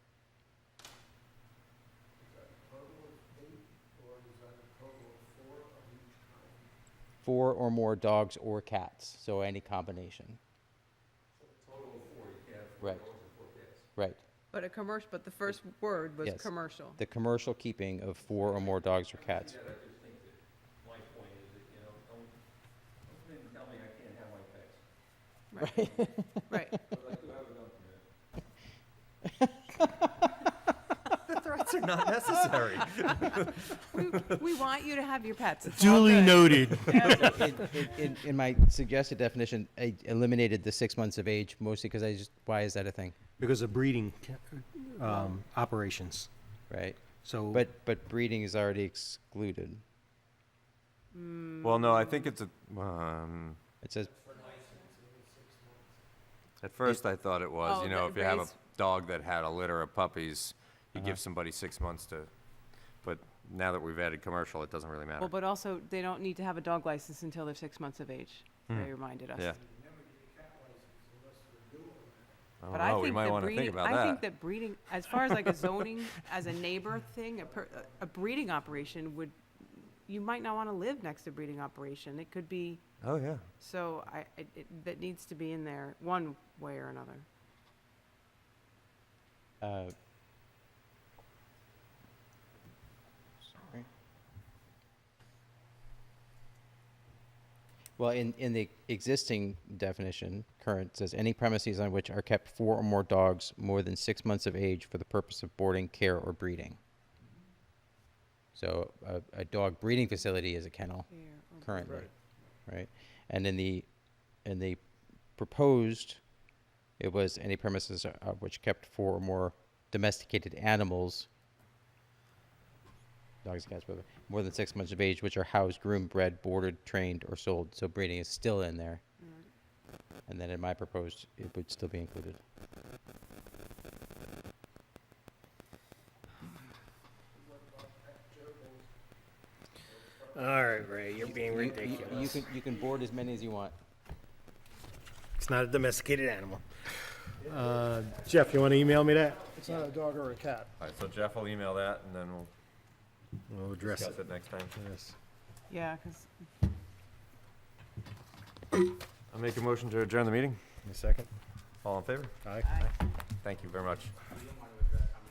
Four or more dogs or cats, so any combination. Right. Right. But but the first word was Yes. commercial. The commercial keeping of 4 or more dogs or cats. My point is that, don't tell me I can't have my pets. Right. But I do have a gun permit. The threats are not necessary. We want you to have your pets. It's all Duly good. noted. In my suggested definition, I eliminated the 6 months of age, mostly because why is that a thing, Because of breeding operations. right? So. But breeding is already excluded. Well, no, I think it's a, It says, at first I thought it was, Oh, you know, the if you have a raised- dog that had a litter of puppies, you give somebody 6 months to, but now that we've added commercial, it doesn't really matter. Well, but also, they don't need to have a dog license until they're 6 months of age. They reminded us. Yeah. I But don't know, we think might that want to think breeding, about I think that. that breeding, as far as like a zoning, as a neighbor thing, a breeding operation would, you might not want to live next to a breeding operation. It could be, Oh, yeah. so that needs to be in there one way or another. Sorry. Well, in the existing definition, current says any premises on which are kept 4 or more dogs more than 6 months of age for the purpose of boarding, care, or breeding. So a dog breeding facility is a kennel currently, right? And in the proposed, it was any premises which kept 4 or more domesticated animals, dogs, cats, whatever, more than 6 months of age, which are housed, groomed, bred, boarded, trained, or sold. So breeding is still in there. And then in my proposed, it would still be included. All right, Ray, you're being You ridiculous. can board as many as you want. It's not a domesticated animal. Jeff, you want to email me that? It's not a dog or a cat. All right, so Jeff will email that, and then We'll we'll address discuss it. it next time. Yes. Yeah, because I'll make a motion to adjourn the meeting. A second? All in favor? Aye. Thank you very much.